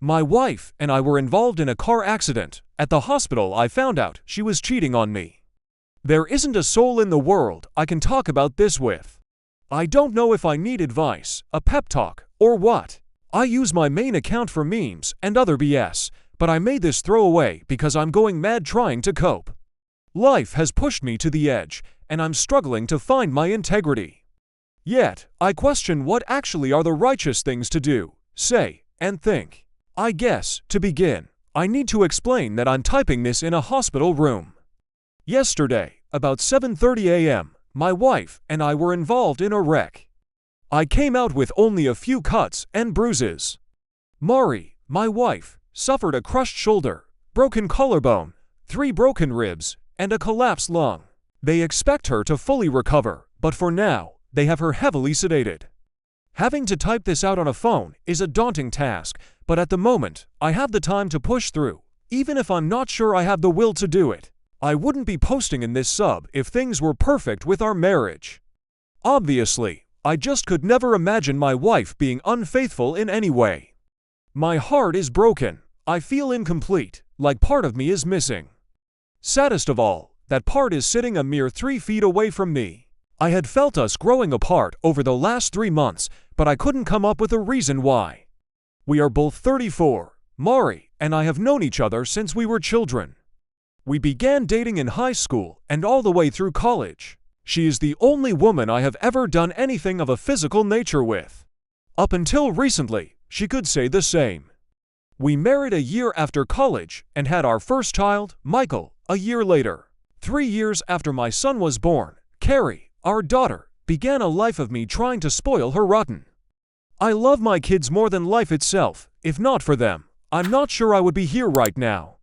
My wife and I were involved in a car accident. At the hospital, I found out she was cheating on me. There isn't a soul in the world I can talk about this with. I don't know if I need advice, a pep talk, or what. I use my main account for memes and other BS, but I made this throwaway because I'm going mad trying to cope. Life has pushed me to the edge, and I'm struggling to find my integrity. Yet, I question what actually are the righteous things to do, say, and think. I guess, to begin, I need to explain that I'm typing this in a hospital room. Yesterday, about 7:30 a.m., my wife and I were involved in a wreck. I came out with only a few cuts and bruises. Mari, my wife, suffered a crushed shoulder, broken collarbone, 3 broken ribs, and a collapsed lung. They expect her to fully recover, but for now, they have her heavily sedated. Having to type this out on a phone is a daunting task, but at the moment, I have the time to push through, even if I'm not sure I have the will to do it. I wouldn't be posting in this sub if things were perfect with our marriage. Obviously, I just could never imagine my wife being unfaithful in any way. My heart is broken. I feel incomplete, like part of me is missing. Saddest of all, that part is sitting a mere 3 feet away from me. I had felt us growing apart over the last 3 months, but I couldn't come up with a reason why. We are both 34. Mari and I have known each other since we were children. We began dating in high school and all the way through college. She is the only woman I have ever done anything of a physical nature with. Up until recently, she could say the same. We married a year after college and had our first child, Michael, a year later. 3 years after my son was born, Carrie, our daughter, began a life of me trying to spoil her rotten. I love my kids more than life itself. If not for them, I'm not sure I would be here right now.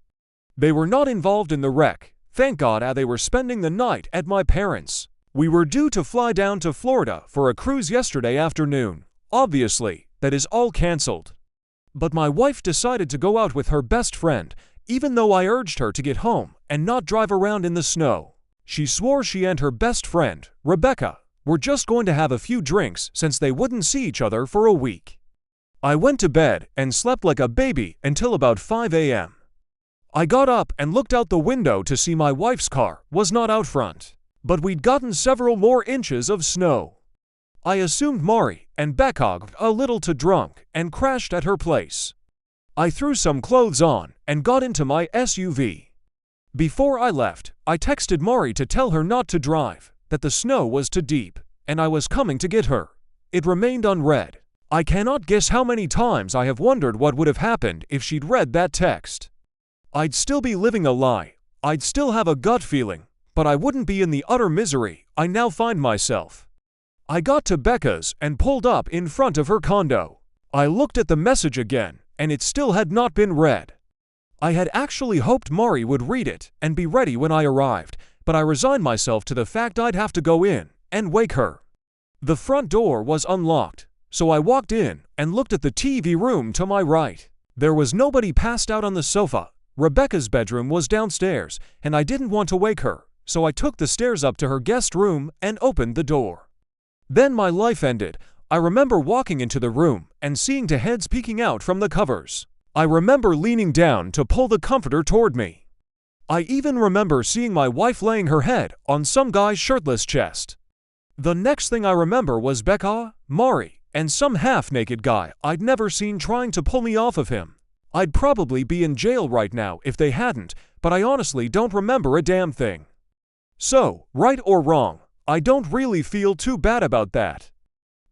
They were not involved in the wreck. Thank God they were spending the night at my parents'. We were due to fly down to Florida for a cruise yesterday afternoon. Obviously, that is all cancelled. But my wife decided to go out with her best friend, even though I urged her to get home and not drive around in the snow. She swore she and her best friend, Rebecca, were just going to have a few drinks since they wouldn't see each other for a week. I went to bed and slept like a baby until about 5 a.m. I got up and looked out the window to see my wife's car was not out front, but we'd gotten several more inches of snow. I assumed Mari and Becca got a little too drunk and crashed at her place. I threw some clothes on and got into my SUV. Before I left, I texted Mari to tell her not to drive, that the snow was too deep, and I was coming to get her. It remained unread. I cannot guess how many times I have wondered what would have happened if she'd read that text. I'd still be living a lie. I'd still have a gut feeling, but I wouldn't be in the utter misery I now find myself. I got to Becca's and pulled up in front of her condo. I looked at the message again, and it still had not been read. I had actually hoped Mari would read it and be ready when I arrived, but I resigned myself to the fact I'd have to go in and wake her. The front door was unlocked, so I walked in and looked at the TV room to my right. There was nobody passed out on the sofa. Rebecca's bedroom was downstairs, and I didn't want to wake her, so I took the stairs up to her guest room and opened the door. Then my life ended. I remember walking into the room and seeing two heads peeking out from the covers. I remember leaning down to pull the comforter toward me. I even remember seeing my wife laying her head on some guy's shirtless chest. The next thing I remember was Becca, Mari, and some half-naked guy I'd never seen trying to pull me off of him. I'd probably be in jail right now if they hadn't, but I honestly don't remember a damn thing. So, right or wrong, I don't really feel too bad about that.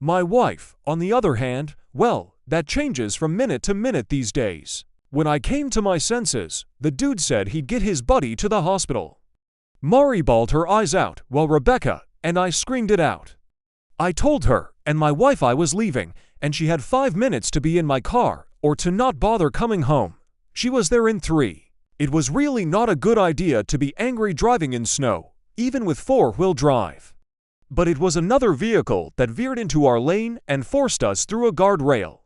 My wife, on the other hand, well, that changes from minute to minute these days. When I came to my senses, the dude said he'd get his buddy to the hospital. Mari bawled her eyes out while Rebecca and I screamed it out. I told her and my wife I was leaving, and she had 5 minutes to be in my car or to not bother coming home. She was there in 3. It was really not a good idea to be angry driving in snow, even with 4-wheel drive. But it was another vehicle that veered into our lane and forced us through a guardrail.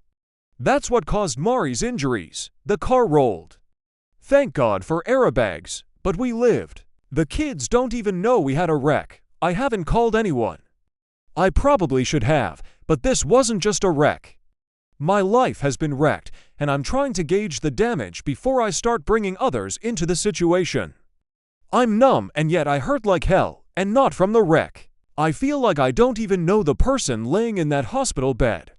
That's what caused Mari's injuries. The car rolled. Thank God for airbags, but we lived. The kids don't even know we had a wreck. I haven't called anyone. I probably should have, but this wasn't just a wreck. My life has been wrecked, and I'm trying to gauge the damage before I start bringing others into the situation. I'm numb, and yet I hurt like hell, and not from the wreck. I feel like I don't even know the person laying in that hospital bed.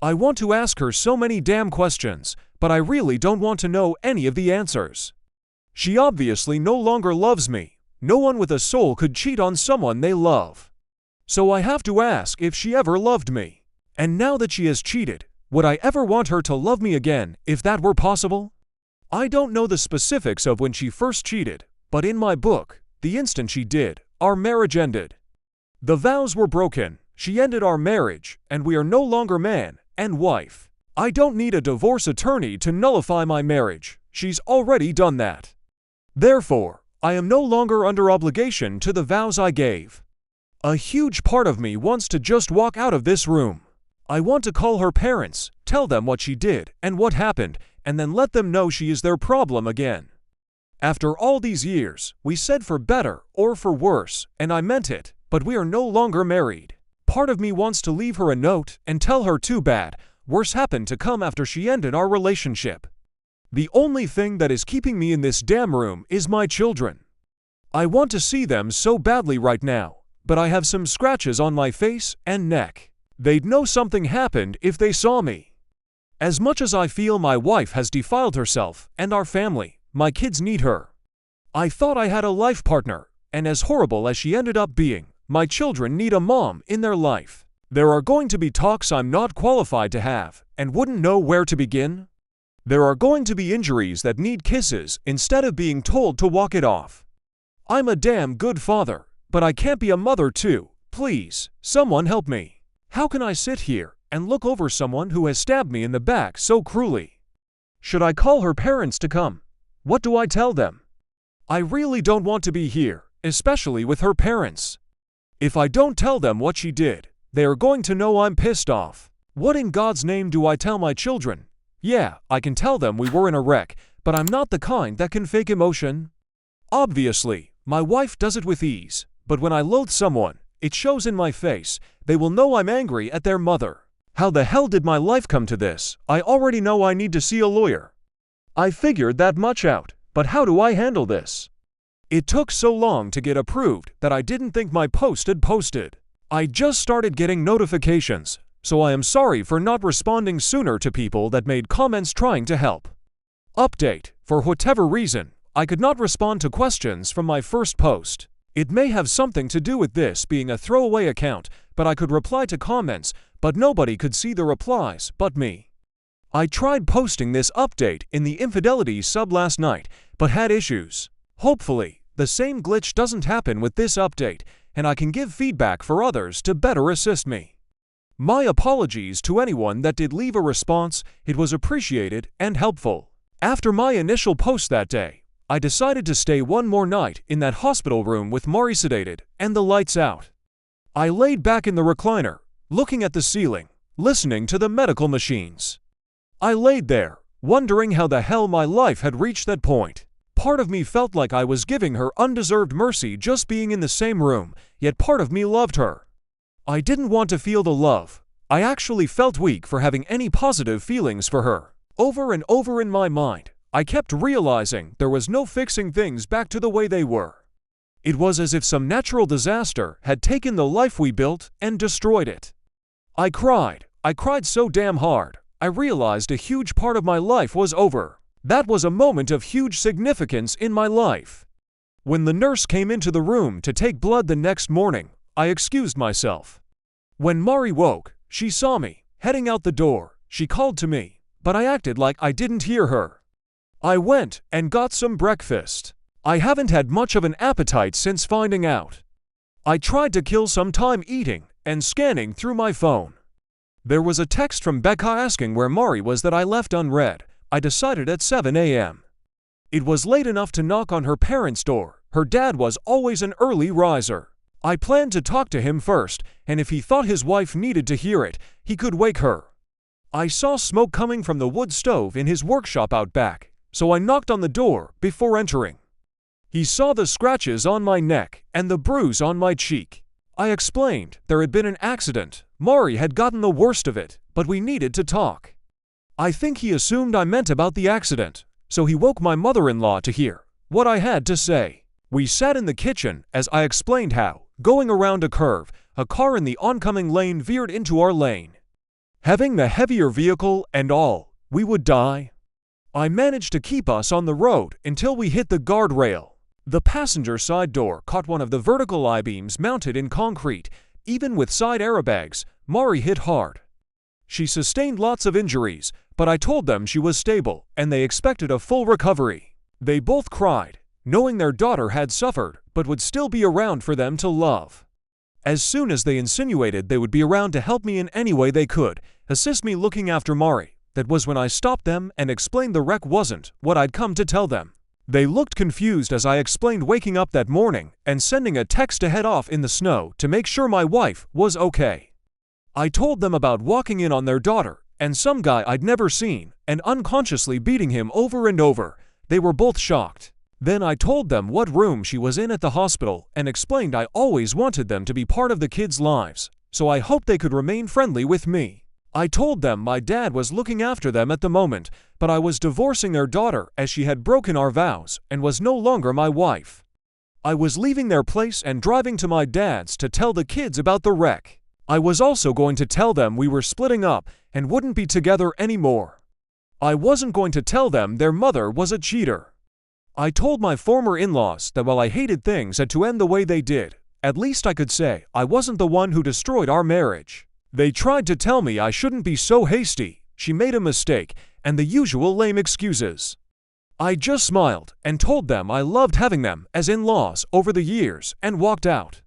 I want to ask her so many damn questions, but I really don't want to know any of the answers. She obviously no longer loves me. No one with a soul could cheat on someone they love. So I have to ask if she ever loved me. And now that she has cheated, would I ever want her to love me again, if that were possible? I don't know the specifics of when she first cheated, but in my book, the instant she did, our marriage ended. The vows were broken, she ended our marriage, and we are no longer man and wife. I don't need a divorce attorney to nullify my marriage. She's already done that. Therefore, I am no longer under obligation to the vows I gave. A huge part of me wants to just walk out of this room. I want to call her parents, tell them what she did and what happened, and then let them know she is their problem again. After all these years, we said for better or for worse, and I meant it, but we are no longer married. Part of me wants to leave her a note and tell her too bad, worse happened to come after she ended our relationship. The only thing that is keeping me in this damn room is my children. I want to see them so badly right now, but I have some scratches on my face and neck. They'd know something happened if they saw me. As much as I feel my wife has defiled herself and our family, my kids need her. I thought I had a life partner, and as horrible as she ended up being, my children need a mom in their life. There are going to be talks I'm not qualified to have, and wouldn't know where to begin. There are going to be injuries that need kisses instead of being told to walk it off. I'm a damn good father, but I can't be a mother too. Please, someone help me. How can I sit here and look over someone who has stabbed me in the back so cruelly? Should I call her parents to come? What do I tell them? I really don't want to be here, especially with her parents. If I don't tell them what she did, they are going to know I'm pissed off. What in God's name do I tell my children? Yeah, I can tell them we were in a wreck, but I'm not the kind that can fake emotion. Obviously, my wife does it with ease, but when I loathe someone, it shows in my face. They will know I'm angry at their mother. How the hell did my life come to this? I already know I need to see a lawyer. I figured that much out, but how do I handle this? It took so long to get approved that I didn't think my post had posted. I just started getting notifications, so I am sorry for not responding sooner to people that made comments trying to help. Update: for whatever reason, I could not respond to questions from my first post. It may have something to do with this being a throwaway account, but I could reply to comments, but nobody could see the replies but me. I tried posting this update in the infidelity sub last night, but had issues. Hopefully, the same glitch doesn't happen with this update, and I can give feedback for others to better assist me. My apologies to anyone that did leave a response. It was appreciated and helpful. After my initial post that day, I decided to stay one more night in that hospital room with Mari sedated and the lights out. I laid back in the recliner, looking at the ceiling, listening to the medical machines. I laid there, wondering how the hell my life had reached that point. Part of me felt like I was giving her undeserved mercy just being in the same room, yet part of me loved her. I didn't want to feel the love. I actually felt weak for having any positive feelings for her. Over and over in my mind, I kept realizing there was no fixing things back to the way they were. It was as if some natural disaster had taken the life we built and destroyed it. I cried so damn hard, I realized a huge part of my life was over. That was a moment of huge significance in my life. When the nurse came into the room to take blood the next morning, I excused myself. When Mari woke, she saw me heading out the door. She called to me, but I acted like I didn't hear her. I went and got some breakfast. I haven't had much of an appetite since finding out. I tried to kill some time eating and scanning through my phone. There was a text from Becca asking where Mari was that I left unread. I decided at 7 a.m. It was late enough to knock on her parents' door. Her dad was always an early riser. I planned to talk to him first, and if he thought his wife needed to hear it, he could wake her. I saw smoke coming from the wood stove in his workshop out back, so I knocked on the door before entering. He saw the scratches on my neck and the bruise on my cheek. I explained there had been an accident. Mari had gotten the worst of it, but we needed to talk. I think he assumed I meant about the accident, so he woke my mother-in-law to hear what I had to say. We sat in the kitchen as I explained how, going around a curve, a car in the oncoming lane veered into our lane. Having the heavier vehicle and all, we would die. I managed to keep us on the road until we hit the guardrail. The passenger side door caught one of the vertical I-beams mounted in concrete. Even with side airbags, Mari hit hard. She sustained lots of injuries, but I told them she was stable and they expected a full recovery. They both cried, knowing their daughter had suffered but would still be around for them to love. As soon as they insinuated they would be around to help me in any way they could, assist me looking after Mari, that was when I stopped them and explained the wreck wasn't what I'd come to tell them. They looked confused as I explained waking up that morning and sending a text to head off in the snow to make sure my wife was okay. I told them about walking in on their daughter and some guy I'd never seen and unconsciously beating him over and over. They were both shocked. Then I told them what room she was in at the hospital and explained I always wanted them to be part of the kids' lives, so I hoped they could remain friendly with me. I told them my dad was looking after them at the moment, but I was divorcing their daughter as she had broken our vows and was no longer my wife. I was leaving their place and driving to my dad's to tell the kids about the wreck. I was also going to tell them we were splitting up and wouldn't be together anymore. I wasn't going to tell them their mother was a cheater. I told my former in-laws that while I hated things had to end the way they did, at least I could say I wasn't the one who destroyed our marriage. They tried to tell me I shouldn't be so hasty, she made a mistake, and the usual lame excuses. I just smiled and told them I loved having them as in-laws over the years and walked out.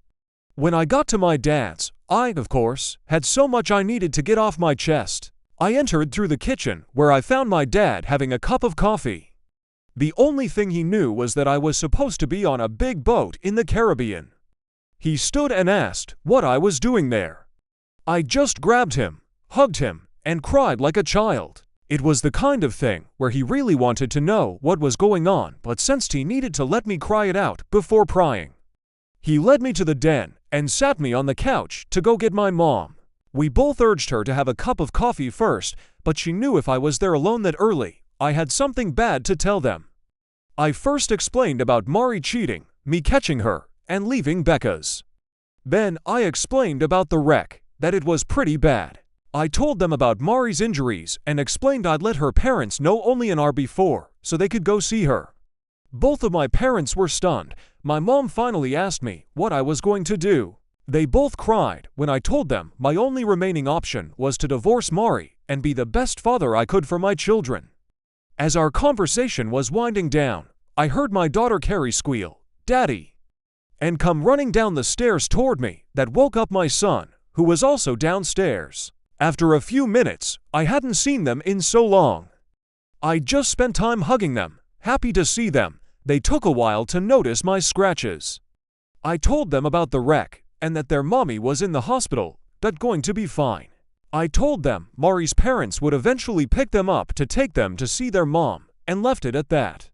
When I got to my dad's, I, of course, had so much I needed to get off my chest. I entered through the kitchen where I found my dad having a cup of coffee. The only thing he knew was that I was supposed to be on a big boat in the Caribbean. He stood and asked what I was doing there. I just grabbed him, hugged him, and cried like a child. It was the kind of thing where he really wanted to know what was going on but sensed he needed to let me cry it out before prying. He led me to the den and sat me on the couch to go get my mom. We both urged her to have a cup of coffee first, but she knew if I was there alone that early, I had something bad to tell them. I first explained about Mari cheating, me catching her, and leaving Becca's. Then I explained about the wreck, that it was pretty bad. I told them about Mari's injuries and explained I'd let her parents know only an hour before, so they could go see her. Both of my parents were stunned. My mom finally asked me what I was going to do. They both cried when I told them my only remaining option was to divorce Mari and be the best father I could for my children. As our conversation was winding down, I heard my daughter Carrie squeal, "Daddy," and come running down the stairs toward me. That woke up my son, who was also downstairs. After a few minutes, I hadn't seen them in so long. I just spent time hugging them, happy to see them. They took a while to notice my scratches. I told them about the wreck and that their mommy was in the hospital, but going to be fine. I told them Mari's parents would eventually pick them up to take them to see their mom, and left it at that.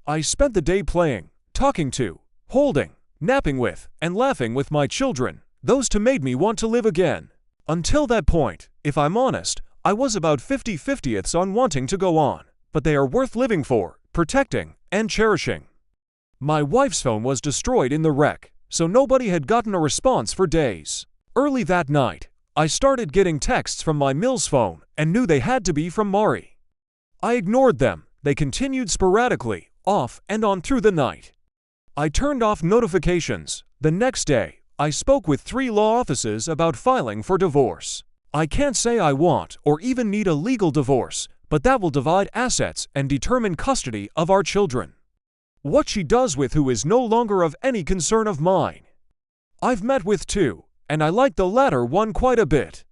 I spent the day playing, talking to, holding, napping with, and laughing with my children. Those two made me want to live again. Until that point, if I'm honest, I was about 50-50ths on wanting to go on, but they are worth living for, protecting, and cherishing. My wife's phone was destroyed in the wreck, so nobody had gotten a response for days. Early that night, I started getting texts from my Mills phone and knew they had to be from Mari. I ignored them. They continued sporadically, off and on through the night. I turned off notifications. The next day, I spoke with 3 law offices about filing for divorce. I can't say I want or even need a legal divorce, but that will divide assets and determine custody of our children. What she does with who is no longer of any concern of mine. I've met with 2, and I like the latter one quite a bit.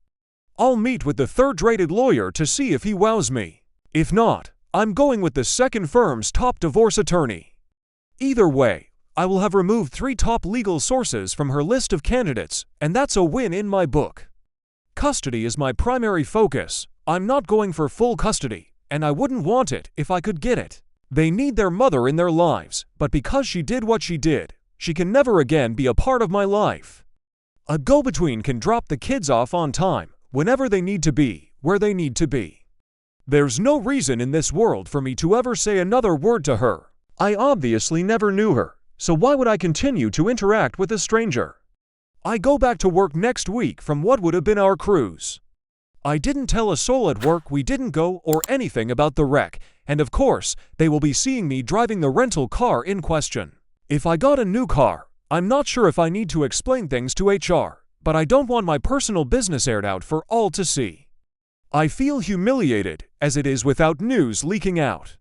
I'll meet with the third-rated lawyer to see if he wows me. If not, I'm going with the second firm's top divorce attorney. Either way, I will have removed 3 top legal sources from her list of candidates, and that's a win in my book. Custody is my primary focus. I'm not going for full custody, and I wouldn't want it if I could get it. They need their mother in their lives, but because she did what she did, she can never again be a part of my life. A go-between can drop the kids off on time, whenever they need to be, where they need to be. There's no reason in this world for me to ever say another word to her. I obviously never knew her, so why would I continue to interact with a stranger? I go back to work next week from what would have been our cruise. I didn't tell a soul at work we didn't go or anything about the wreck, and of course, they will be seeing me driving the rental car in question. If I got a new car, I'm not sure if I need to explain things to HR, but I don't want my personal business aired out for all to see. I feel humiliated, as it is without news leaking out.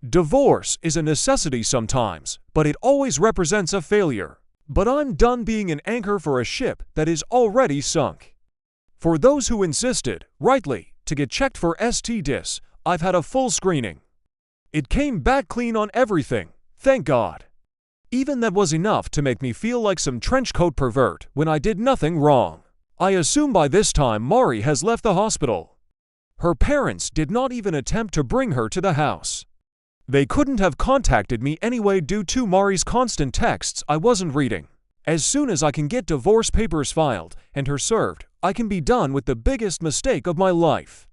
Divorce is a necessity sometimes, but it always represents a failure. But I'm done being an anchor for a ship that is already sunk. For those who insisted, rightly, to get checked for STDs, I've had a full screening. It came back clean on everything, thank God. Even that was enough to make me feel like some trenchcoat pervert when I did nothing wrong. I assume by this time Mari has left the hospital. Her parents did not even attempt to bring her to the house. They couldn't have contacted me anyway due to Mari's constant texts I wasn't reading. As soon as I can get divorce papers filed and her served, I can be done with the biggest mistake of my life.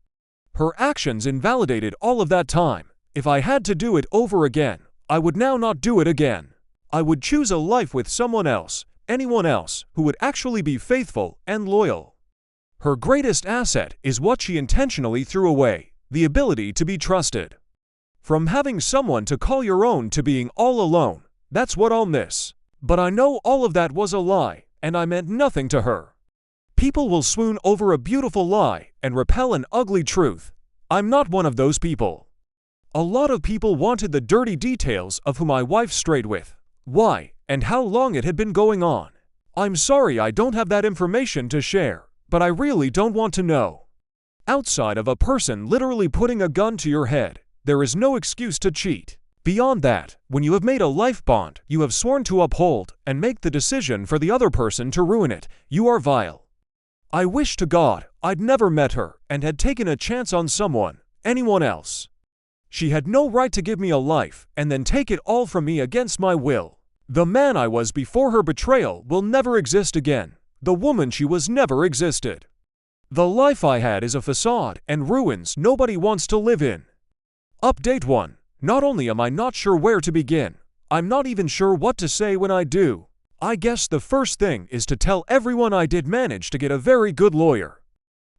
Her actions invalidated all of that time. If I had to do it over again, I would now not do it again. I would choose a life with someone else, anyone else, who would actually be faithful and loyal. Her greatest asset is what she intentionally threw away, the ability to be trusted. From having someone to call your own to being all alone, that's what I'll miss. But I know all of that was a lie, and I meant nothing to her. People will swoon over a beautiful lie and repel an ugly truth. I'm not one of those people. A lot of people wanted the dirty details of who my wife strayed with, why, and how long it had been going on. I'm sorry I don't have that information to share, but I really don't want to know. Outside of a person literally putting a gun to your head, there is no excuse to cheat. Beyond that, when you have made a life bond you have sworn to uphold and make the decision for the other person to ruin it, you are vile. I wish to God I'd never met her and had taken a chance on someone, anyone else. She had no right to give me a life and then take it all from me against my will. The man I was before her betrayal will never exist again. The woman she was never existed. The life I had is a facade and ruins nobody wants to live in. Update 1. Not only am I not sure where to begin, I'm not even sure what to say when I do. I guess the first thing is to tell everyone I did manage to get a very good lawyer.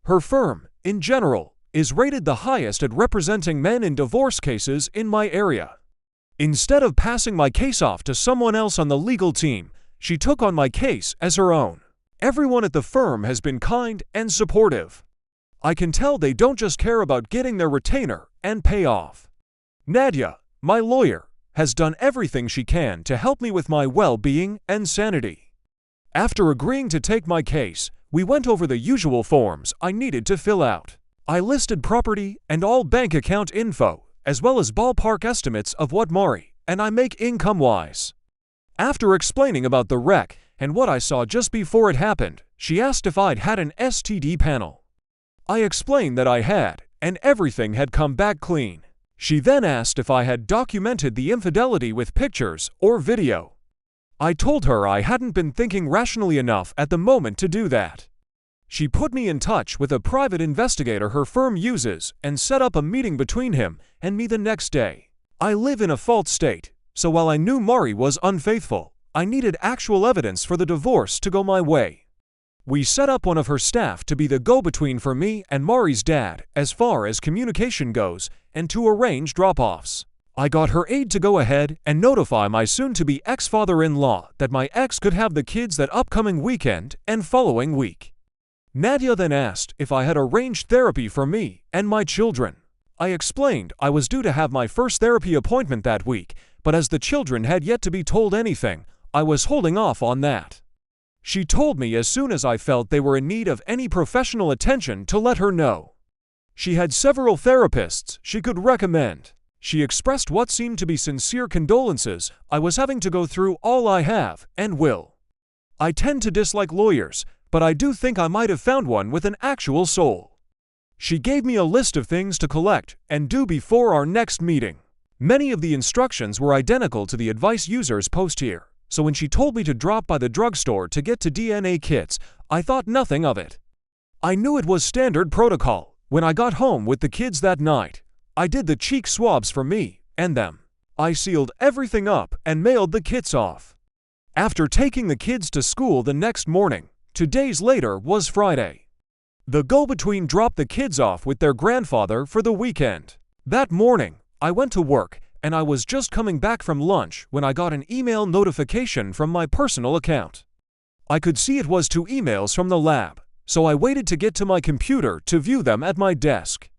Her firm, in general, is rated the highest at representing men in divorce cases in my area. Instead of passing my case off to someone else on the legal team, she took on my case as her own. Everyone at the firm has been kind and supportive. I can tell they don't just care about getting their retainer and payoff. Nadia, my lawyer, has done everything she can to help me with my well-being and sanity. After agreeing to take my case, we went over the usual forms I needed to fill out. I listed property and all bank account info, as well as ballpark estimates of what Mari and I make income-wise. After explaining about the wreck and what I saw just before it happened, she asked if I'd had an STD panel. I explained that I had, and everything had come back clean. She then asked if I had documented the infidelity with pictures or video. I told her I hadn't been thinking rationally enough at the moment to do that. She put me in touch with a private investigator her firm uses and set up a meeting between him and me the next day. I live in a fault state, so while I knew Mari was unfaithful, I needed actual evidence for the divorce to go my way. We set up one of her staff to be the go-between for me and Mari's dad as far as communication goes and to arrange drop-offs. I got her aide to go ahead and notify my soon-to-be ex-father-in-law that my ex could have the kids that upcoming weekend and following week. Nadia then asked if I had arranged therapy for me and my children. I explained I was due to have my first therapy appointment that week, but as the children had yet to be told anything, I was holding off on that. She told me as soon as I felt they were in need of any professional attention to let her know. She had several therapists she could recommend. She expressed what seemed to be sincere condolences I was having to go through all I have and will. I tend to dislike lawyers, but I do think I might have found one with an actual soul. She gave me a list of things to collect and do before our next meeting. Many of the instructions were identical to the advice users post here, so when she told me to drop by the drugstore to get to DNA kits, I thought nothing of it. I knew it was standard protocol, When I got home with the kids that night, I did the cheek swabs for me and them. I sealed everything up and mailed the kits off. After taking the kids to school the next morning, 2 days later was Friday. The go-between dropped the kids off with their grandfather for the weekend. That morning, I went to work, and I was just coming back from lunch when I got an email notification from my personal account. I could see it was 2 emails from the lab, so I waited to get to my computer to view them at my desk.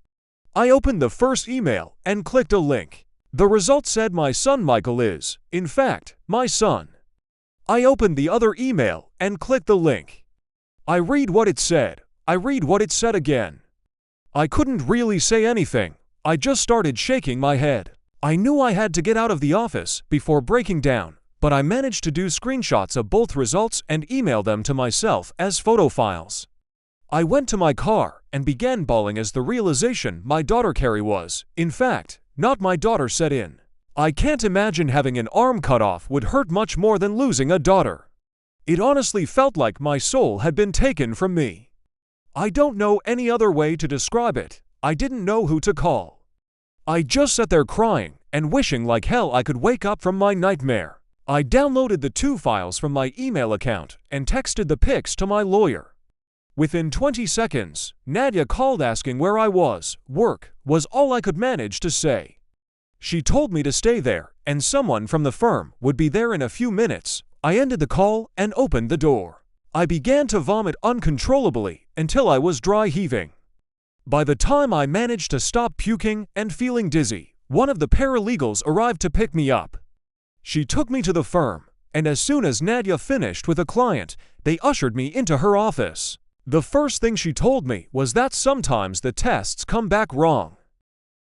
I opened the first email and clicked a link. The result said my son Michael is, in fact, my son. I opened the other email and clicked the link. I read what it said. I read what it said again. I couldn't really say anything. I just started shaking my head. I knew I had to get out of the office before breaking down, but I managed to do screenshots of both results and email them to myself as photo files. I went to my car and began bawling as the realization my daughter Carrie was, in fact, not my daughter set in. I can't imagine having an arm cut off would hurt much more than losing a daughter. It honestly felt like my soul had been taken from me. I don't know any other way to describe it. I didn't know who to call. I just sat there crying and wishing like hell I could wake up from my nightmare. I downloaded the 2 files from my email account and texted the pics to my lawyer. Within 20 seconds, Nadia called asking where I was. Work was all I could manage to say. She told me to stay there, and someone from the firm would be there in a few minutes. I ended the call and opened the door. I began to vomit uncontrollably until I was dry heaving. By the time I managed to stop puking and feeling dizzy, one of the paralegals arrived to pick me up. She took me to the firm, and as soon as Nadia finished with a client, they ushered me into her office. The first thing she told me was that sometimes the tests come back wrong.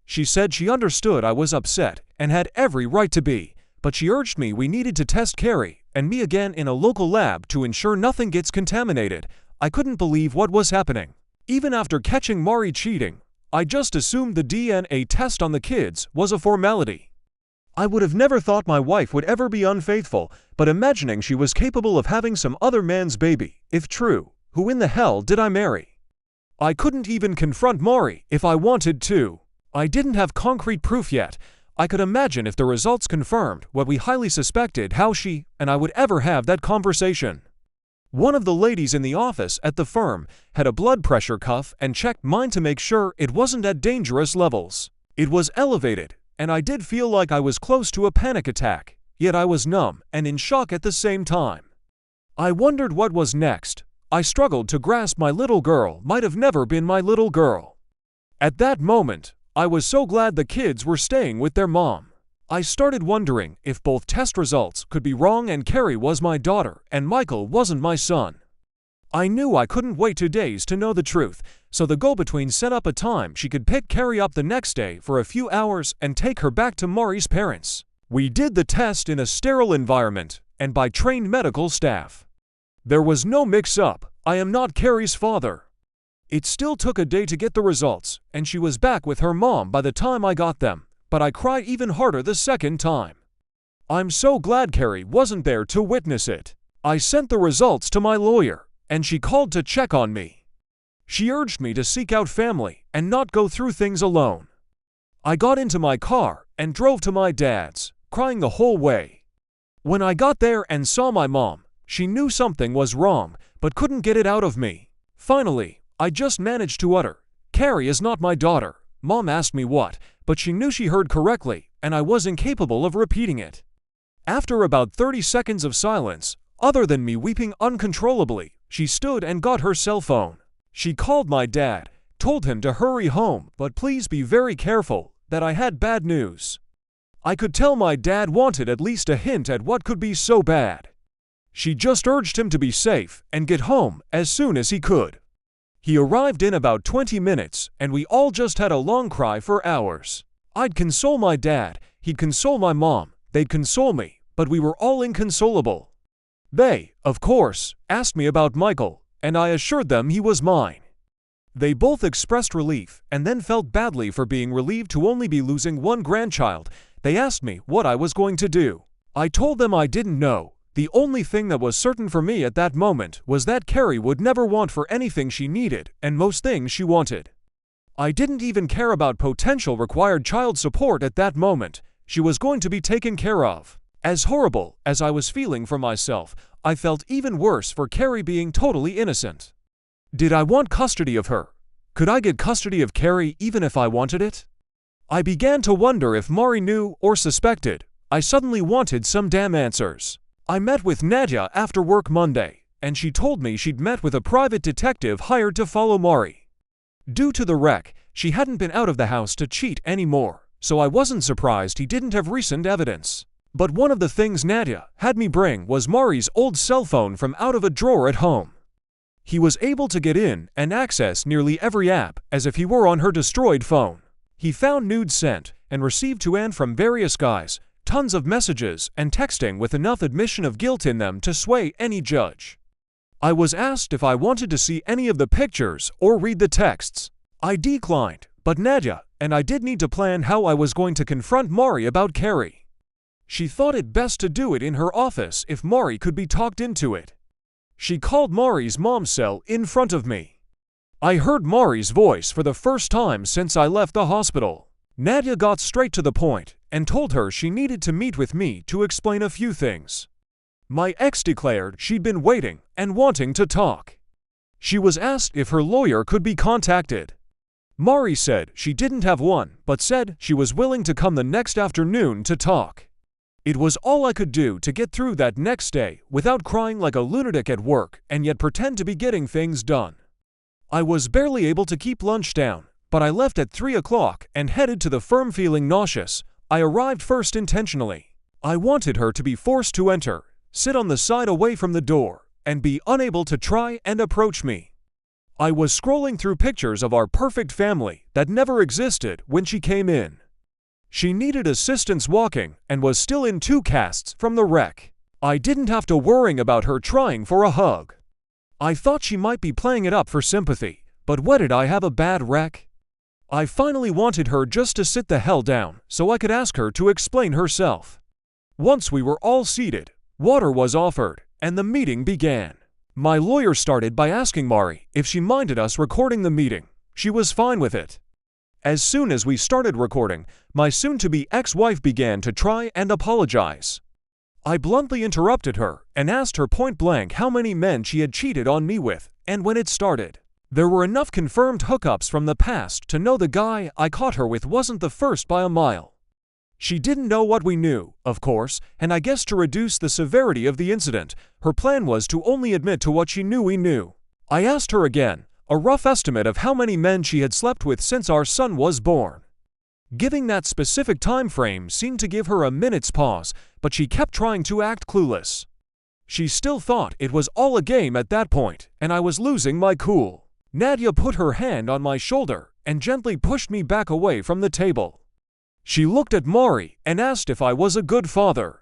She said she understood I was upset and had every right to be, but she urged me we needed to test Carrie and me again in a local lab to ensure nothing gets contaminated. I couldn't believe what was happening. Even after catching Mari cheating, I just assumed the DNA test on the kids was a formality. I would have never thought my wife would ever be unfaithful, but imagining she was capable of having some other man's baby, if true, who in the hell did I marry? I couldn't even confront Mari if I wanted to. I didn't have concrete proof yet. I could imagine if the results confirmed what we highly suspected how she and I would ever have that conversation. One of the ladies in the office at the firm had a blood pressure cuff and checked mine to make sure it wasn't at dangerous levels. It was elevated, and I did feel like I was close to a panic attack, yet I was numb and in shock at the same time. I wondered what was next. I struggled to grasp my little girl might have never been my little girl. At that moment, I was so glad the kids were staying with their mom. I started wondering if both test results could be wrong and Carrie was my daughter and Michael wasn't my son. I knew I couldn't wait 2 days to know the truth, so the go-between set up a time she could pick Carrie up the next day for a few hours and take her back to Mari's parents. We did the test in a sterile environment and by trained medical staff. There was no mix-up. I am not Carrie's father. It still took a day to get the results, and she was back with her mom by the time I got them, but I cried even harder the second time. I'm so glad Carrie wasn't there to witness it. I sent the results to my lawyer, and she called to check on me. She urged me to seek out family and not go through things alone. I got into my car and drove to my dad's, crying the whole way. When I got there and saw my mom, she knew something was wrong, but couldn't get it out of me. Finally, I just managed to utter, "Carrie is not my daughter." Mom asked me what, but she knew she heard correctly, and I was incapable of repeating it. After about 30 seconds of silence, other than me weeping uncontrollably, she stood and got her cell phone. She called my dad, told him to hurry home, but please be very careful, that I had bad news. I could tell my dad wanted at least a hint at what could be so bad. She just urged him to be safe and get home as soon as he could. He arrived in about 20 minutes, and we all just had a long cry for hours. I'd console my dad, he'd console my mom, they'd console me, but we were all inconsolable. They, of course, asked me about Michael, and I assured them he was mine. They both expressed relief and then felt badly for being relieved to only be losing one grandchild. They asked me what I was going to do. I told them I didn't know. The only thing that was certain for me at that moment was that Carrie would never want for anything she needed and most things she wanted. I didn't even care about potential required child support at that moment. She was going to be taken care of. As horrible as I was feeling for myself, I felt even worse for Carrie being totally innocent. Did I want custody of her? Could I get custody of Carrie even if I wanted it? I began to wonder if Mari knew or suspected. I suddenly wanted some damn answers. I met with Nadia after work Monday, and she told me she'd met with a private detective hired to follow Mari. Due to the wreck, she hadn't been out of the house to cheat anymore, so I wasn't surprised he didn't have recent evidence. But one of the things Nadia had me bring was Mari's old cell phone from out of a drawer at home. He was able to get in and access nearly every app as if he were on her destroyed phone. He found nudes sent and received to Anne from various guys, tons of messages and texting with enough admission of guilt in them to sway any judge. I was asked if I wanted to see any of the pictures or read the texts. I declined, but Nadia and I did need to plan how I was going to confront Mari about Carrie. She thought it best to do it in her office if Mari could be talked into it. She called Mari's mom's cell in front of me. I heard Mari's voice for the first time since I left the hospital. Nadia got straight to the point and told her she needed to meet with me to explain a few things. My ex declared she'd been waiting and wanting to talk. She was asked if her lawyer could be contacted. Mari said she didn't have one, but said she was willing to come the next afternoon to talk. It was all I could do to get through that next day without crying like a lunatic at work and yet pretend to be getting things done. I was barely able to keep lunch down, but I left at 3 o'clock and headed to the firm feeling nauseous. I arrived first intentionally. I wanted her to be forced to enter, sit on the side away from the door, and be unable to try and approach me. I was scrolling through pictures of our perfect family that never existed when she came in. She needed assistance walking and was still in 2 casts from the wreck. I didn't have to worry about her trying for a hug. I thought she might be playing it up for sympathy, but what did I have a bad wreck? I finally wanted her just to sit the hell down so I could ask her to explain herself. Once we were all seated, water was offered, and the meeting began. My lawyer started by asking Mari if she minded us recording the meeting. She was fine with it. As soon as we started recording, my soon-to-be ex-wife began to try and apologize. I bluntly interrupted her and asked her point-blank how many men she had cheated on me with, and when it started. There were enough confirmed hookups from the past to know the guy I caught her with wasn't the first by a mile. She didn't know what we knew, of course, and I guess to reduce the severity of the incident, her plan was to only admit to what she knew we knew. I asked her again, a rough estimate of how many men she had slept with since our son was born. Giving that specific time frame seemed to give her a minute's pause, but she kept trying to act clueless. She still thought it was all a game at that point, and I was losing my cool. Nadia put her hand on my shoulder and gently pushed me back away from the table. She looked at Mari and asked if I was a good father.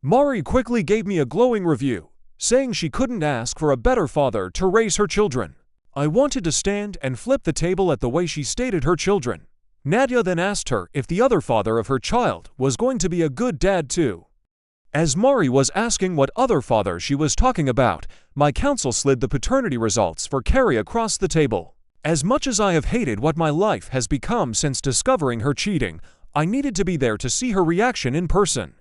Mari quickly gave me a glowing review, saying she couldn't ask for a better father to raise her children. I wanted to stand and flip the table at the way she stated her children. Nadia then asked her if the other father of her child was going to be a good dad too. As Mari was asking what other father she was talking about, my counsel slid the paternity results for Carrie across the table. As much as I have hated what my life has become since discovering her cheating, I needed to be there to see her reaction in person.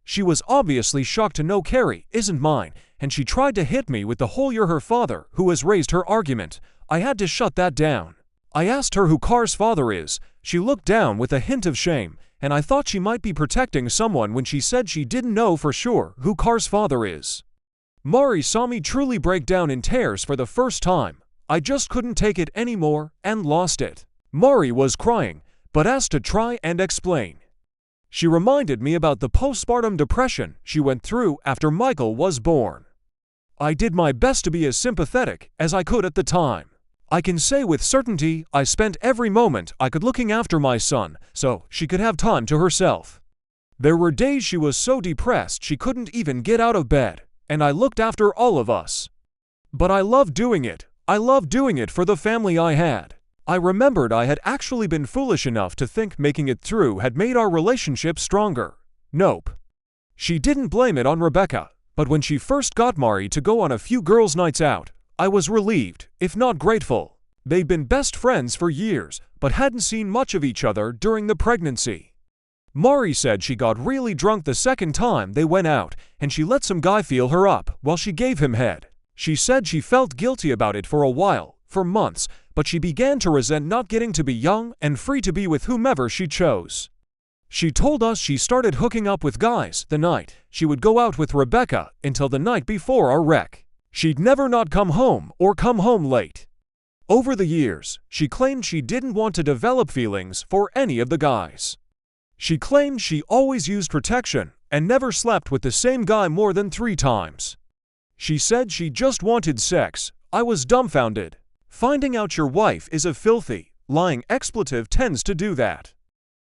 She was obviously shocked to know Carrie isn't mine, and she tried to hit me with the whole "you're her father" who has raised her argument. I had to shut that down. I asked her who Car's father is. She looked down with a hint of shame, and I thought she might be protecting someone when she said she didn't know for sure who Car's father is. Mari saw me truly break down in tears for the first time. I just couldn't take it anymore and lost it. Mari was crying, but asked to try and explain. She reminded me about the postpartum depression she went through after Michael was born. I did my best to be as sympathetic as I could at the time. I can say with certainty I spent every moment I could looking after my son so she could have time to herself. There were days she was so depressed she couldn't even get out of bed, and I looked after all of us. But I loved doing it. I loved doing it for the family I had. I remembered I had actually been foolish enough to think making it through had made our relationship stronger. Nope. She didn't blame it on Rebecca, but when she first got Mari to go on a few girls' nights out, I was relieved, if not grateful. They'd been best friends for years, but hadn't seen much of each other during the pregnancy. Mari said she got really drunk the second time they went out, and she let some guy feel her up while she gave him head. She said she felt guilty about it for a while, for months, but she began to resent not getting to be young and free to be with whomever she chose. She told us she started hooking up with guys the night she would go out with Rebecca until the night before our wreck. She'd never not come home or come home late. Over the years, she claimed she didn't want to develop feelings for any of the guys. She claimed she always used protection and never slept with the same guy more than 3 times. She said she just wanted sex. I was dumbfounded. Finding out your wife is a filthy, lying expletive tends to do that.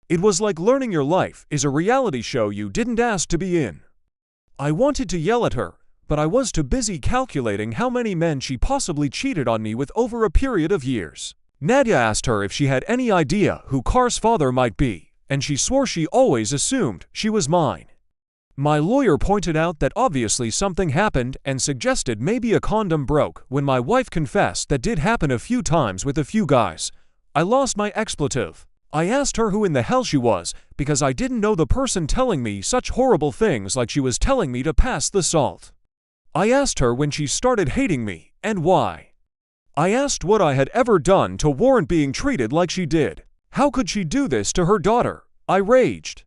It was like learning your life is a reality show you didn't ask to be in. I wanted to yell at her, but I was too busy calculating how many men she possibly cheated on me with over a period of years. Nadia asked her if she had any idea who Car's father might be, and she swore she always assumed she was mine. My lawyer pointed out that obviously something happened and suggested maybe a condom broke when my wife confessed that did happen a few times with a few guys. I lost my expletive. I asked her who in the hell she was because I didn't know the person telling me such horrible things like she was telling me to pass the salt. I asked her when she started hating me and why. I asked what I had ever done to warrant being treated like she did. How could she do this to her daughter? I raged.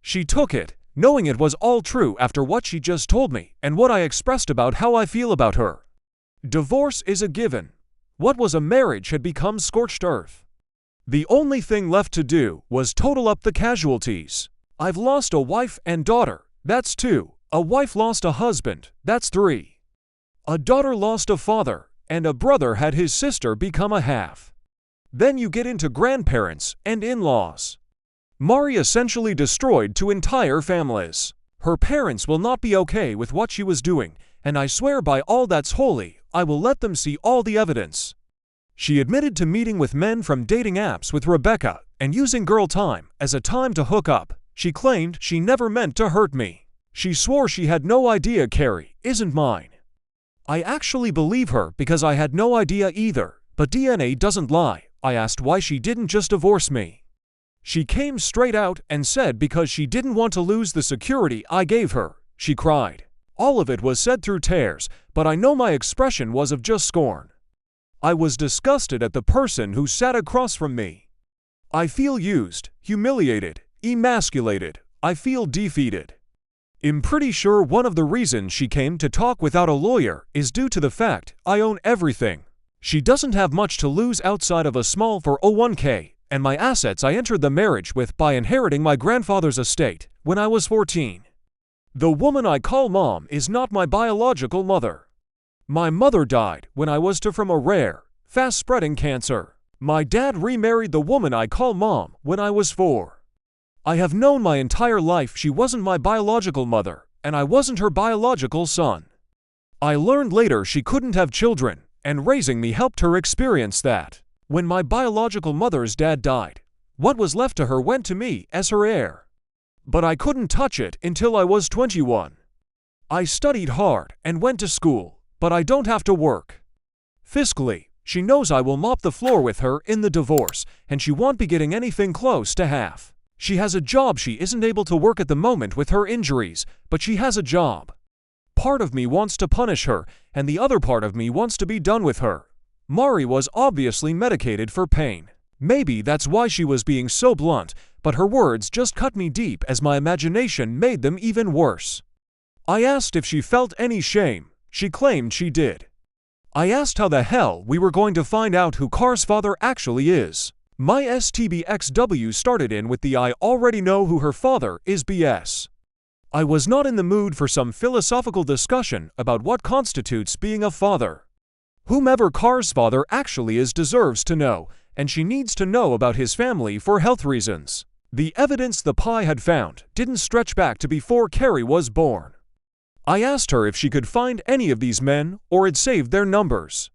She took it, knowing it was all true after what she just told me and what I expressed about how I feel about her. Divorce is a given. What was a marriage had become scorched earth. The only thing left to do was total up the casualties. I've lost a wife and daughter, that's 2. A wife lost a husband, that's 3. A daughter lost a father, and a brother had his sister become a half. Then you get into grandparents and in-laws. Mari essentially destroyed 2 entire families. Her parents will not be okay with what she was doing, and I swear by all that's holy, I will let them see all the evidence. She admitted to meeting with men from dating apps with Rebecca and using girl time as a time to hook up. She claimed she never meant to hurt me. She swore she had no idea Carrie isn't mine. I actually believe her because I had no idea either, but DNA doesn't lie. I asked why she didn't just divorce me. She came straight out and said because she didn't want to lose the security I gave her. She cried. All of it was said through tears, but I know my expression was of just scorn. I was disgusted at the person who sat across from me. I feel used, humiliated, emasculated. I feel defeated. I'm pretty sure one of the reasons she came to talk without a lawyer is due to the fact I own everything. She doesn't have much to lose outside of a small 401k, and my assets I entered the marriage with by inheriting my grandfather's estate when I was 14. The woman I call mom is not my biological mother. My mother died when I was from a rare, fast-spreading cancer. My dad remarried the woman I call mom when I was 4. I have known my entire life she wasn't my biological mother, and I wasn't her biological son. I learned later she couldn't have children, and raising me helped her experience that. When my biological mother's dad died, what was left to her went to me as her heir. But I couldn't touch it until I was 21. I studied hard and went to school, but I don't have to work. Fiscally, she knows I will mop the floor with her in the divorce, and she won't be getting anything close to half. She has a job. She isn't able to work at the moment with her injuries, but she has a job. Part of me wants to punish her, and the other part of me wants to be done with her. Mari was obviously medicated for pain. Maybe that's why she was being so blunt, but her words just cut me deep as my imagination made them even worse. I asked if she felt any shame. She claimed she did. I asked how the hell we were going to find out who Car's father actually is. My STBXW started in with the I already know who her father is BS. I was not in the mood for some philosophical discussion about what constitutes being a father. Whomever Car's father actually is deserves to know, and she needs to know about his family for health reasons. The evidence the PI had found didn't stretch back to before Carrie was born. I asked her if she could find any of these men or had saved their numbers.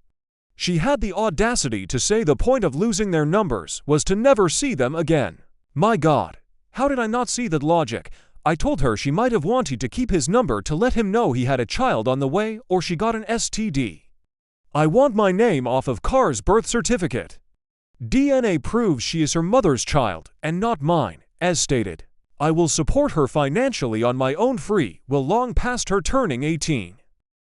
She had the audacity to say the point of losing their numbers was to never see them again. My God, how did I not see that logic? I told her she might have wanted to keep his number to let him know he had a child on the way or she got an STD. I want my name off of Car's birth certificate. DNA proves she is her mother's child and not mine, as stated. I will support her financially on my own free will long past her turning 18.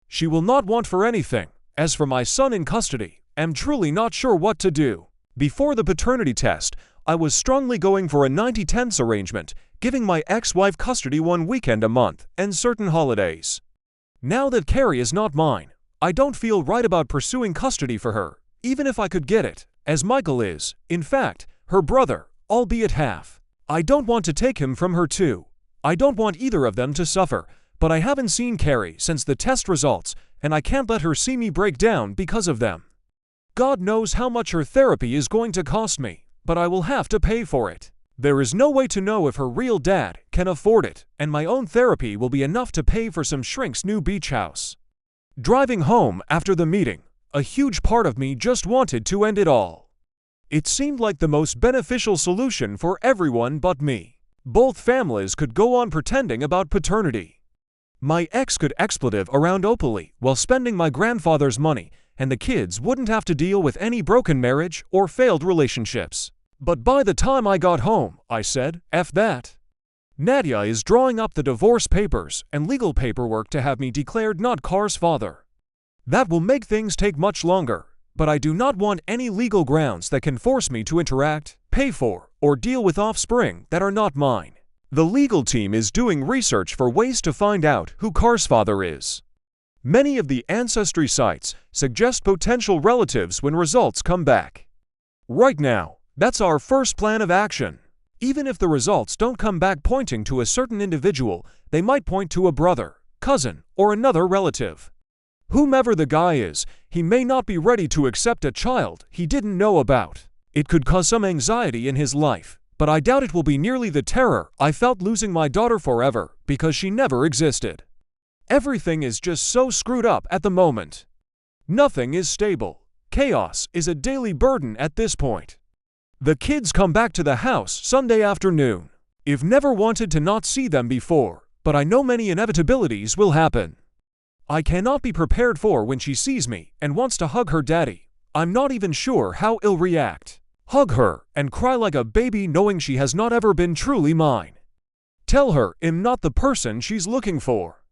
She will not want for anything. As for my son in custody, am truly not sure what to do. Before the paternity test, I was strongly going for a 90-10 arrangement, giving my ex-wife custody one weekend a month and certain holidays. Now that Carrie is not mine, I don't feel right about pursuing custody for her, even if I could get it, as Michael is, in fact, her brother, albeit half. I don't want to take him from her too. I don't want either of them to suffer, but I haven't seen Carrie since the test results, and I can't let her see me break down because of them. God knows how much her therapy is going to cost me, but I will have to pay for it. There is no way to know if her real dad can afford it, and my own therapy will be enough to pay for some shrink's new beach house. Driving home after the meeting, a huge part of me just wanted to end it all. It seemed like the most beneficial solution for everyone but me. Both families could go on pretending about paternity. My ex could expletive around openly while spending my grandfather's money, and the kids wouldn't have to deal with any broken marriage or failed relationships. But by the time I got home, I said, F that. Nadia is drawing up the divorce papers and legal paperwork to have me declared not Car's father. That will make things take much longer, but I do not want any legal grounds that can force me to interact, pay for, or deal with offspring that are not mine. The legal team is doing research for ways to find out who Car's father is. Many of the ancestry sites suggest potential relatives when results come back. Right now, that's our first plan of action. Even if the results don't come back pointing to a certain individual, they might point to a brother, cousin, or another relative. Whomever the guy is, he may not be ready to accept a child he didn't know about. It could cause some anxiety in his life, but I doubt it will be nearly the terror I felt losing my daughter forever because she never existed. Everything is just so screwed up at the moment. Nothing is stable. Chaos is a daily burden at this point. The kids come back to the house Sunday afternoon. I've never wanted to not see them before, but I know many inevitabilities will happen. I cannot be prepared for when she sees me and wants to hug her daddy. I'm not even sure how I'll react. Hug her and cry like a baby knowing she has not ever been truly mine. Tell her I'm not the person she's looking for.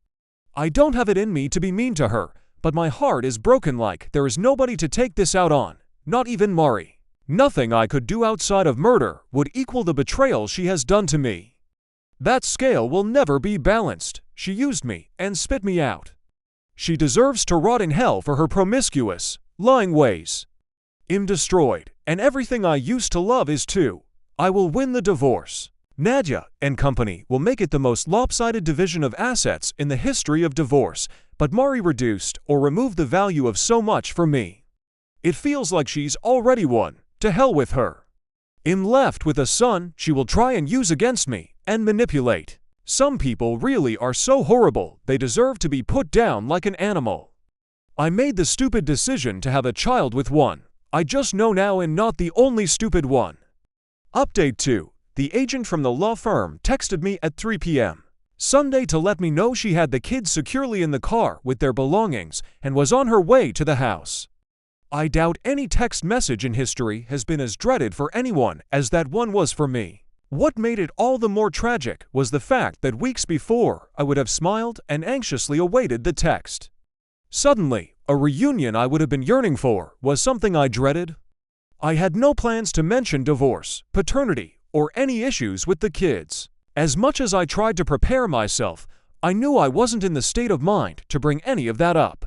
I don't have it in me to be mean to her, but my heart is broken like there is nobody to take this out on, not even Mari. Nothing I could do outside of murder would equal the betrayal she has done to me. That scale will never be balanced. She used me and spit me out. She deserves to rot in hell for her promiscuous, lying ways. I'm destroyed, and everything I used to love is too. I will win the divorce. Nadia and company will make it the most lopsided division of assets in the history of divorce, but Mari reduced or removed the value of so much for me. It feels like she's already won. To hell with her. I'm left with a son she will try and use against me and manipulate. Some people really are so horrible they deserve to be put down like an animal. I made the stupid decision to have a child with one. I just know now I'm not the only stupid one. Update 2. The agent from the law firm texted me at 3 p.m. Sunday to let me know she had the kids securely in the car with their belongings and was on her way to the house. I doubt any text message in history has been as dreaded for anyone as that one was for me. What made it all the more tragic was the fact that weeks before I would have smiled and anxiously awaited the text. Suddenly, a reunion I would have been yearning for was something I dreaded. I had no plans to mention divorce, paternity, or any issues with the kids. As much as I tried to prepare myself, I knew I wasn't in the state of mind to bring any of that up.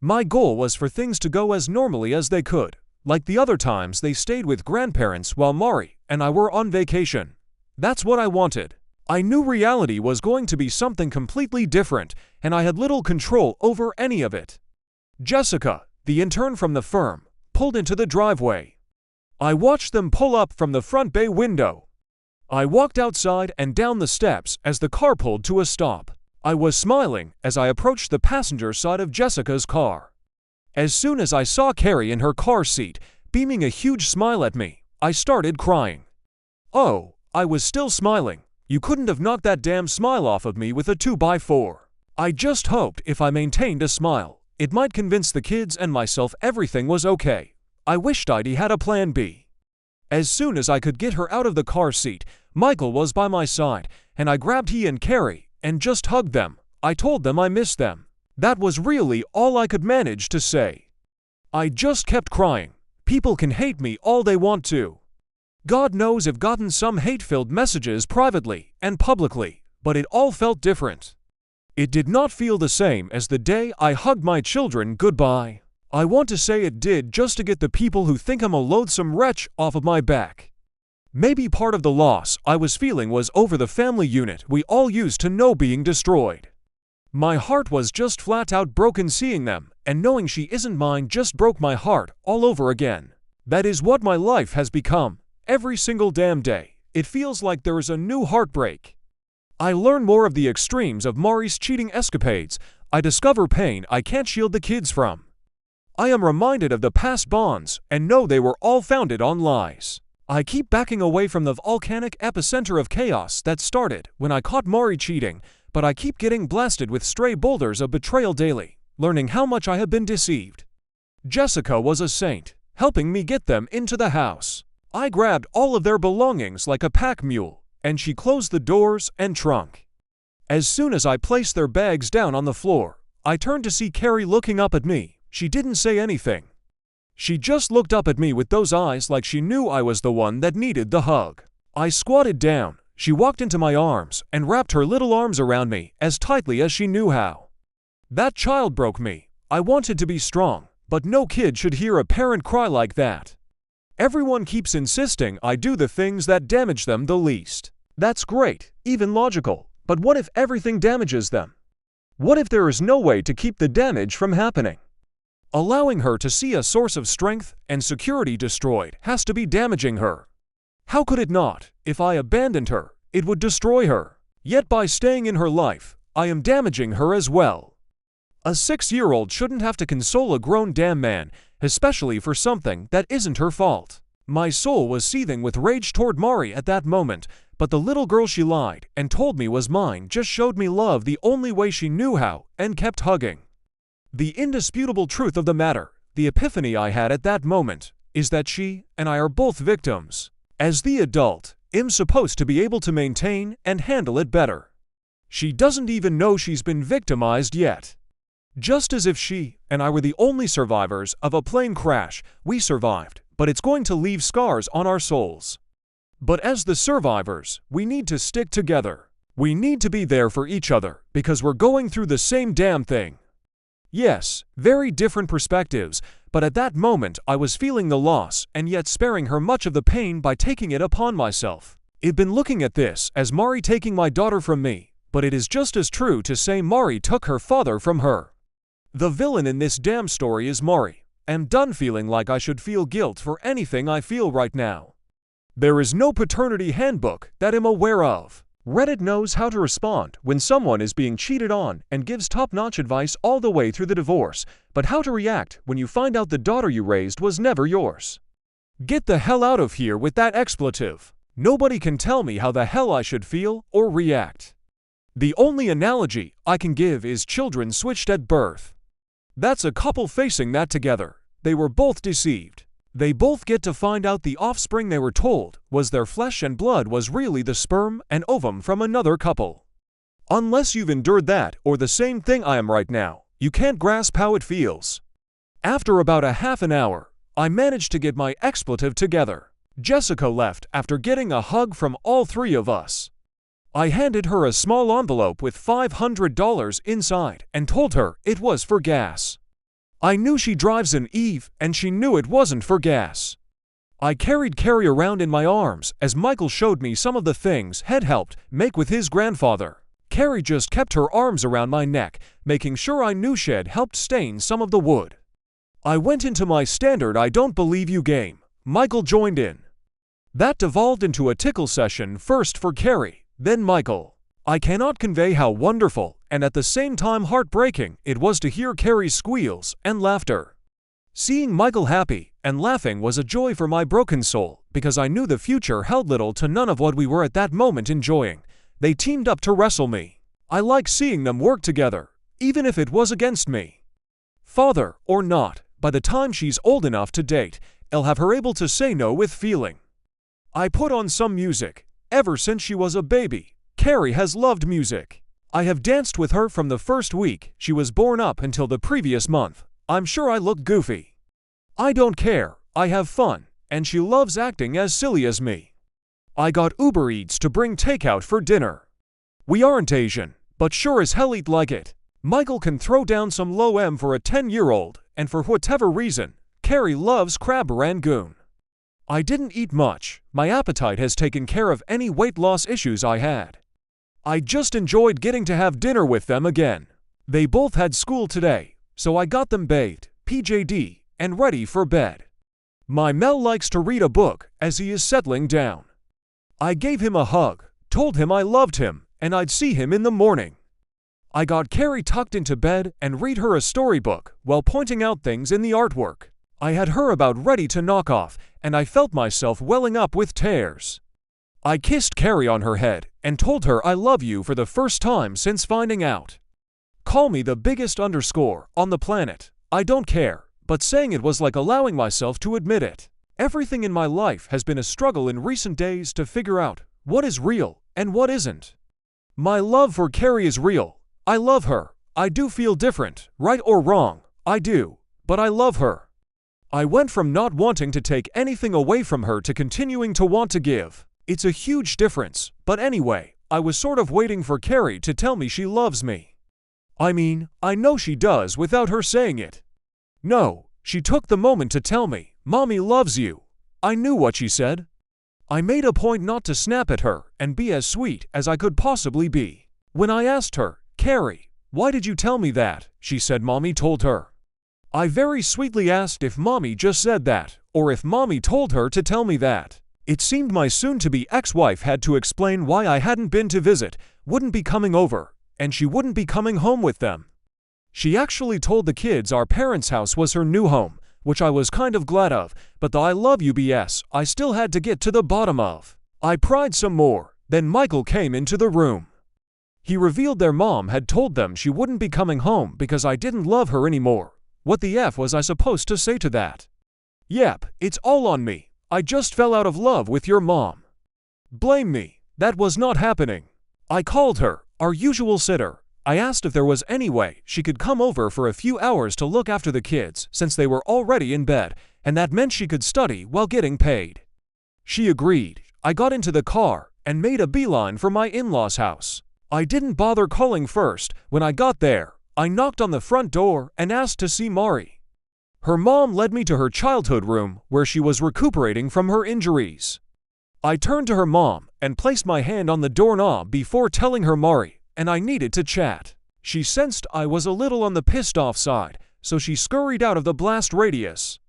My goal was for things to go as normally as they could, like the other times they stayed with grandparents while Mari and I were on vacation. That's what I wanted. I knew reality was going to be something completely different, and I had little control over any of it. Jessica, the intern from the firm, pulled into the driveway. I watched them pull up from the front bay window. I walked outside and down the steps as the car pulled to a stop. I was smiling as I approached the passenger side of Jessica's car. As soon as I saw Carrie in her car seat, beaming a huge smile at me, I started crying. Oh, I was still smiling. You couldn't have knocked that damn smile off of me with a 2x4. I just hoped if I maintained a smile, It might convince the kids and myself everything was okay. I wished IDOWorkHereLady had a plan B. As soon as I could get her out of the car seat, Michael was by my side, and I grabbed he and Carrie and just hugged them. I told them I missed them. That was really all I could manage to say. I just kept crying. People can hate me all they want to. God knows I've gotten some hate-filled messages privately and publicly, but it all felt different. It did not feel the same as the day I hugged my children goodbye. I want to say it did just to get the people who think I'm a loathsome wretch off of my back. Maybe part of the loss I was feeling was over the family unit we all used to know being destroyed. My heart was just flat out broken seeing them, and knowing she isn't mine just broke my heart all over again. That is what my life has become. Every single damn day, it feels like there is a new heartbreak. I learn more of the extremes of Mari's cheating escapades. I discover pain I can't shield the kids from. I am reminded of the past bonds and know they were all founded on lies. I keep backing away from the volcanic epicenter of chaos that started when I caught Mari cheating, but I keep getting blasted with stray boulders of betrayal daily, learning how much I have been deceived. Jessica was a saint, helping me get them into the house. I grabbed all of their belongings like a pack mule, and she closed the doors and trunk. As soon as I placed their bags down on the floor, I turned to see Carrie looking up at me. She didn't say anything. She just looked up at me with those eyes like she knew I was the one that needed the hug. I squatted down. She walked into my arms and wrapped her little arms around me as tightly as she knew how. That child broke me. I wanted to be strong, but no kid should hear a parent cry like that. Everyone keeps insisting I do the things that damage them the least. That's great, even logical, but what if everything damages them? What if there is no way to keep the damage from happening? Allowing her to see a source of strength and security destroyed has to be damaging her. How could it not? If I abandoned her, it would destroy her. Yet by staying in her life, I am damaging her as well. A 6-year-old shouldn't have to console a grown damn man, especially for something that isn't her fault. My soul was seething with rage toward Mari at that moment, but the little girl she lied and told me was mine just showed me love the only way she knew how and kept hugging. The indisputable truth of the matter, the epiphany I had at that moment, is that she and I are both victims. As the adult, I'm supposed to be able to maintain and handle it better. She doesn't even know she's been victimized yet. Just as if she and I were the only survivors of a plane crash, we survived, but it's going to leave scars on our souls. But as the survivors, we need to stick together. We need to be there for each other because we're going through the same damn thing. Yes, very different perspectives, but at that moment I was feeling the loss and yet sparing her much of the pain by taking it upon myself. I've been looking at this as Mari taking my daughter from me, but it is just as true to say Mari took her father from her. The villain in this damn story is Mari. I'm done feeling like I should feel guilt for anything I feel right now. There is no paternity handbook that I'm aware of. Reddit knows how to respond when someone is being cheated on and gives top-notch advice all the way through the divorce, but how to react when you find out the daughter you raised was never yours. Get the hell out of here with that expletive. Nobody can tell me how the hell I should feel or react. The only analogy I can give is children switched at birth. That's a couple facing that together. They were both deceived. They both get to find out the offspring they were told was their flesh and blood was really the sperm and ovum from another couple. Unless you've endured that or the same thing I am right now, you can't grasp how it feels. After about a half an hour, I managed to get my expletive together. Jessica left after getting a hug from all three of us. I handed her a small envelope with $500 inside and told her it was for gas. I knew she drives an Eve, and she knew it wasn't for gas. I carried Carrie around in my arms as Michael showed me some of the things Head helped make with his grandfather. Carrie just kept her arms around my neck, making sure I knew she'd helped stain some of the wood. I went into my standard I don't believe you game. Michael joined in. That devolved into a tickle session first for Carrie, then Michael. I cannot convey how wonderful and at the same time heartbreaking it was to hear Carrie's squeals and laughter. Seeing Michael happy and laughing was a joy for my broken soul because I knew the future held little to none of what we were at that moment enjoying. They teamed up to wrestle me. I like seeing them work together, even if it was against me. Father or not, by the time she's old enough to date, I'll have her able to say no with feeling. I put on some music. Ever since she was a baby, Carrie has loved music. I have danced with her from the first week she was born up until the previous month. I'm sure I look goofy. I don't care, I have fun, and she loves acting as silly as me. I got Uber Eats to bring takeout for dinner. We aren't Asian, but sure as hell eat like it. Michael can throw down some low M for a 10-year-old, and for whatever reason, Carrie loves crab rangoon. I didn't eat much. My appetite has taken care of any weight loss issues I had. I just enjoyed getting to have dinner with them again. They both had school today, so I got them bathed, PJD, and ready for bed. My Mel likes to read a book as he is settling down. I gave him a hug, told him I loved him, and I'd see him in the morning. I got Carrie tucked into bed and read her a storybook while pointing out things in the artwork. I had her about ready to knock off, and I felt myself welling up with tears. I kissed Carrie on her head and told her I love you for the first time since finding out. Call me the biggest underscore on the planet. I don't care, but saying it was like allowing myself to admit it. Everything in my life has been a struggle in recent days to figure out what is real and what isn't. My love for Carrie is real. I love her. I do feel different, right or wrong, I do, but I love her. I went from not wanting to take anything away from her to continuing to want to give. It's a huge difference, but anyway, I was sort of waiting for Carrie to tell me she loves me. I mean, I know she does without her saying it. No, she took the moment to tell me, "Mommy loves you." I knew what she said. I made a point not to snap at her and be as sweet as I could possibly be. When I asked her, "Carrie, why did you tell me that?" she said Mommy told her. I very sweetly asked if Mommy just said that, or if Mommy told her to tell me that. It seemed my soon-to-be ex-wife had to explain why I hadn't been to visit, wouldn't be coming over, and she wouldn't be coming home with them. She actually told the kids our parents' house was her new home, which I was kind of glad of, but the "I love you" BS I still had to get to the bottom of. I pried some more, then Michael came into the room. He revealed their mom had told them she wouldn't be coming home because I didn't love her anymore. What the F was I supposed to say to that? Yep, it's all on me. I just fell out of love with your mom. Blame me. That was not happening. I called her, our usual sitter. I asked if there was any way she could come over for a few hours to look after the kids since they were already in bed, and that meant she could study while getting paid. She agreed. I got into the car and made a beeline for my in-laws' house. I didn't bother calling first. When I got there, I knocked on the front door and asked to see Mari. Her mom led me to her childhood room where she was recuperating from her injuries. I turned to her mom and placed my hand on the doorknob before telling her Mari, and I needed to chat. She sensed I was a little on the pissed off side, so she scurried out of the blast radius.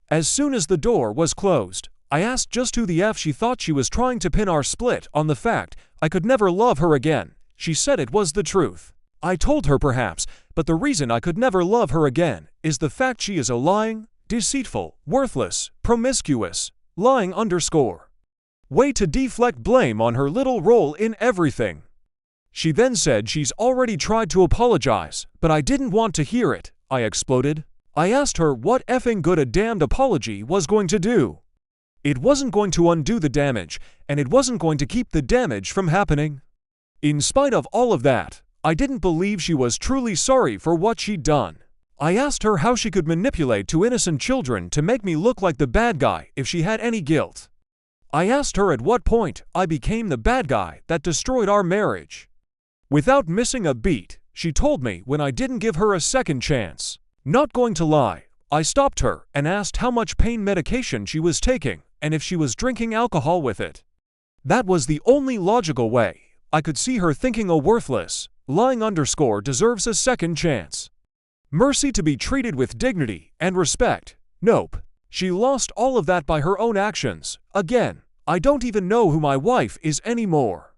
As soon as the door was closed, I asked just who the F she thought she was trying to pin our split on the fact I could never love her again. She said it was the truth. I told her perhaps, but the reason I could never love her again is the fact she is a lying, deceitful, worthless, promiscuous, lying underscore. Way to deflect blame on her little role in everything. She then said she's already tried to apologize, but I didn't want to hear it. I exploded. I asked her what effing good a damned apology was going to do. It wasn't going to undo the damage, and it wasn't going to keep the damage from happening. In spite of all of that, I didn't believe she was truly sorry for what she'd done. I asked her how she could manipulate two innocent children to make me look like the bad guy if she had any guilt. I asked her at what point I became the bad guy that destroyed our marriage. Without missing a beat, she told me when I didn't give her a second chance. Not going to lie, I stopped her and asked how much pain medication she was taking and if she was drinking alcohol with it. That was the only logical way I could see her thinking a worthless, lying underscore deserves a second chance. Mercy to be treated with dignity and respect. Nope. She lost all of that by her own actions. Again, I don't even know who my wife is anymore.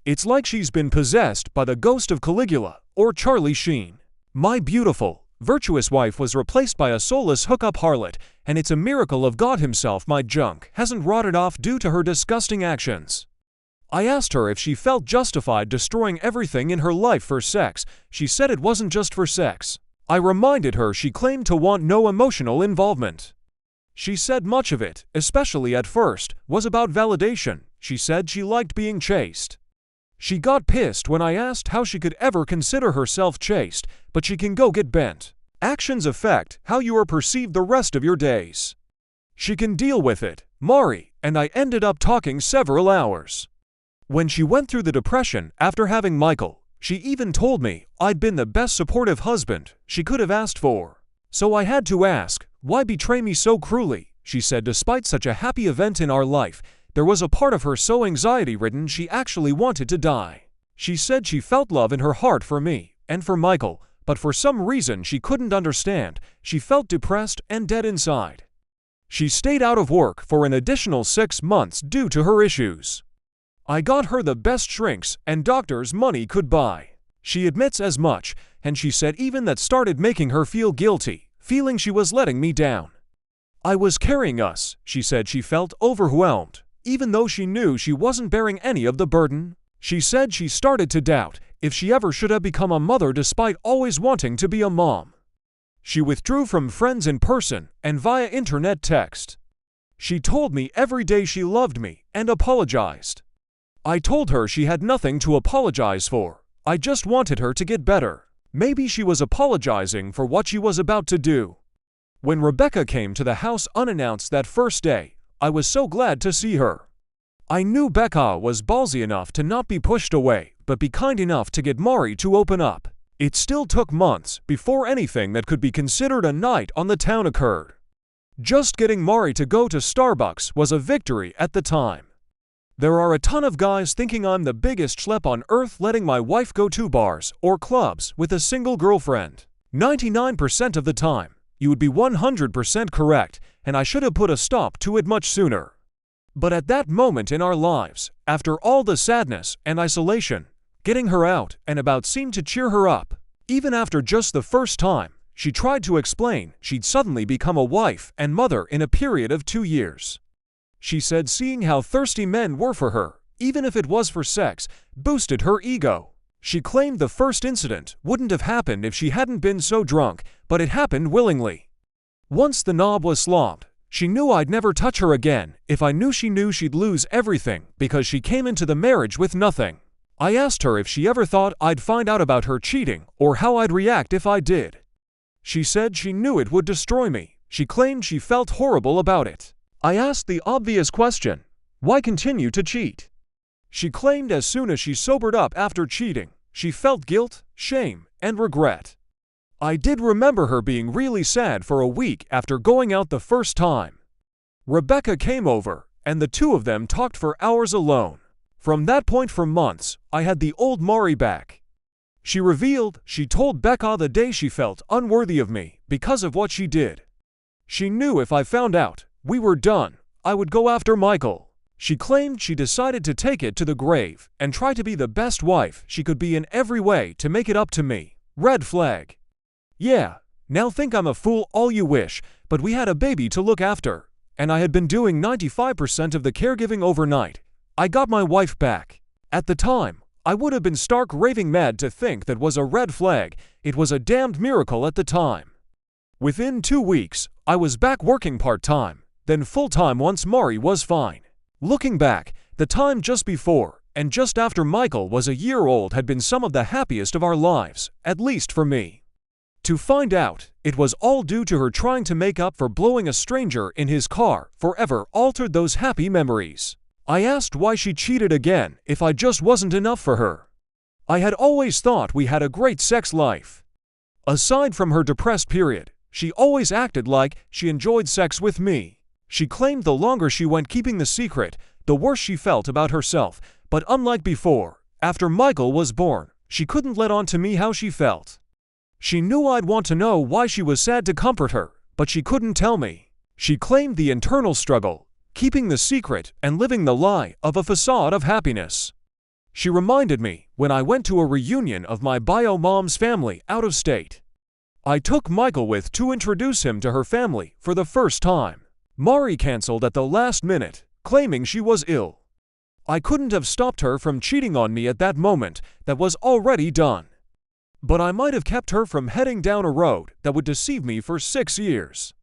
It's like she's been possessed by the ghost of Caligula or Charlie Sheen. My beautiful, virtuous wife was replaced by a soulless hookup harlot, and it's a miracle of God himself my junk hasn't rotted off due to her disgusting actions. I asked her if she felt justified destroying everything in her life for sex. She said it wasn't just for sex. I reminded her she claimed to want no emotional involvement. She said much of it, especially at first, was about validation. She said she liked being chased. She got pissed when I asked how she could ever consider herself chased, but she can go get bent. Actions affect how you are perceived the rest of your days. She can deal with it, Mari, and I ended up talking several hours. When she went through the depression after having Michael, she even told me I'd been the best supportive husband she could have asked for. So I had to ask, why betray me so cruelly? She said despite such a happy event in our life, there was a part of her so anxiety-ridden she actually wanted to die. She said she felt love in her heart for me and for Michael, but for some reason she couldn't understand, she felt depressed and dead inside. She stayed out of work for an additional 6 months due to her issues. I got her the best shrinks and doctors money could buy. She admits as much, and she said even that started making her feel guilty, feeling she was letting me down. I was carrying us, she said she felt overwhelmed, even though she knew she wasn't bearing any of the burden. She said she started to doubt if she ever should have become a mother despite always wanting to be a mom. She withdrew from friends in person and via internet text. She told me every day she loved me and apologized. I told her she had nothing to apologize for. I just wanted her to get better. Maybe she was apologizing for what she was about to do. When Rebecca came to the house unannounced that first day, I was so glad to see her. I knew Becca was ballsy enough to not be pushed away, but be kind enough to get Mari to open up. It still took months before anything that could be considered a night on the town occurred. Just getting Mari to go to Starbucks was a victory at the time. There are a ton of guys thinking I'm the biggest schlep on earth letting my wife go to bars or clubs with a single girlfriend. 99% of the time, you would be 100% correct, and I should have put a stop to it much sooner. But at that moment in our lives, after all the sadness and isolation, getting her out and about seemed to cheer her up. Even after just the first time, she tried to explain she'd suddenly become a wife and mother in a period of 2 years. She said seeing how thirsty men were for her, even if it was for sex, boosted her ego. She claimed the first incident wouldn't have happened if she hadn't been so drunk, but it happened willingly. Once the knob was slobbed, she knew I'd never touch her again if I knew she'd lose everything because she came into the marriage with nothing. I asked her if she ever thought I'd find out about her cheating or how I'd react if I did. She said she knew it would destroy me. She claimed she felt horrible about it. I asked the obvious question, why continue to cheat? She claimed as soon as she sobered up after cheating, she felt guilt, shame, and regret. I did remember her being really sad for a week after going out the first time. Rebecca came over, and the two of them talked for hours alone. From that point for months, I had the old Mari back. She revealed she told Becca the day she felt unworthy of me because of what she did. She knew if I found out we were done, I would go after Michael. She claimed she decided to take it to the grave and try to be the best wife she could be in every way to make it up to me. Red flag. Yeah, now think I'm a fool all you wish, but we had a baby to look after, and I had been doing 95% of the caregiving overnight. I got my wife back. At the time, I would have been stark raving mad to think that was a red flag. It was a damned miracle at the time. Within 2 weeks, I was back working part-time, then full-time once Mari was fine. Looking back, the time just before and just after Michael was a year old had been some of the happiest of our lives, at least for me. To find out it was all due to her trying to make up for blowing a stranger in his car forever altered those happy memories. I asked why she cheated again if I just wasn't enough for her. I had always thought we had a great sex life. Aside from her depressed period, she always acted like she enjoyed sex with me. She claimed the longer she went keeping the secret, the worse she felt about herself, but unlike before, after Michael was born, she couldn't let on to me how she felt. She knew I'd want to know why she was sad to comfort her, but she couldn't tell me. She claimed the internal struggle, keeping the secret and living the lie of a facade of happiness. She reminded me when I went to a reunion of my bio mom's family out of state. I took Michael with to introduce him to her family for the first time. Mari canceled at the last minute, claiming she was ill. I couldn't have stopped her from cheating on me at that moment, that was already done. But I might have kept her from heading down a road that would deceive me for 6 years.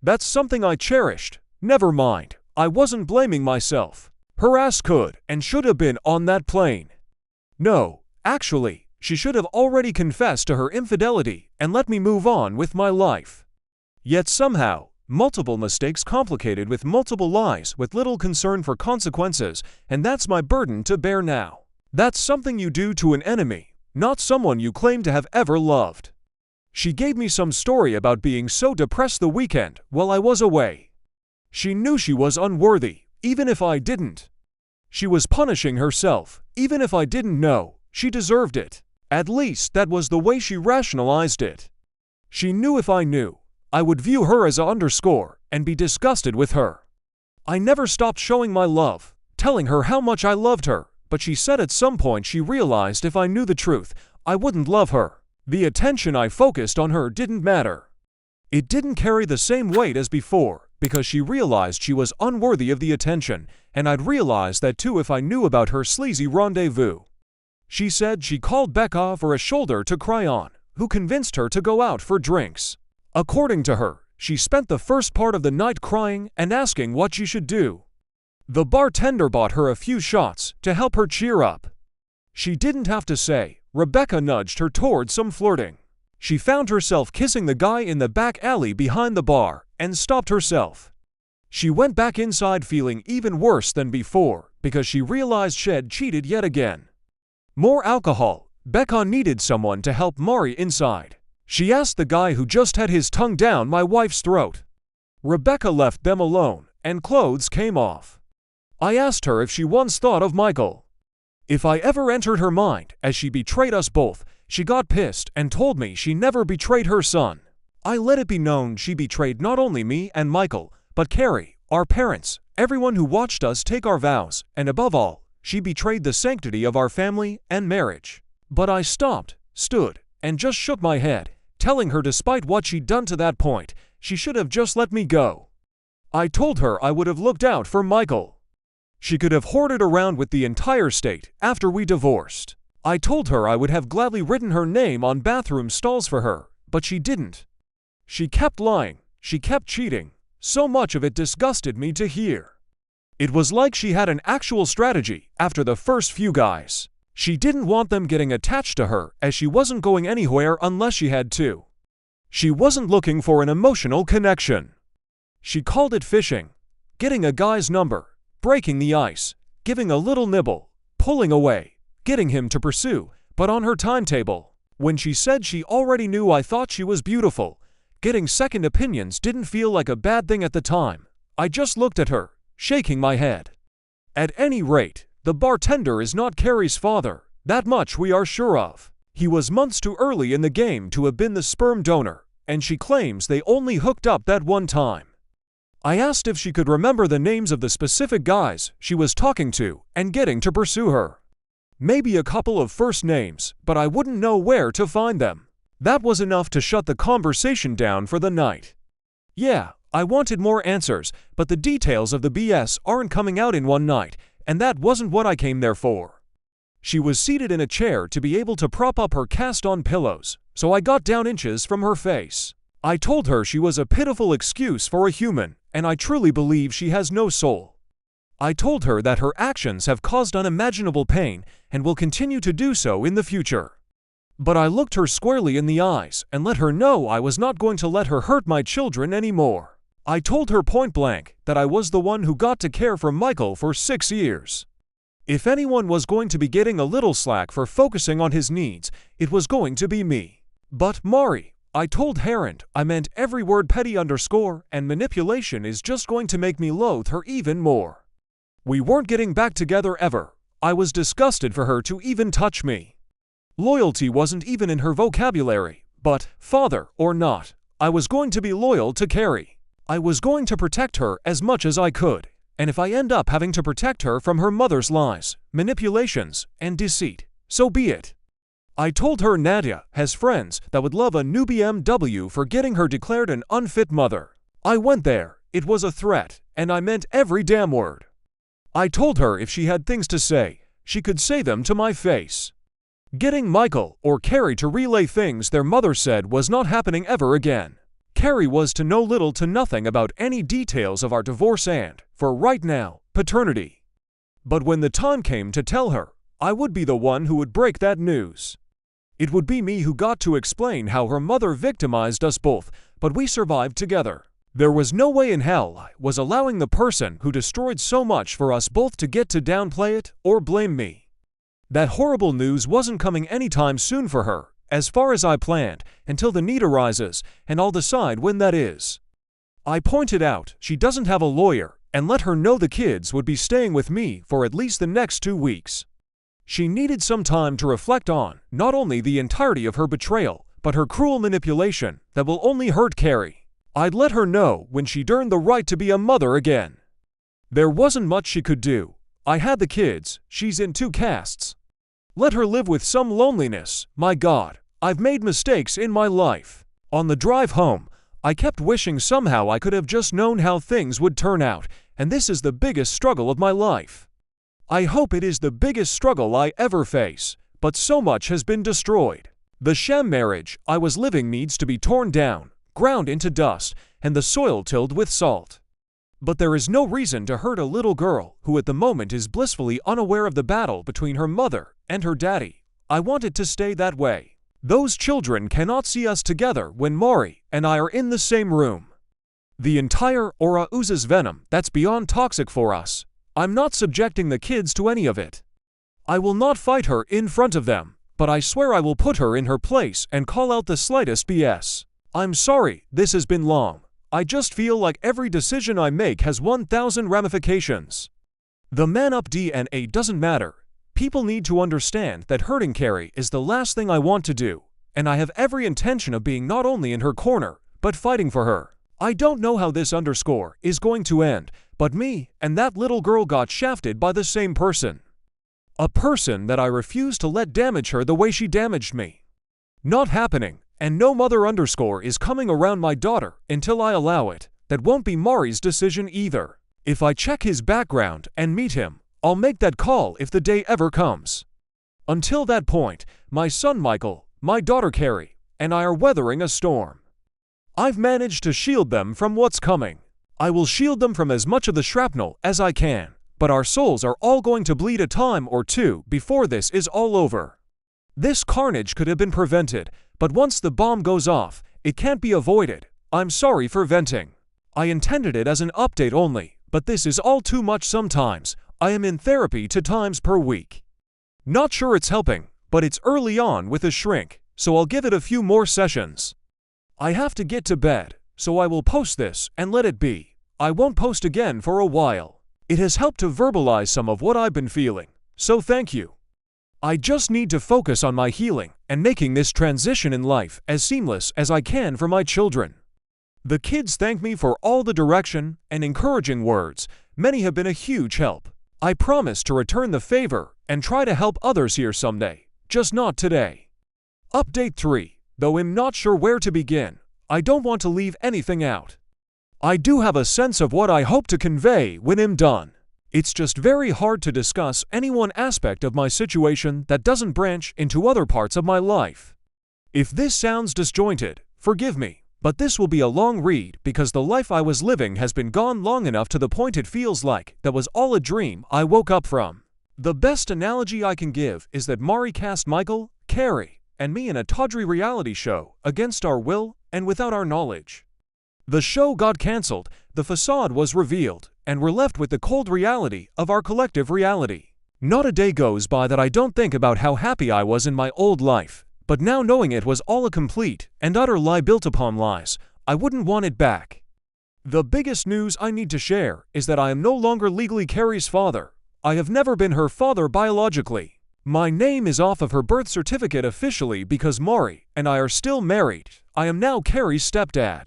That's something I cherished. Never mind, I wasn't blaming myself. Her ass could and should have been on that plane. No, actually, she should have already confessed to her infidelity and let me move on with my life. Yet somehow, multiple mistakes complicated with multiple lies with little concern for consequences, and that's my burden to bear now. That's something you do to an enemy, not someone you claim to have ever loved. She gave me some story about being so depressed the weekend while I was away. She knew she was unworthy, even if I didn't. She was punishing herself, even if I didn't know she deserved it. At least that was the way she rationalized it. She knew if I knew, I would view her as a underscore and be disgusted with her. I never stopped showing my love, telling her how much I loved her, but she said at some point she realized if I knew the truth, I wouldn't love her. The attention I focused on her didn't matter. It didn't carry the same weight as before, because she realized she was unworthy of the attention, and I'd realize that too if I knew about her sleazy rendezvous. She said she called Becca for a shoulder to cry on, who convinced her to go out for drinks. According to her, she spent the first part of the night crying and asking what she should do. The bartender bought her a few shots to help her cheer up. She didn't have to say. Rebecca nudged her towards some flirting. She found herself kissing the guy in the back alley behind the bar and stopped herself. She went back inside feeling even worse than before because she realized she'd cheated yet again. More alcohol. Becca needed someone to help Mari inside. She asked the guy who just had his tongue down my wife's throat. Rebecca left them alone, and clothes came off. I asked her if she once thought of Michael. If I ever entered her mind, as she betrayed us both, she got pissed and told me she never betrayed her son. I let it be known she betrayed not only me and Michael, but Carrie, our parents, everyone who watched us take our vows, and above all, she betrayed the sanctity of our family and marriage. But I stopped, stood, and just shook my head, telling her despite what she'd done to that point, she should have just let me go. I told her I would have looked out for Michael. She could have hoarded around with the entire state after we divorced. I told her I would have gladly written her name on bathroom stalls for her, but she didn't. She kept lying, she kept cheating. So much of it disgusted me to hear. It was like she had an actual strategy after the first few guys. She didn't want them getting attached to her as she wasn't going anywhere unless she had to. She wasn't looking for an emotional connection. She called it fishing, getting a guy's number, breaking the ice, giving a little nibble, pulling away, getting him to pursue, but on her timetable. When she said she already knew I thought she was beautiful, getting second opinions didn't feel like a bad thing at the time. I just looked at her, shaking my head. At any rate, the bartender is not Carrie's father, that much we are sure of. He was months too early in the game to have been the sperm donor, and she claims they only hooked up that one time. I asked if she could remember the names of the specific guys she was talking to and getting to pursue her. Maybe a couple of first names, but I wouldn't know where to find them. That was enough to shut the conversation down for the night. Yeah, I wanted more answers, but the details of the BS aren't coming out in one night, and that wasn't what I came there for. She was seated in a chair to be able to prop up her cast-on pillows, so I got down inches from her face. I told her she was a pitiful excuse for a human, and I truly believe she has no soul. I told her that her actions have caused unimaginable pain and will continue to do so in the future. But I looked her squarely in the eyes and let her know I was not going to let her hurt my children anymore. I told her point blank that I was the one who got to care for Michael for 6 years. If anyone was going to be getting a little slack for focusing on his needs, it was going to be me. But Mari, I told Harrend I meant every word petty underscore and manipulation is just going to make me loathe her even more. We weren't getting back together ever. I was disgusted for her to even touch me. Loyalty wasn't even in her vocabulary, but, father or not, I was going to be loyal to Carrie. I was going to protect her as much as I could, and if I end up having to protect her from her mother's lies, manipulations, and deceit, so be it. I told her Nadia has friends that would love a new BMW for getting her declared an unfit mother. I went there, it was a threat, and I meant every damn word. I told her if she had things to say, she could say them to my face. Getting Michael or Carrie to relay things their mother said was not happening ever again. Carrie was to know little to nothing about any details of our divorce and, for right now, paternity. But when the time came to tell her, I would be the one who would break that news. It would be me who got to explain how her mother victimized us both, but we survived together. There was no way in hell I was allowing the person who destroyed so much for us both to get to downplay it or blame me. That horrible news wasn't coming anytime soon for her, as far as I planned, until the need arises, and I'll decide when that is. I pointed out she doesn't have a lawyer and let her know the kids would be staying with me for at least the next 2 weeks. She needed some time to reflect on not only the entirety of her betrayal, but her cruel manipulation that will only hurt Carrie. I'd let her know when she'd earned the right to be a mother again. There wasn't much she could do. I had the kids, she's in 2 castes. Let her live with some loneliness. My God, I've made mistakes in my life. On the drive home, I kept wishing somehow I could have just known how things would turn out, and this is the biggest struggle of my life. I hope it is the biggest struggle I ever face, but so much has been destroyed. The sham marriage I was living needs to be torn down, ground into dust, and the soil tilled with salt. But there is no reason to hurt a little girl who at the moment is blissfully unaware of the battle between her mother and her daddy. I want it to stay that way. Those children cannot see us together when Maury and I are in the same room. The entire aura oozes venom that's beyond toxic for us. I'm not subjecting the kids to any of it. I will not fight her in front of them, but I swear I will put her in her place and call out the slightest BS. I'm sorry this has been long. I just feel like every decision I make has 1,000 ramifications. The man-up DNA doesn't matter. People need to understand that hurting Carrie is the last thing I want to do, and I have every intention of being not only in her corner, but fighting for her. I don't know how this underscore is going to end, but me and that little girl got shafted by the same person. A person that I refuse to let damage her the way she damaged me. Not happening. And no mother underscore is coming around my daughter until I allow it. That won't be Maury's decision either. If I check his background and meet him, I'll make that call if the day ever comes. Until that point, my son Michael, my daughter Carrie, and I are weathering a storm. I've managed to shield them from what's coming. I will shield them from as much of the shrapnel as I can, but our souls are all going to bleed a time or two before this is all over. This carnage could have been prevented, but once the bomb goes off, it can't be avoided. I'm sorry for venting. I intended it as an update only, but this is all too much sometimes. I am in therapy 2 times per week. Not sure it's helping, but it's early on with a shrink, so I'll give it a few more sessions. I have to get to bed, so I will post this and let it be. I won't post again for a while. It has helped to verbalize some of what I've been feeling, so thank you. I just need to focus on my healing and making this transition in life as seamless as I can for my children. The kids thank me for all the direction and encouraging words. Many have been a huge help. I promise to return the favor and try to help others here someday, just not today. Update 3. Though I'm not sure where to begin, I don't want to leave anything out. I do have a sense of what I hope to convey when I'm done. It's just very hard to discuss any one aspect of my situation that doesn't branch into other parts of my life. If this sounds disjointed, forgive me, but this will be a long read because the life I was living has been gone long enough to the point it feels like that was all a dream I woke up from. The best analogy I can give is that Maury cast Michael, Carrie, and me in a tawdry reality show against our will and without our knowledge. The show got cancelled, the facade was revealed, and we're left with the cold reality of our collective reality. Not a day goes by that I don't think about how happy I was in my old life, but now knowing it was all a complete and utter lie built upon lies, I wouldn't want it back. The biggest news I need to share is that I am no longer legally Carrie's father. I have never been her father biologically. My name is off of her birth certificate officially because Maury and I are still married. I am now Carrie's stepdad.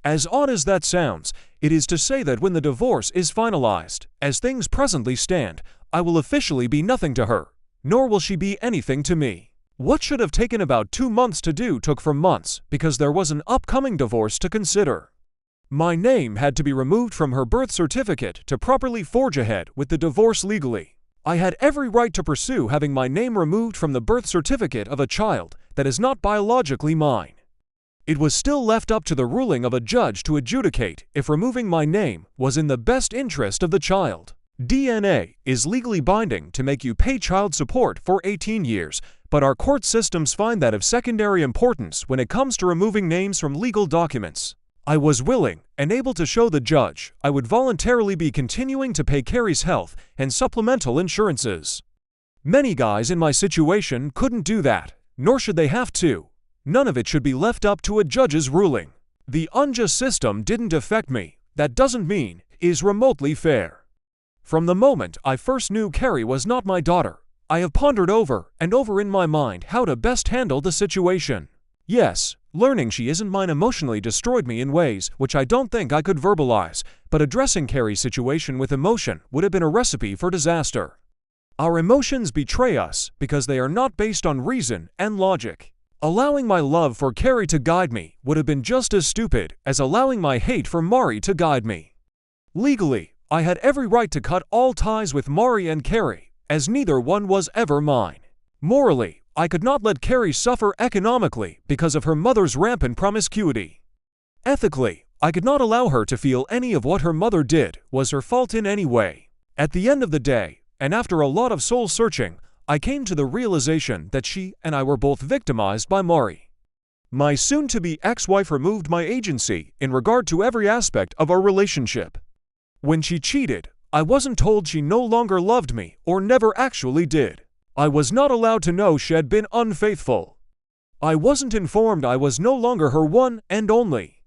As odd as that sounds, it is to say that when the divorce is finalized, as things presently stand, I will officially be nothing to her, nor will she be anything to me. What should have taken about 2 months to do took for months because there was an upcoming divorce to consider. My name had to be removed from her birth certificate to properly forge ahead with the divorce legally. I had every right to pursue having my name removed from the birth certificate of a child that is not biologically mine. It was still left up to the ruling of a judge to adjudicate if removing my name was in the best interest of the child. DNA is legally binding to make you pay child support for 18 years, but our court systems find that of secondary importance when it comes to removing names from legal documents. I was willing and able to show the judge I would voluntarily be continuing to pay Carrie's health and supplemental insurances. Many guys in my situation couldn't do that, nor should they have to. None of it should be left up to a judge's ruling. The unjust system didn't affect me. That doesn't mean is remotely fair. From the moment I first knew Carrie was not my daughter, I have pondered over and over in my mind how to best handle the situation. Yes, learning she isn't mine emotionally destroyed me in ways which I don't think I could verbalize, but addressing Carrie's situation with emotion would have been a recipe for disaster. Our emotions betray us because they are not based on reason and logic. Allowing my love for Carrie to guide me would have been just as stupid as allowing my hate for Mari to guide me. Legally, I had every right to cut all ties with Mari and Carrie, as neither one was ever mine. Morally, I could not let Carrie suffer economically because of her mother's rampant promiscuity. Ethically, I could not allow her to feel any of what her mother did was her fault in any way. At the end of the day, and after a lot of soul-searching, I came to the realization that she and I were both victimized by Mari. My soon-to-be ex-wife removed my agency in regard to every aspect of our relationship. When she cheated, I wasn't told she no longer loved me or never actually did. I was not allowed to know she had been unfaithful. I wasn't informed I was no longer her one and only.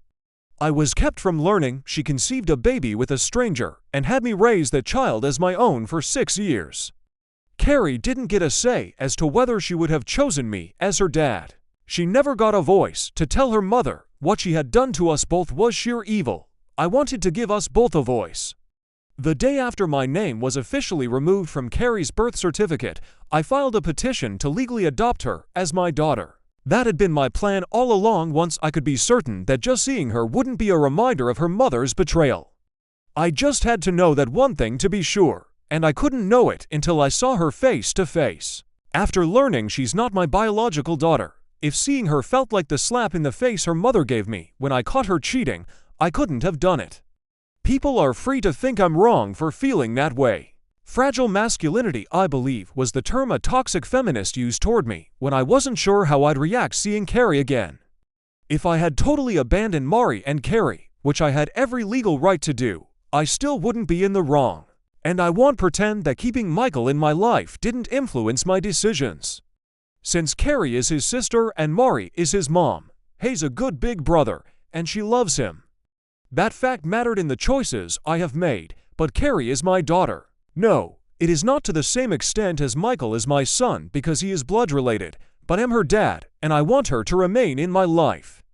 I was kept from learning she conceived a baby with a stranger and had me raise that child as my own for 6 years. Carrie didn't get a say as to whether she would have chosen me as her dad. She never got a voice to tell her mother what she had done to us both was sheer evil. I wanted to give us both a voice. The day after my name was officially removed from Carrie's birth certificate, I filed a petition to legally adopt her as my daughter. That had been my plan all along once I could be certain that just seeing her wouldn't be a reminder of her mother's betrayal. I just had to know that one thing to be sure, and I couldn't know it until I saw her face to face. After learning she's not my biological daughter, if seeing her felt like the slap in the face her mother gave me when I caught her cheating, I couldn't have done it. People are free to think I'm wrong for feeling that way. Fragile masculinity, I believe, was the term a toxic feminist used toward me when I wasn't sure how I'd react seeing Carrie again. If I had totally abandoned Mari and Carrie, which I had every legal right to do, I still wouldn't be in the wrong. And I won't pretend that keeping Michael in my life didn't influence my decisions. Since Carrie is his sister and Mari is his mom, he's a good big brother, and she loves him. That fact mattered in the choices I have made, but Carrie is my daughter. No, it is not to the same extent as Michael is my son because he is blood-related, but I'm her dad, and I want her to remain in my life.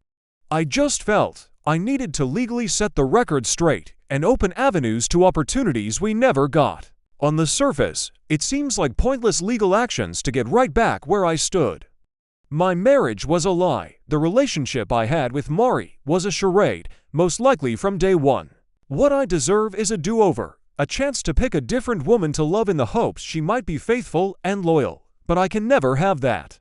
I just felt I needed to legally set the record straight and open avenues to opportunities we never got. On the surface, it seems like pointless legal actions to get right back where I stood. My marriage was a lie. The relationship I had with Mari was a charade, most likely from day one. What I deserve is a do-over, a chance to pick a different woman to love in the hopes she might be faithful and loyal. But I can never have that.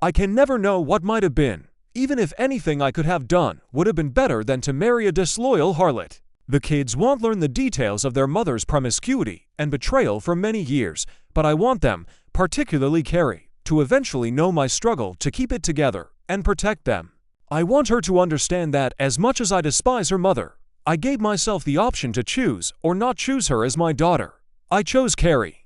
I can never know what might have been, even if anything I could have done would have been better than to marry a disloyal harlot. The kids won't learn the details of their mother's promiscuity and betrayal for many years, but I want them, particularly Carrie, to eventually know my struggle to keep it together and protect them. I want her to understand that, as much as I despise her mother, I gave myself the option to choose or not choose her as my daughter. I chose Carrie.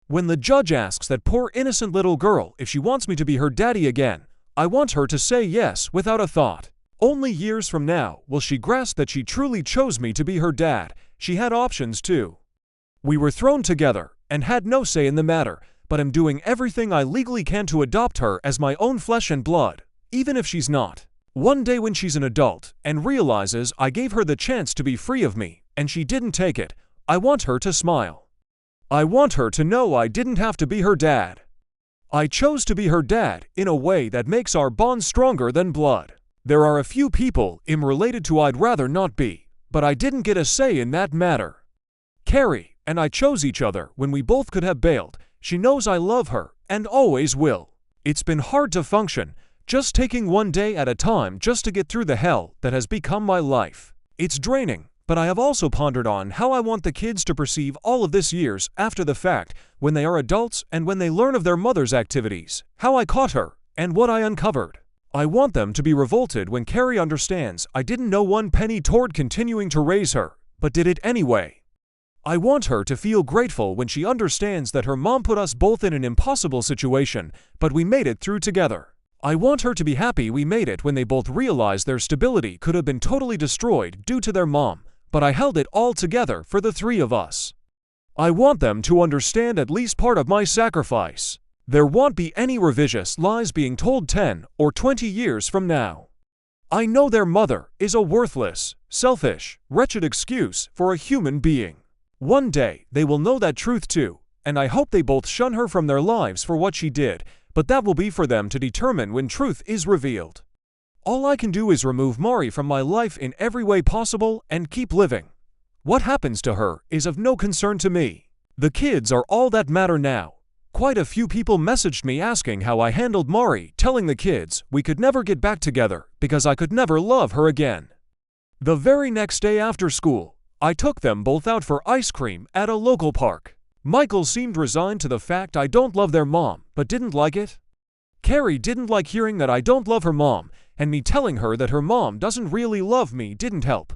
When the judge asks that poor innocent little girl if she wants me to be her daddy again, I want her to say yes without a thought. Only years from now will she grasp that she truly chose me to be her dad. She had options too. We were thrown together and had no say in the matter, but I'm doing everything I legally can to adopt her as my own flesh and blood, even if she's not. One day when she's an adult and realizes I gave her the chance to be free of me and she didn't take it, I want her to smile. I want her to know I didn't have to be her dad. I chose to be her dad in a way that makes our bond stronger than blood. There are a few people I'm related to I'd rather not be, but I didn't get a say in that matter. Carrie, and I chose each other when we both could have bailed. She knows I love her, and always will. It's been hard to function, just taking one day at a time just to get through the hell that has become my life. It's draining, but I have also pondered on how I want the kids to perceive all of this years after the fact, when they are adults and when they learn of their mother's activities, how I caught her, and what I uncovered. I want them to be revolted when Carrie understands I didn't know one penny toward continuing to raise her, but did it anyway. I want her to feel grateful when she understands that her mom put us both in an impossible situation, but we made it through together. I want her to be happy we made it when they both realized their stability could have been totally destroyed due to their mom, but I held it all together for the three of us. I want them to understand at least part of my sacrifice. There won't be any revisionist lies being told 10 or 20 years from now. I know their mother is a worthless, selfish, wretched excuse for a human being. One day, they will know that truth too, and I hope they both shun her from their lives for what she did, but that will be for them to determine when truth is revealed. All I can do is remove Mari from my life in every way possible and keep living. What happens to her is of no concern to me. The kids are all that matter now. Quite a few people messaged me asking how I handled Mari, telling the kids we could never get back together because I could never love her again. The very next day after school, I took them both out for ice cream at a local park. Michael seemed resigned to the fact I don't love their mom, but didn't like it. Carrie didn't like hearing that I don't love her mom, and me telling her that her mom doesn't really love me didn't help.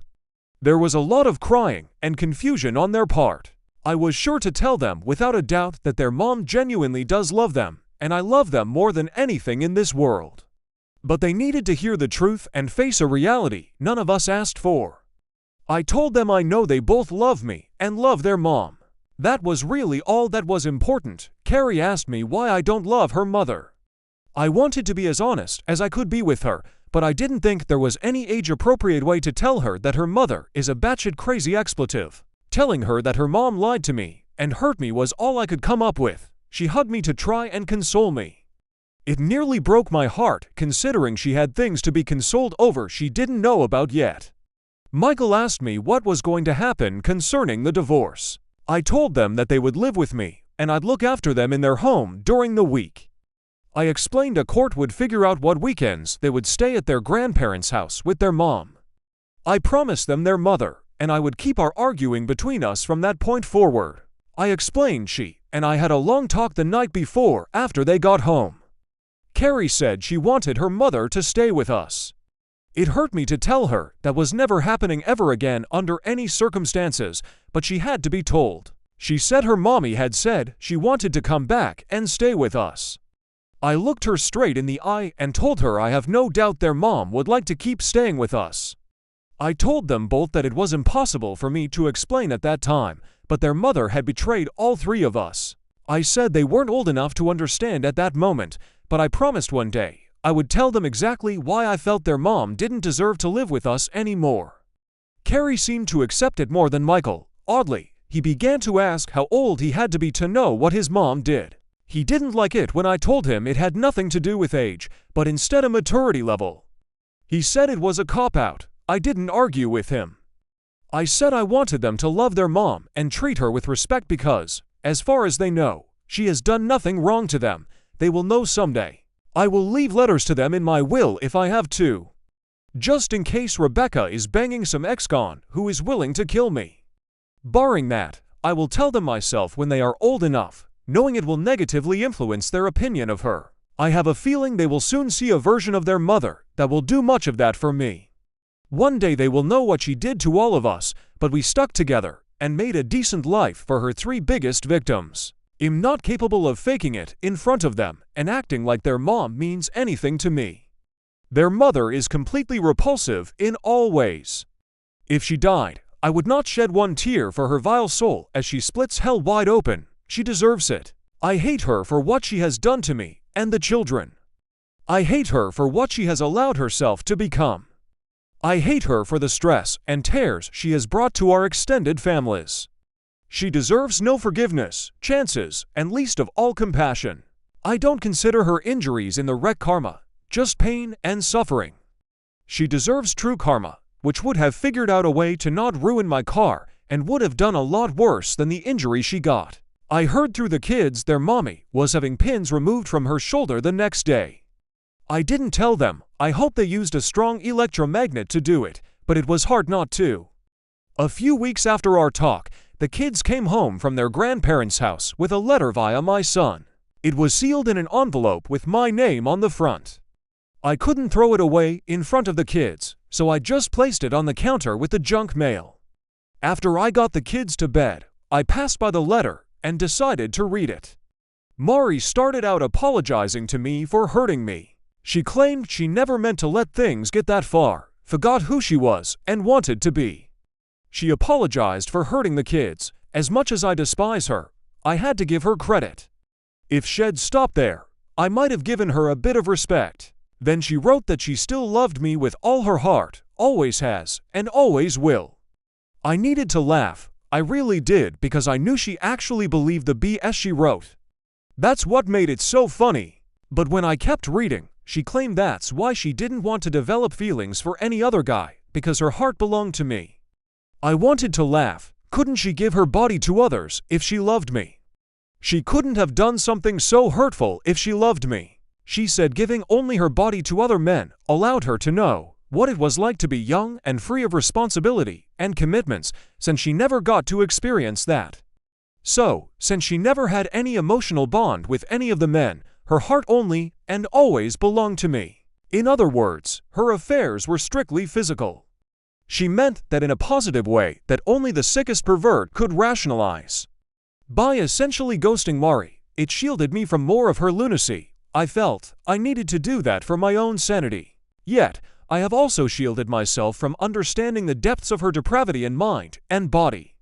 There was a lot of crying and confusion on their part. I was sure to tell them without a doubt that their mom genuinely does love them, and I love them more than anything in this world. But they needed to hear the truth and face a reality none of us asked for. I told them I know they both love me and love their mom. That was really all that was important. Carrie asked me why I don't love her mother. I wanted to be as honest as I could be with her, but I didn't think there was any age-appropriate way to tell her that her mother is a batshit crazy expletive. Telling her that her mom lied to me and hurt me was all I could come up with. She hugged me to try and console me. It nearly broke my heart, considering she had things to be consoled over she didn't know about yet. Michael asked me what was going to happen concerning the divorce. I told them that they would live with me, and I'd look after them in their home during the week. I explained a court would figure out what weekends they would stay at their grandparents' house with their mom. I promised them their mother, and I would keep our arguing between us from that point forward. I explained she and I had a long talk the night before after they got home. Carrie said she wanted her mother to stay with us. It hurt me to tell her that was never happening ever again under any circumstances, but she had to be told. She said her mommy had said she wanted to come back and stay with us. I looked her straight in the eye and told her I have no doubt their mom would like to keep staying with us. I told them both that it was impossible for me to explain at that time, but their mother had betrayed all three of us. I said they weren't old enough to understand at that moment, but I promised one day I would tell them exactly why I felt their mom didn't deserve to live with us anymore. Carrie seemed to accept it more than Michael. Oddly, he began to ask how old he had to be to know what his mom did. He didn't like it when I told him it had nothing to do with age, but instead a maturity level. He said it was a cop-out. I didn't argue with him. I said I wanted them to love their mom and treat her with respect because, as far as they know, she has done nothing wrong to them. They will know someday. I will leave letters to them in my will if I have to. Just in case Rebecca is banging some ex-con who is willing to kill me. Barring that, I will tell them myself when they are old enough, knowing it will negatively influence their opinion of her. I have a feeling they will soon see a version of their mother that will do much of that for me. One day they will know what she did to all of us, but we stuck together and made a decent life for her three biggest victims. I'm not capable of faking it in front of them and acting like their mom means anything to me. Their mother is completely repulsive in all ways. If she died, I would not shed one tear for her vile soul as she splits hell wide open. She deserves it. I hate her for what she has done to me and the children. I hate her for what she has allowed herself to become. I hate her for the stress and tears she has brought to our extended families. She deserves no forgiveness, chances, and least of all compassion. I don't consider her injuries in the wreck karma, just pain and suffering. She deserves true karma, which would have figured out a way to not ruin my car and would have done a lot worse than the injury she got. I heard through the kids their mommy was having pins removed from her shoulder the next day. I didn't tell them. I hope they used a strong electromagnet to do it, but it was hard not to. A few weeks after our talk, the kids came home from their grandparents' house with a letter via my son. It was sealed in an envelope with my name on the front. I couldn't throw it away in front of the kids, so I just placed it on the counter with the junk mail. After I got the kids to bed, I passed by the letter and decided to read it. Mari started out apologizing to me for hurting me. She claimed she never meant to let things get that far, forgot who she was, and wanted to be. She apologized for hurting the kids. As much as I despise her, I had to give her credit. If she'd stopped there, I might have given her a bit of respect. Then she wrote that she still loved me with all her heart, always has, and always will. I needed to laugh. I really did, because I knew she actually believed the BS she wrote. That's what made it so funny. But when I kept reading, she claimed that's why she didn't want to develop feelings for any other guy, because her heart belonged to me. I wanted to laugh. Couldn't she give her body to others if she loved me? She couldn't have done something so hurtful if she loved me. She said giving only her body to other men allowed her to know what it was like to be young and free of responsibility and commitments, since she never got to experience that. So, since she never had any emotional bond with any of the men, her heart only and always belonged to me. In other words, her affairs were strictly physical. She meant that in a positive way that only the sickest pervert could rationalize. By essentially ghosting Mari, it shielded me from more of her lunacy. I felt I needed to do that for my own sanity. Yet, I have also shielded myself from understanding the depths of her depravity in mind and body.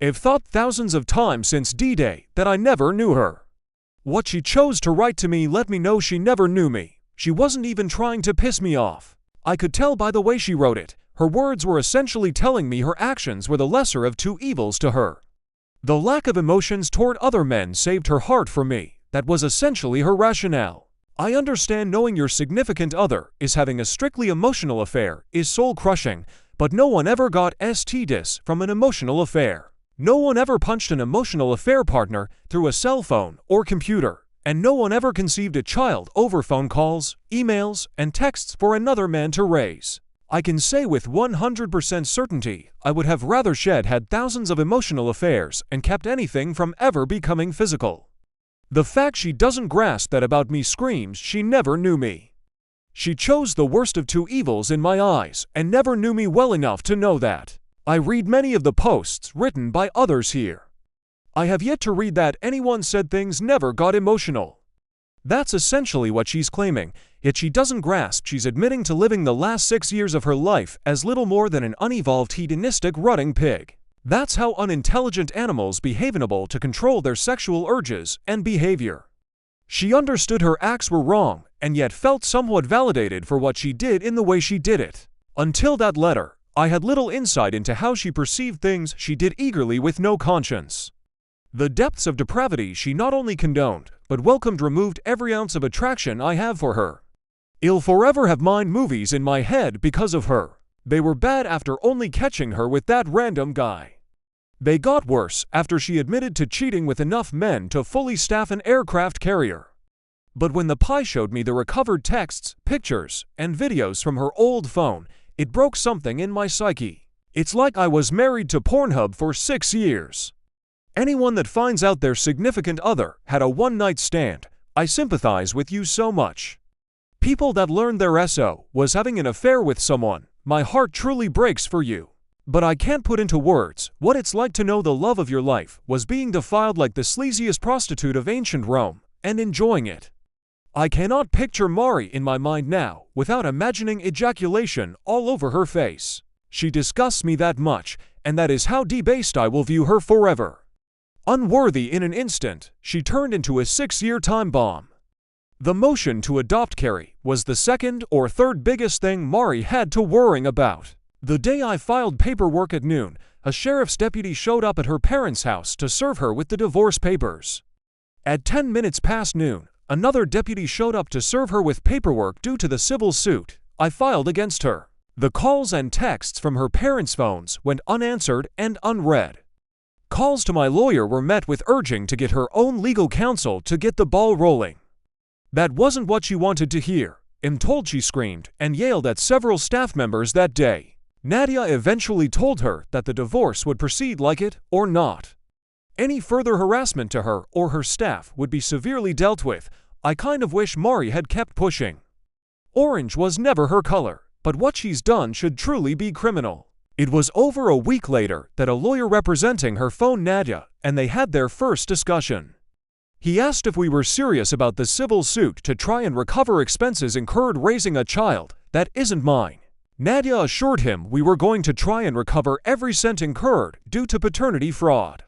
I've thought thousands of times since D-Day that I never knew her. What she chose to write to me let me know she never knew me. She wasn't even trying to piss me off. I could tell by the way she wrote it. Her words were essentially telling me her actions were the lesser of two evils to her. The lack of emotions toward other men saved her heart for me. That was essentially her rationale. I understand knowing your significant other is having a strictly emotional affair is soul-crushing, but no one ever got STDs from an emotional affair. No one ever punched an emotional affair partner through a cell phone or computer, and no one ever conceived a child over phone calls, emails, and texts for another man to raise. I can say with 100% certainty I would have rather shed had thousands of emotional affairs and kept anything from ever becoming physical. The fact she doesn't grasp that about me screams she never knew me. She chose the worst of two evils in my eyes and never knew me well enough to know that. I read many of the posts written by others here. I have yet to read that anyone said things never got emotional. That's essentially what she's claiming, yet she doesn't grasp she's admitting to living the last 6 years of her life as little more than an unevolved hedonistic rutting pig. That's how unintelligent animals behaveable to control their sexual urges and behavior. She understood her acts were wrong and yet felt somewhat validated for what she did in the way she did it. Until that letter, I had little insight into how she perceived things she did eagerly with no conscience. The depths of depravity she not only condoned, but welcomed removed every ounce of attraction I have for her. I'll forever have mind movies in my head because of her. They were bad after only catching her with that random guy. They got worse after she admitted to cheating with enough men to fully staff an aircraft carrier. But when the pie showed me the recovered texts, pictures, and videos from her old phone, it broke something in my psyche. It's like I was married to Pornhub for 6 years. Anyone that finds out their significant other had a one-night stand, I sympathize with you so much. People that learned their SO was having an affair with someone, my heart truly breaks for you. But I can't put into words what it's like to know the love of your life was being defiled like the sleaziest prostitute of ancient Rome, and enjoying it. I cannot picture Mari in my mind now without imagining ejaculation all over her face. She disgusts me that much, and that is how debased I will view her forever. Unworthy in an instant, she turned into a 6-year time bomb. The motion to adopt Carrie was the second or third biggest thing Mari had to worrying about. The day I filed paperwork at noon, a sheriff's deputy showed up at her parents' house to serve her with the divorce papers. At 10 minutes past noon, another deputy showed up to serve her with paperwork due to the civil suit I filed against her. The calls and texts from her parents' phones went unanswered and unread. Calls to my lawyer were met with urging to get her own legal counsel to get the ball rolling. That wasn't what she wanted to hear. I'm told she screamed and yelled at several staff members that day. Nadia eventually told her that the divorce would proceed like it or not. Any further harassment to her or her staff would be severely dealt with. I kind of wish Mari had kept pushing. Orange was never her color, but what she's done should truly be criminal. It was over a week later that a lawyer representing her phoned Nadia, and they had their first discussion. He asked if we were serious about the civil suit to try and recover expenses incurred raising a child that isn't mine. Nadia assured him we were going to try and recover every cent incurred due to paternity fraud.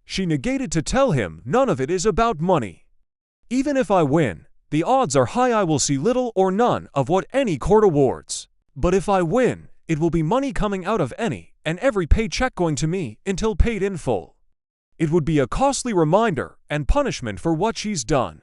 She negated to tell him none of it is about money. Even if I win, the odds are high I will see little or none of what any court awards. But if I win, it will be money coming out of any and every paycheck going to me until paid in full. It would be a costly reminder and punishment for what she's done.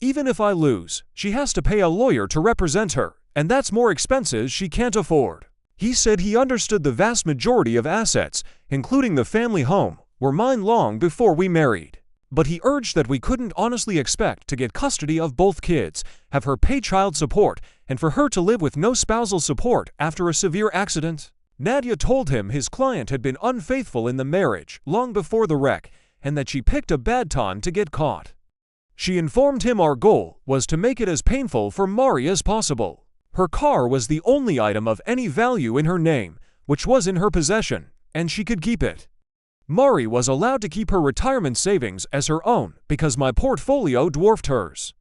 Even if I lose, she has to pay a lawyer to represent her, and that's more expenses she can't afford. He said he understood the vast majority of assets, including the family home, were mine long before we married. But he urged that we couldn't honestly expect to get custody of both kids, have her pay child support, and for her to live with no spousal support after a severe accident. Nadia told him his client had been unfaithful in the marriage long before the wreck, and that she picked a bad time to get caught. She informed him our goal was to make it as painful for Mari as possible. Her car was the only item of any value in her name, which was in her possession, and she could keep it. Mari was allowed to keep her retirement savings as her own because my portfolio dwarfed hers.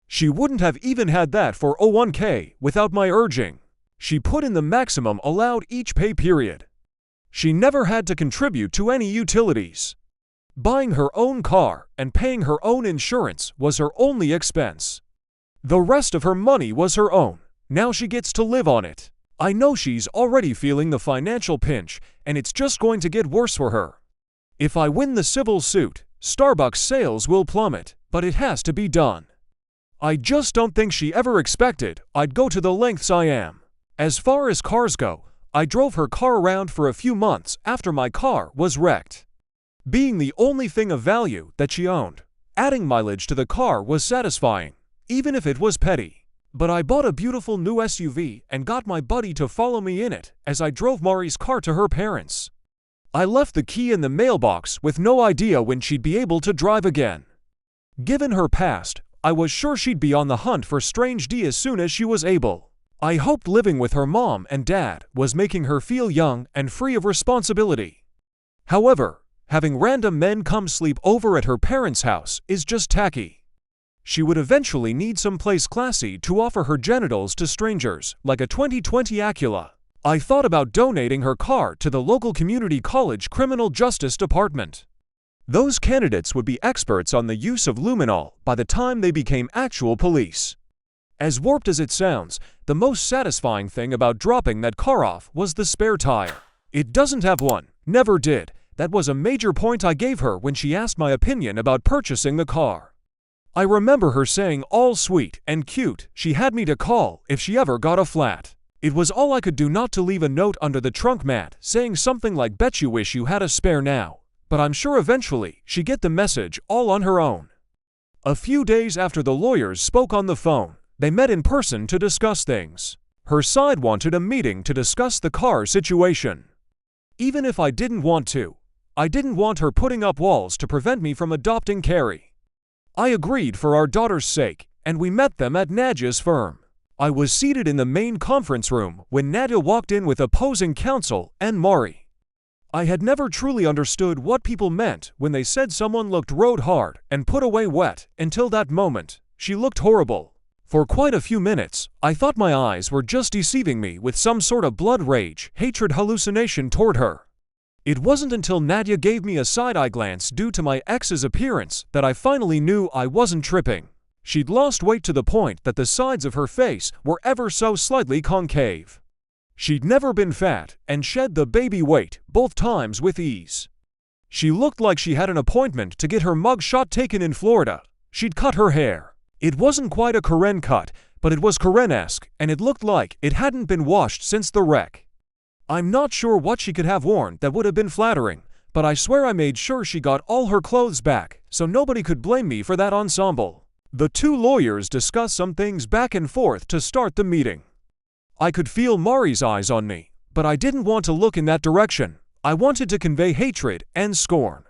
She wouldn't have even had that for 01k without my urging. She put in the maximum allowed each pay period. She never had to contribute to any utilities. Buying her own car and paying her own insurance was her only expense. The rest of her money was her own. Now she gets to live on it. I know she's already feeling the financial pinch, and it's just going to get worse for her. If I win the civil suit, Starbucks sales will plummet, but it has to be done. I just don't think she ever expected I'd go to the lengths I am. As far as cars go, I drove her car around for a few months after my car was wrecked. Being the only thing of value that she owned, adding mileage to the car was satisfying, even if it was petty. But I bought a beautiful new SUV and got my buddy to follow me in it as I drove Mari's car to her parents'. I left the key in the mailbox with no idea when she'd be able to drive again. Given her past, I was sure she'd be on the hunt for strange D as soon as she was able. I hoped living with her mom and dad was making her feel young and free of responsibility. However, having random men come sleep over at her parents' house is just tacky. She would eventually need someplace classy to offer her genitals to strangers, like a 2020 Acula. I thought about donating her car to the local community college criminal justice department. Those candidates would be experts on the use of luminol by the time they became actual police. As warped as it sounds, the most satisfying thing about dropping that car off was the spare tire. It doesn't have one, never did. That was a major point I gave her when she asked my opinion about purchasing the car. I remember her saying all sweet and cute she had me to call if she ever got a flat. It was all I could do not to leave a note under the trunk mat saying something like bet you wish you had a spare now, but I'm sure eventually she'd get the message all on her own. A few days after the lawyers spoke on the phone, they met in person to discuss things. Her side wanted a meeting to discuss the car situation. Even if I didn't want to, I didn't want her putting up walls to prevent me from adopting Carrie. I agreed for our daughter's sake, and we met them at Nadia's firm. I was seated in the main conference room when Nadia walked in with opposing counsel and Mari. I had never truly understood what people meant when they said someone looked rode hard and put away wet until that moment. She looked horrible. For quite a few minutes, I thought my eyes were just deceiving me with some sort of blood rage, hatred hallucination toward her. It wasn't until Nadia gave me a side-eye glance due to my ex's appearance that I finally knew I wasn't tripping. She'd lost weight to the point that the sides of her face were ever so slightly concave. She'd never been fat and shed the baby weight both times with ease. She looked like she had an appointment to get her mug shot taken in Florida. She'd cut her hair. It wasn't quite a Karen cut, but it was Karen-esque, and it looked like it hadn't been washed since the wreck. I'm not sure what she could have worn that would have been flattering, but I swear I made sure she got all her clothes back, so nobody could blame me for that ensemble. The two lawyers discussed some things back and forth to start the meeting. I could feel Mari's eyes on me, but I didn't want to look in that direction. I wanted to convey hatred and scorn.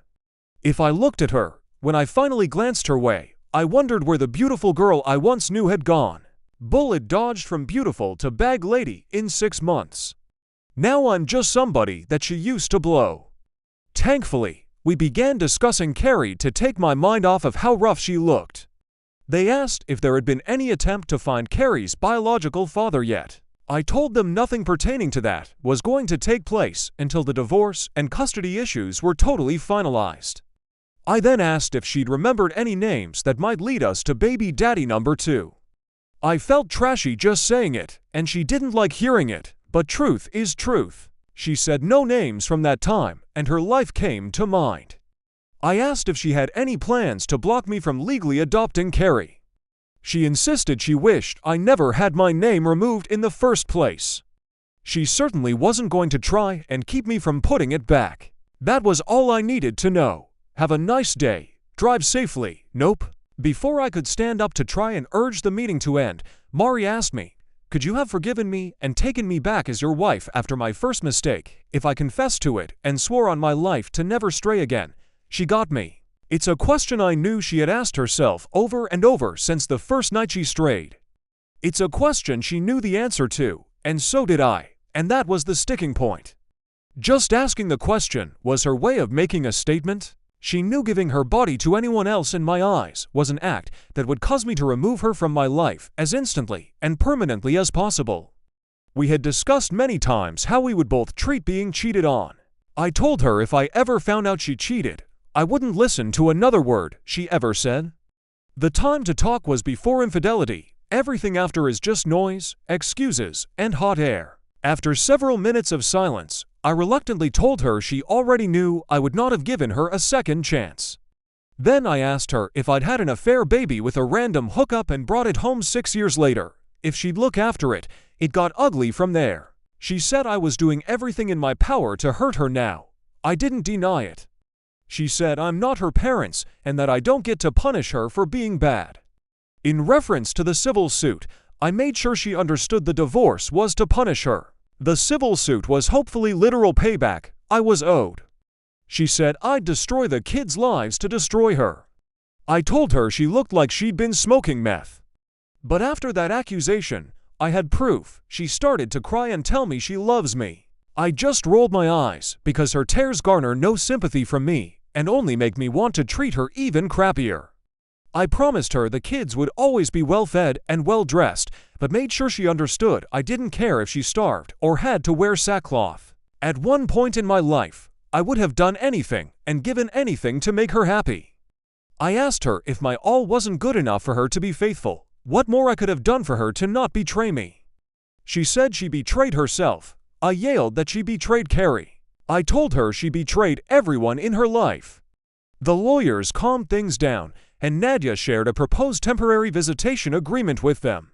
If I looked at her, when I finally glanced her way, I wondered where the beautiful girl I once knew had gone. Bullet dodged from beautiful to bag lady in 6 months. Now I'm just somebody that she used to blow. Thankfully, we began discussing Carrie to take my mind off of how rough she looked. They asked if there had been any attempt to find Carrie's biological father yet. I told them nothing pertaining to that was going to take place until the divorce and custody issues were totally finalized. I then asked if she'd remembered any names that might lead us to baby daddy number 2. I felt trashy just saying it, and she didn't like hearing it, but truth is truth. She said no names from that time, and her life came to mind. I asked if she had any plans to block me from legally adopting Carrie. She insisted she wished I never had my name removed in the first place. She certainly wasn't going to try and keep me from putting it back. That was all I needed to know. Have a nice day. Drive safely. Nope. Before I could stand up to try and urge the meeting to end, Mari asked me, "Could you have forgiven me and taken me back as your wife after my first mistake, if I confessed to it and swore on my life to never stray again?" She got me. It's a question I knew she had asked herself over and over since the first night she strayed. It's a question she knew the answer to, and so did I, and that was the sticking point. Just asking the question was her way of making a statement. She knew giving her body to anyone else in my eyes was an act that would cause me to remove her from my life as instantly and permanently as possible. We had discussed many times how we would both treat being cheated on. I told her if I ever found out she cheated, I wouldn't listen to another word she ever said. The time to talk was before infidelity. Everything after is just noise, excuses, and hot air. After several minutes of silence, I reluctantly told her she already knew I would not have given her a second chance. Then I asked her if I'd had an affair baby with a random hookup and brought it home 6 years later. If she'd look after it, it got ugly from there. She said I was doing everything in my power to hurt her now. I didn't deny it. She said I'm not her parents and that I don't get to punish her for being bad. In reference to the civil suit, I made sure she understood the divorce was to punish her. The civil suit was hopefully literal payback I was owed. She said I'd destroy the kids' lives to destroy her. I told her she looked like she'd been smoking meth. But after that accusation, I had proof. She started to cry and tell me she loves me. I just rolled my eyes because her tears garner no sympathy from me and only make me want to treat her even crappier. I promised her the kids would always be well-fed and well-dressed, but made sure she understood I didn't care if she starved or had to wear sackcloth. At one point in my life, I would have done anything and given anything to make her happy. I asked her if my all wasn't good enough for her to be faithful, what more I could have done for her to not betray me. She said she betrayed herself. I yelled that she betrayed Carrie. I told her she betrayed everyone in her life. The lawyers calmed things down, and Nadia shared a proposed temporary visitation agreement with them.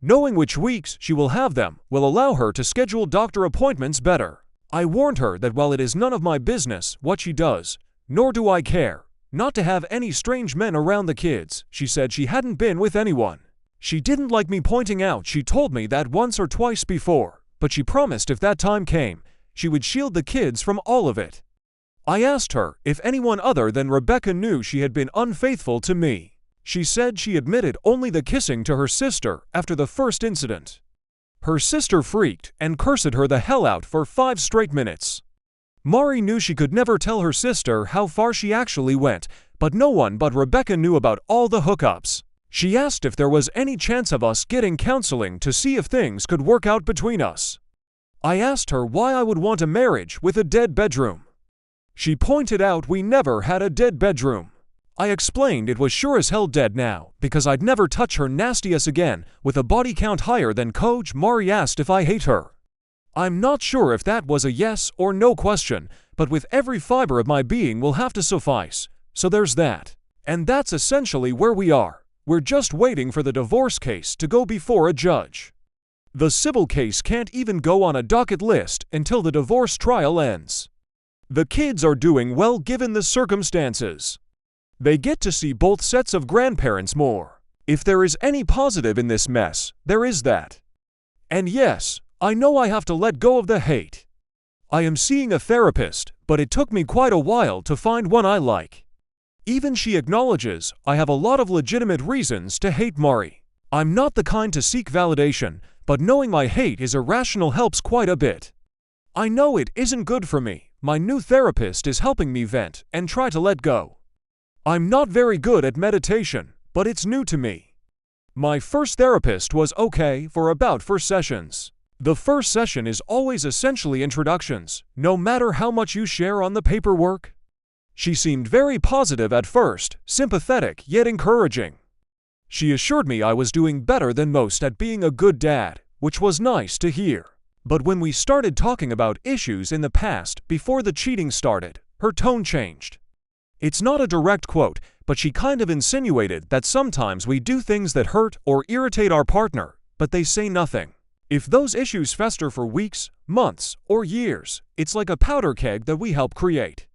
Knowing which weeks she will have them will allow her to schedule doctor appointments better. I warned her that while it is none of my business what she does, nor do I care, not to have any strange men around the kids. She said she hadn't been with anyone. She didn't like me pointing out she told me that once or twice before, but she promised if that time came, she would shield the kids from all of it. I asked her if anyone other than Rebecca knew she had been unfaithful to me. She said she admitted only the kissing to her sister after the first incident. Her sister freaked and cursed her the hell out for 5 straight minutes. Mari knew she could never tell her sister how far she actually went, but no one but Rebecca knew about all the hookups. She asked if there was any chance of us getting counseling to see if things could work out between us. I asked her why I would want a marriage with a dead bedroom. She pointed out we never had a dead bedroom. I explained it was sure as hell dead now, because I'd never touch her nasty ass again with a body count higher than Coach. Mari asked if I hate her. I'm not sure if that was a yes or no question, but with every fiber of my being will have to suffice, so there's that. And that's essentially where we are. We're just waiting for the divorce case to go before a judge. The civil case can't even go on a docket list until the divorce trial ends. The kids are doing well given the circumstances. They get to see both sets of grandparents more. If there is any positive in this mess, there is that. And yes, I know I have to let go of the hate. I am seeing a therapist, but it took me quite a while to find one I like. Even she acknowledges I have a lot of legitimate reasons to hate Mari. I'm not the kind to seek validation, but knowing my hate is irrational helps quite a bit. I know it isn't good for me. My new therapist is helping me vent and try to let go. I'm not very good at meditation, but it's new to me. My first therapist was okay for about 4 sessions. The first session is always essentially introductions, no matter how much you share on the paperwork. She seemed very positive at first, sympathetic yet encouraging. She assured me I was doing better than most at being a good dad, which was nice to hear. But when we started talking about issues in the past before the cheating started, her tone changed. It's not a direct quote, but she kind of insinuated that sometimes we do things that hurt or irritate our partner, but they say nothing. If those issues fester for weeks, months, or years, it's like a powder keg that we help create.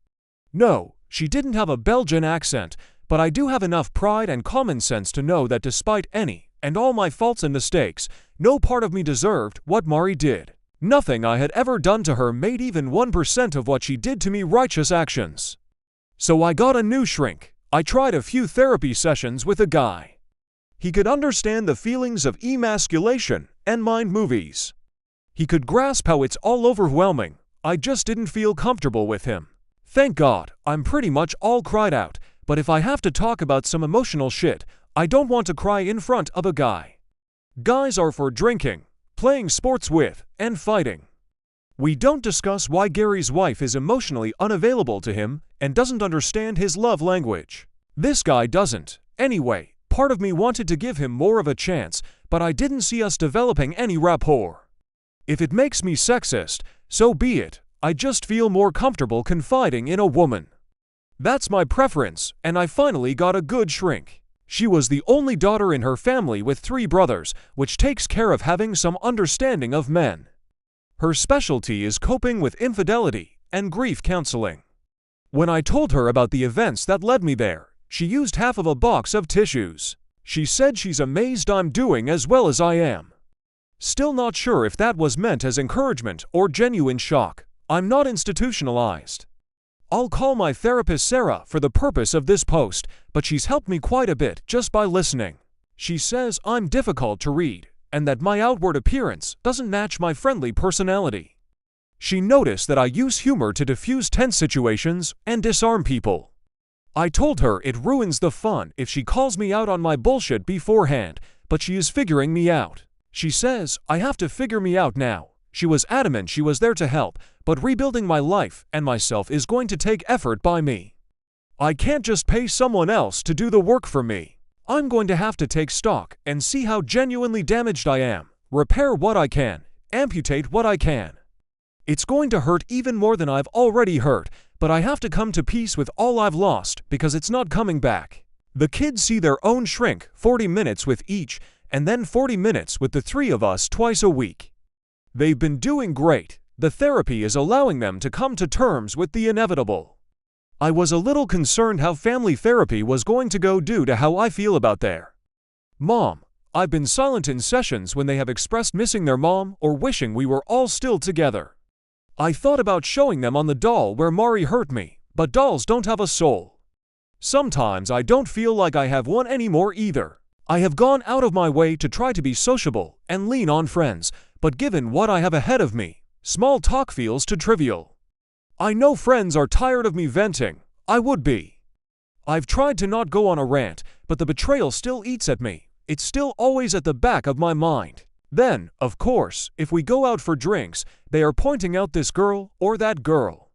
No, she didn't have a Belgian accent, but I do have enough pride and common sense to know that despite any and all my faults and mistakes, no part of me deserved what Mari did. Nothing I had ever done to her made even 1% of what she did to me righteous actions. So I got a new shrink. I tried a few therapy sessions with a guy. He could understand the feelings of emasculation and mind movies. He could grasp how it's all overwhelming. I just didn't feel comfortable with him. Thank God, I'm pretty much all cried out, but if I have to talk about some emotional shit, I don't want to cry in front of a guy. Guys are for drinking, playing sports with, and fighting. We don't discuss why Gary's wife is emotionally unavailable to him and doesn't understand his love language. This guy doesn't. Anyway, part of me wanted to give him more of a chance, but I didn't see us developing any rapport. If it makes me sexist, so be it. I just feel more comfortable confiding in a woman. That's my preference, and I finally got a good shrink. She was the only daughter in her family with 3 brothers, which takes care of having some understanding of men. Her specialty is coping with infidelity and grief counseling. When I told her about the events that led me there, she used half of a box of tissues. She said she's amazed I'm doing as well as I am. Still not sure if that was meant as encouragement or genuine shock. I'm not institutionalized. I'll call my therapist Sarah for the purpose of this post, but she's helped me quite a bit just by listening. She says I'm difficult to read, and that my outward appearance doesn't match my friendly personality. She noticed that I use humor to diffuse tense situations and disarm people. I told her it ruins the fun if she calls me out on my bullshit beforehand, but she is figuring me out. She says I have to figure me out now. She was adamant she was there to help, but rebuilding my life and myself is going to take effort by me. I can't just pay someone else to do the work for me. I'm going to have to take stock and see how genuinely damaged I am, repair what I can, amputate what I can. It's going to hurt even more than I've already hurt, but I have to come to peace with all I've lost because it's not coming back. The kids see their own shrink 40 minutes with each, and then 40 minutes with the 3 of us twice a week. They've been doing great. The therapy is allowing them to come to terms with the inevitable. I was a little concerned how family therapy was going to go due to how I feel about their mom. I've been silent in sessions when they have expressed missing their mom or wishing we were all still together. I thought about showing them on the doll where Mari hurt me, but dolls don't have a soul. Sometimes I don't feel like I have one anymore either. I have gone out of my way to try to be sociable and lean on friends, but given what I have ahead of me, small talk feels too trivial. I know friends are tired of me venting. I would be. I've tried to not go on a rant, but the betrayal still eats at me. It's still always at the back of my mind. Then, of course, if we go out for drinks, they are pointing out this girl or that girl.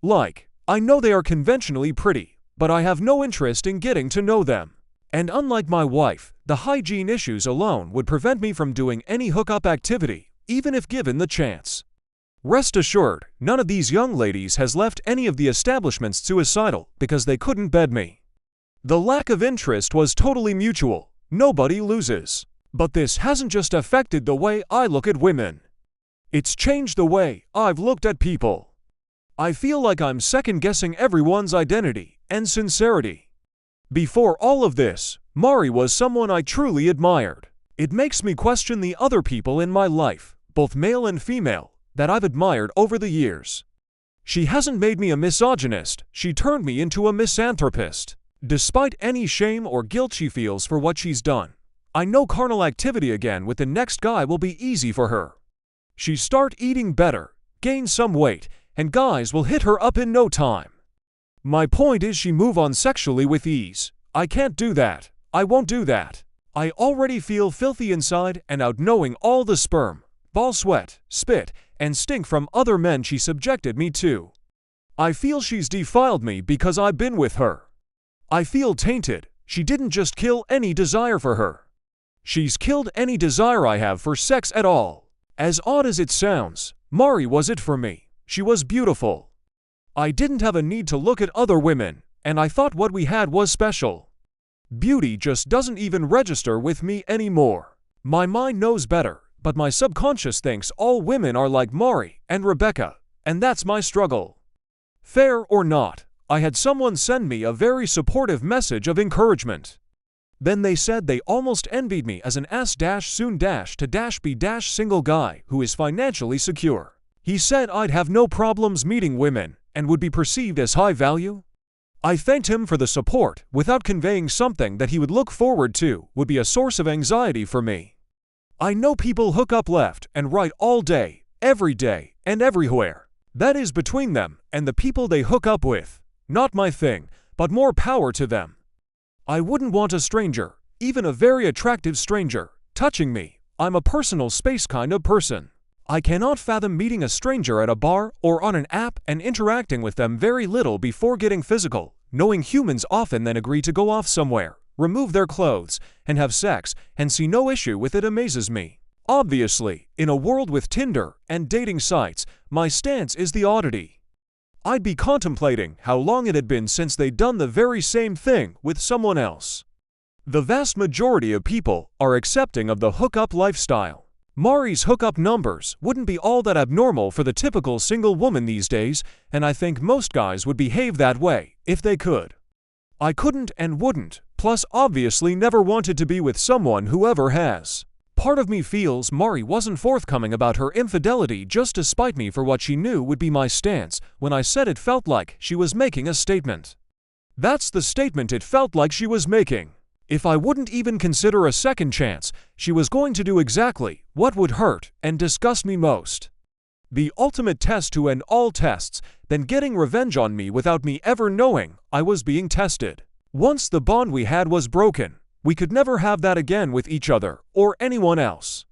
Like, I know they are conventionally pretty, but I have no interest in getting to know them. And unlike my wife, the hygiene issues alone would prevent me from doing any hookup activity, even if given the chance. Rest assured, none of these young ladies has left any of the establishments suicidal because they couldn't bed me. The lack of interest was totally mutual. Nobody loses. But this hasn't just affected the way I look at women. It's changed the way I've looked at people. I feel like I'm second-guessing everyone's identity and sincerity. Before all of this, Mari was someone I truly admired. It makes me question the other people in my life, both male and female, that I've admired over the years. She hasn't made me a misogynist, she turned me into a misanthropist. Despite any shame or guilt she feels for what she's done, I know carnal activity again with the next guy will be easy for her. She start eating better, gain some weight, and guys will hit her up in no time. My point is she move on sexually with ease. I can't do that. I won't do that. I already feel filthy inside and out knowing all the sperm, ball sweat, spit, and stink from other men she subjected me to. I feel she's defiled me because I've been with her. I feel tainted. She didn't just kill any desire for her. She's killed any desire I have for sex at all. As odd as it sounds, Mari was it for me. She was beautiful. I didn't have a need to look at other women, and I thought what we had was special. Beauty just doesn't even register with me anymore. My mind knows better, but my subconscious thinks all women are like Mari and Rebecca, and that's my struggle. Fair or not, I had someone send me a very supportive message of encouragement. Then they said they almost envied me as an soon-to-be single guy who is financially secure. He said I'd have no problems meeting women and would be perceived as high value. I thanked him for the support without conveying something that he would look forward to would be a source of anxiety for me. I know people hook up left and right all day, every day, and everywhere. That is between them and the people they hook up with. Not my thing, but more power to them. I wouldn't want a stranger, even a very attractive stranger, touching me. I'm a personal space kind of person. I cannot fathom meeting a stranger at a bar or on an app and interacting with them very little before getting physical, knowing humans often then agree to go off somewhere, remove their clothes, and have sex, and see no issue with it amazes me. Obviously, in a world with Tinder and dating sites, my stance is the oddity. I'd be contemplating how long it had been since they'd done the very same thing with someone else. The vast majority of people are accepting of the hookup lifestyle. Mari's hookup numbers wouldn't be all that abnormal for the typical single woman these days, and I think most guys would behave that way if they could. I couldn't and wouldn't, plus obviously never wanted to be with someone who ever has. Part of me feels Mari wasn't forthcoming about her infidelity just to spite me for what she knew would be my stance when I said it felt like she was making a statement. That's the statement it felt like she was making. If I wouldn't even consider a second chance, she was going to do exactly what would hurt and disgust me most. The ultimate test to end all tests, then getting revenge on me without me ever knowing I was being tested. Once the bond we had was broken, we could never have that again with each other or anyone else.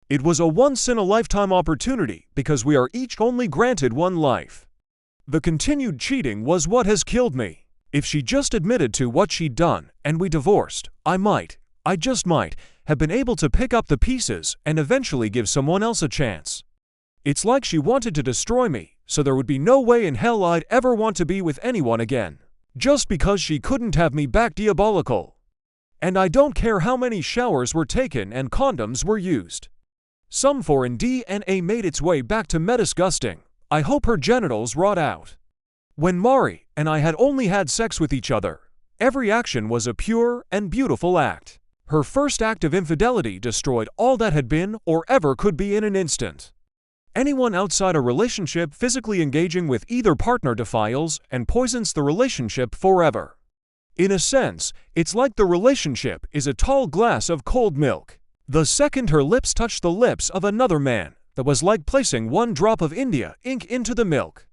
It was a once-in-a-lifetime opportunity because we are each only granted one life. The continued cheating was what has killed me. If she just admitted to what she'd done and we divorced, I just might, have been able to pick up the pieces and eventually give someone else a chance. It's like she wanted to destroy me, so there would be no way in hell I'd ever want to be with anyone again. Just because she couldn't have me back. Diabolical. And I don't care how many showers were taken and condoms were used. Some foreign DNA made its way back to me. Disgusting. I hope her genitals rot out. When Mari and I had only had sex with each other, every action was a pure and beautiful act. Her first act of infidelity destroyed all that had been or ever could be in an instant. Anyone outside a relationship physically engaging with either partner defiles and poisons the relationship forever. In a sense, it's like the relationship is a tall glass of cold milk. The second her lips touched the lips of another man, that was like placing one drop of India ink into the milk.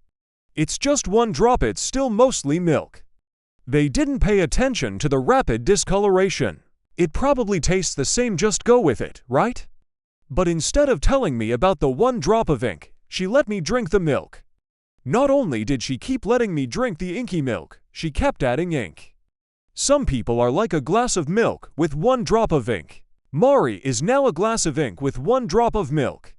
It's just one drop, it's still mostly milk. They didn't pay attention to the rapid discoloration. It probably tastes the same, just go with it, right? But instead of telling me about the one drop of ink, she let me drink the milk. Not only did she keep letting me drink the inky milk, she kept adding ink. Some people are like a glass of milk with one drop of ink. Mari is now a glass of ink with one drop of milk.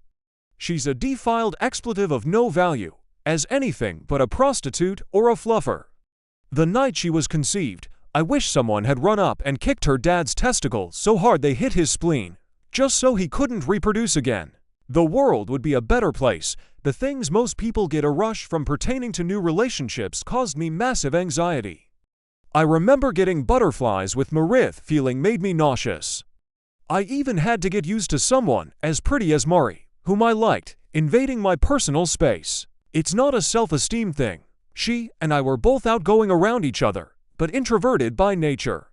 She's a defiled expletive of no value, as anything but a prostitute or a fluffer. The night she was conceived, I wish someone had run up and kicked her dad's testicles so hard they hit his spleen, just so he couldn't reproduce again. The world would be a better place. The things most people get a rush from pertaining to new relationships caused me massive anxiety. I remember getting butterflies with Marith feeling made me nauseous. I even had to get used to someone as pretty as Mari, whom I liked, invading my personal space. It's not a self-esteem thing. She and I were both outgoing around each other, but introverted by nature.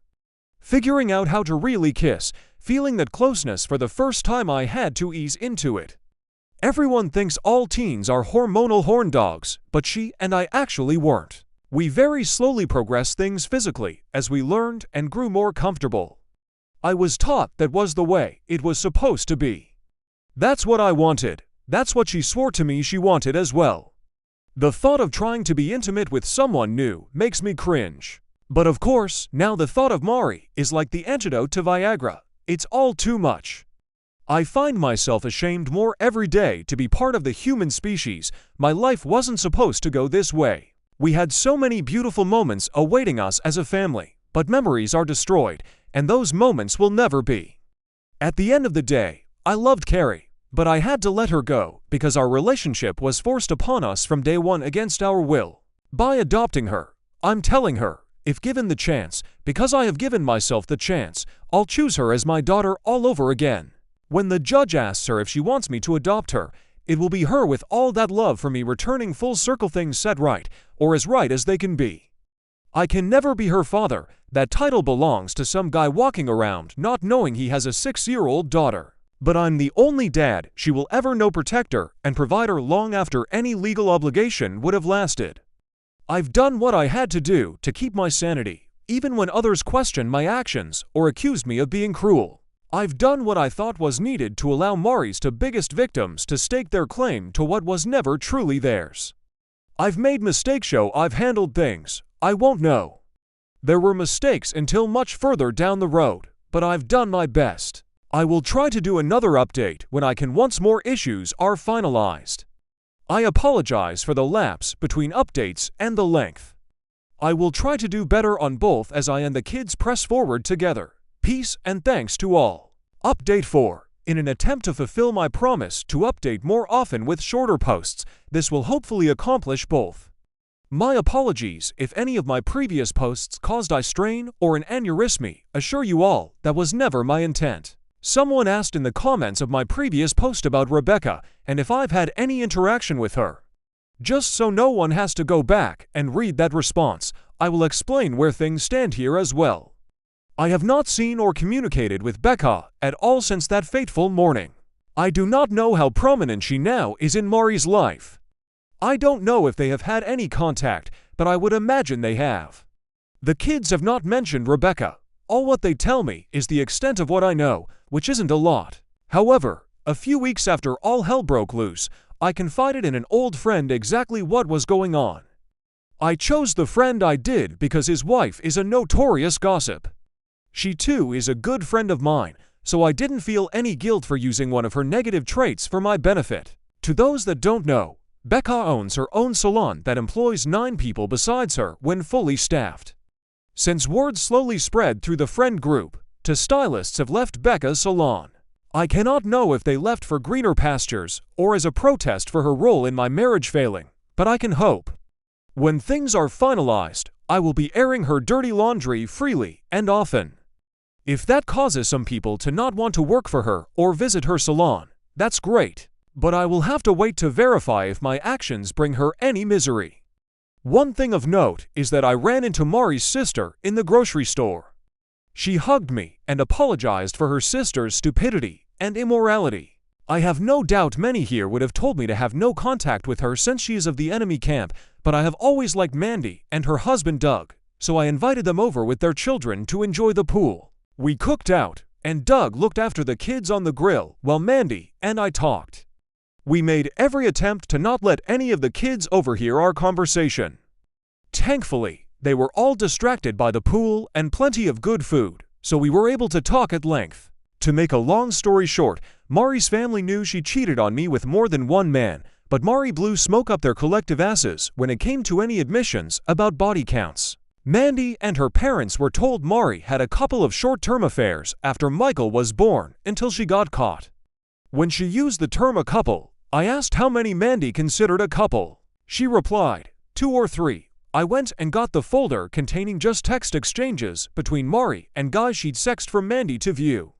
Figuring out how to really kiss, feeling that closeness for the first time, I had to ease into it. Everyone thinks all teens are hormonal horn dogs, but she and I actually weren't. We very slowly progressed things physically as we learned and grew more comfortable. I was taught that was the way it was supposed to be. That's what I wanted. That's what she swore to me she wanted as well. The thought of trying to be intimate with someone new makes me cringe. But of course, now the thought of Mari is like the antidote to Viagra. It's all too much. I find myself ashamed more every day to be part of the human species. My life wasn't supposed to go this way. We had so many beautiful moments awaiting us as a family, but memories are destroyed, and those moments will never be. At the end of the day, I loved Carrie, but I had to let her go because our relationship was forced upon us from day one against our will. By adopting her, I'm telling her, if given the chance, because I have given myself the chance, I'll choose her as my daughter all over again. When the judge asks her if she wants me to adopt her, it will be her with all that love for me returning full circle, things set right, or as right as they can be. I can never be her father. That title belongs to some guy walking around not knowing he has a 6-year-old daughter. But I'm the only dad she will ever know, protector and provider long after any legal obligation would have lasted. I've done what I had to do to keep my sanity, even when others questioned my actions or accused me of being cruel. I've done what I thought was needed to allow Mari's two biggest victims to stake their claim to what was never truly theirs. I've made mistakes, I've handled things I won't know. There were mistakes until much further down the road, but I've done my best. I will try to do another update when I can once more issues are finalized. I apologize for the lapse between updates and the length. I will try to do better on both as I and the kids press forward together. Peace and thanks to all. Update 4. In an attempt to fulfill my promise to update more often with shorter posts, this will hopefully accomplish both. My apologies if any of my previous posts caused eye strain or an aneurysm. Assure you all that was never my intent. Someone asked in the comments of my previous post about Rebecca and if I've had any interaction with her. Just so no one has to go back and read that response, I will explain where things stand here as well. I have not seen or communicated with Becca at all since that fateful morning. I do not know how prominent she now is in Mari's life. I don't know if they have had any contact, but I would imagine they have. The kids have not mentioned Rebecca. All what they tell me is the extent of what I know, which isn't a lot. However, a few weeks after all hell broke loose, I confided in an old friend exactly what was going on. I chose the friend I did because his wife is a notorious gossip. She too is a good friend of mine, so I didn't feel any guilt for using one of her negative traits for my benefit. To those that don't know, Becca owns her own salon that employs 9 people besides her when fully staffed. Since word slowly spread through the friend group, to stylists have left Becca's salon. I cannot know if they left for greener pastures or as a protest for her role in my marriage failing, but I can hope. When things are finalized, I will be airing her dirty laundry freely and often. If that causes some people to not want to work for her or visit her salon, that's great, but I will have to wait to verify if my actions bring her any misery. One thing of note is that I ran into Mari's sister in the grocery store. She hugged me and apologized for her sister's stupidity and immorality. I have no doubt many here would have told me to have no contact with her since she is of the enemy camp, but I have always liked Mandy and her husband Doug, so I invited them over with their children to enjoy the pool. We cooked out, and Doug looked after the kids on the grill while Mandy and I talked. We made every attempt to not let any of the kids overhear our conversation. Thankfully, they were all distracted by the pool and plenty of good food, so we were able to talk at length. To make a long story short, Mari's family knew she cheated on me with more than one man, but Mari blew smoke up their collective asses when it came to any admissions about body counts. Mandy and her parents were told Mari had a couple of short-term affairs after Michael was born until she got caught. When she used the term a couple, I asked how many Mandy considered a couple. She replied, 2 or 3. I went and got the folder containing just text exchanges between Mari and guys she'd sexted from Mandy to view.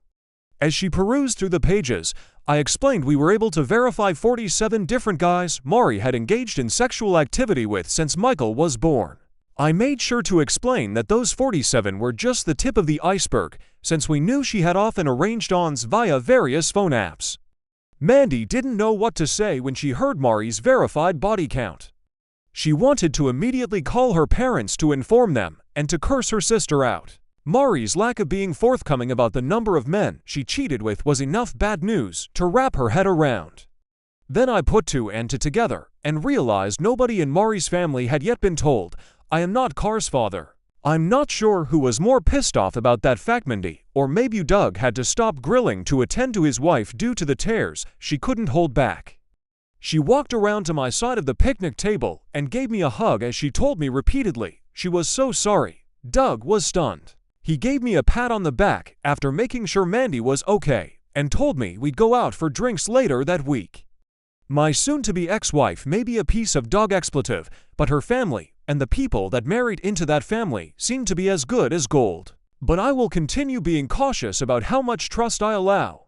As she perused through the pages, I explained we were able to verify 47 different guys Mari had engaged in sexual activity with since Michael was born. I made sure to explain that those 47 were just the tip of the iceberg, since we knew she had often arranged ons via various phone apps. Mandy didn't know what to say when she heard Mari's verified body count. She wanted to immediately call her parents to inform them and to curse her sister out. Mari's lack of being forthcoming about the number of men she cheated with was enough bad news to wrap her head around. Then I put 2 and 2 together and realized nobody in Mari's family had yet been told, I am not Car's father. I'm not sure who was more pissed off about that fact, Mandy, or maybe Doug had to stop grilling to attend to his wife due to the tears she couldn't hold back. She walked around to my side of the picnic table and gave me a hug as she told me repeatedly she was so sorry. Doug was stunned. He gave me a pat on the back after making sure Mandy was okay and told me we'd go out for drinks later that week. My soon-to-be ex-wife may be a piece of dog expletive, but her family and the people that married into that family seem to be as good as gold. But I will continue being cautious about how much trust I allow.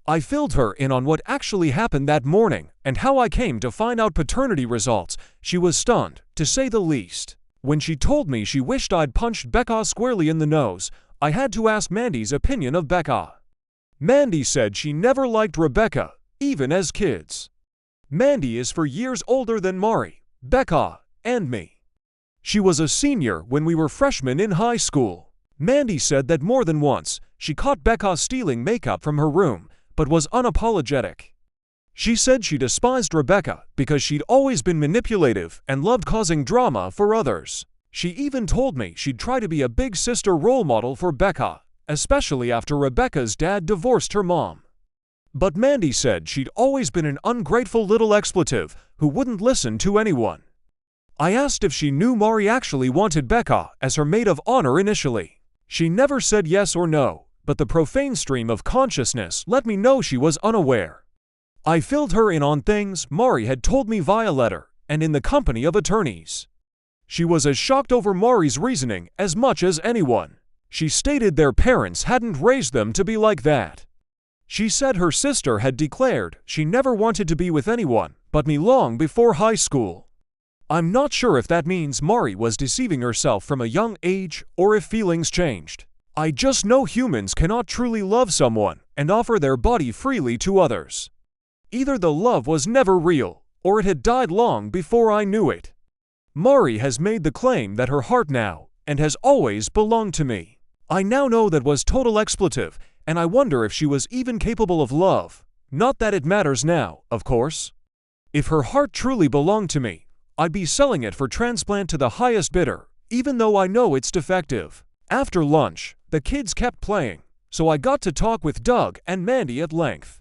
I filled her in on what actually happened that morning and how I came to find out paternity results. She was stunned, to say the least. When she told me she wished I'd punched Becca squarely in the nose, I had to ask Mandy's opinion of Becca. Mandy said she never liked Rebecca, even as kids. Mandy is 4 years older than Mari, Becca, and me. She was a senior when we were freshmen in high school. Mandy said that more than once, she caught Becca stealing makeup from her room, but was unapologetic. She said she despised Rebecca because she'd always been manipulative and loved causing drama for others. She even told me she'd try to be a big sister role model for Becca, especially after Rebecca's dad divorced her mom. But Mandy said she'd always been an ungrateful little expletive who wouldn't listen to anyone. I asked if she knew Mari actually wanted Becca as her maid of honor initially. She never said yes or no, but the profane stream of consciousness let me know she was unaware. I filled her in on things Mari had told me via letter and in the company of attorneys. She was as shocked over Mari's reasoning as much as anyone. She stated their parents hadn't raised them to be like that. She said her sister had declared she never wanted to be with anyone but me long before high school. I'm not sure if that means Mari was deceiving herself from a young age or if feelings changed. I just know humans cannot truly love someone and offer their body freely to others. Either the love was never real, or it had died long before I knew it. Mari has made the claim that her heart now and has always belonged to me. I now know that was total expletive, and I wonder if she was even capable of love. Not that it matters now, of course. If her heart truly belonged to me, I'd be selling it for transplant to the highest bidder, even though I know it's defective. After lunch, the kids kept playing, so I got to talk with Doug and Mandy at length.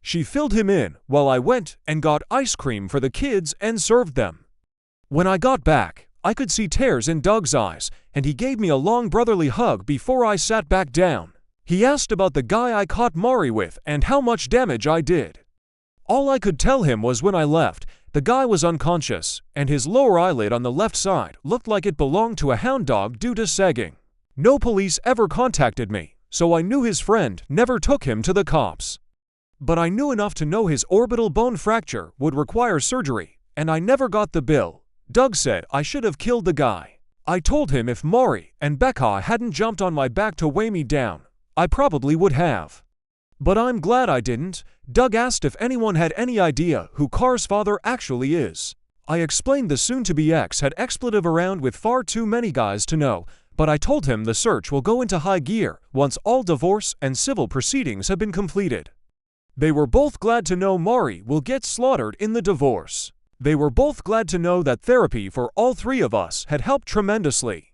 She filled him in while I went and got ice cream for the kids and served them. When I got back, I could see tears in Doug's eyes, and he gave me a long brotherly hug before I sat back down. He asked about the guy I caught Mari with and how much damage I did. All I could tell him was when I left, the guy was unconscious, and his lower eyelid on the left side looked like it belonged to a hound dog due to sagging. No police ever contacted me, so I knew his friend never took him to the cops. But I knew enough to know his orbital bone fracture would require surgery, and I never got the bill. Doug said I should have killed the guy. I told him if Mari and Becca hadn't jumped on my back to weigh me down, I probably would have. But I'm glad I didn't. Doug asked if anyone had any idea who Car's father actually is. I explained the soon-to-be ex had expletive around with far too many guys to know, but I told him the search will go into high gear once all divorce and civil proceedings have been completed. They were both glad to know Mari will get slaughtered in the divorce. They were both glad to know that therapy for all 3 of us had helped tremendously.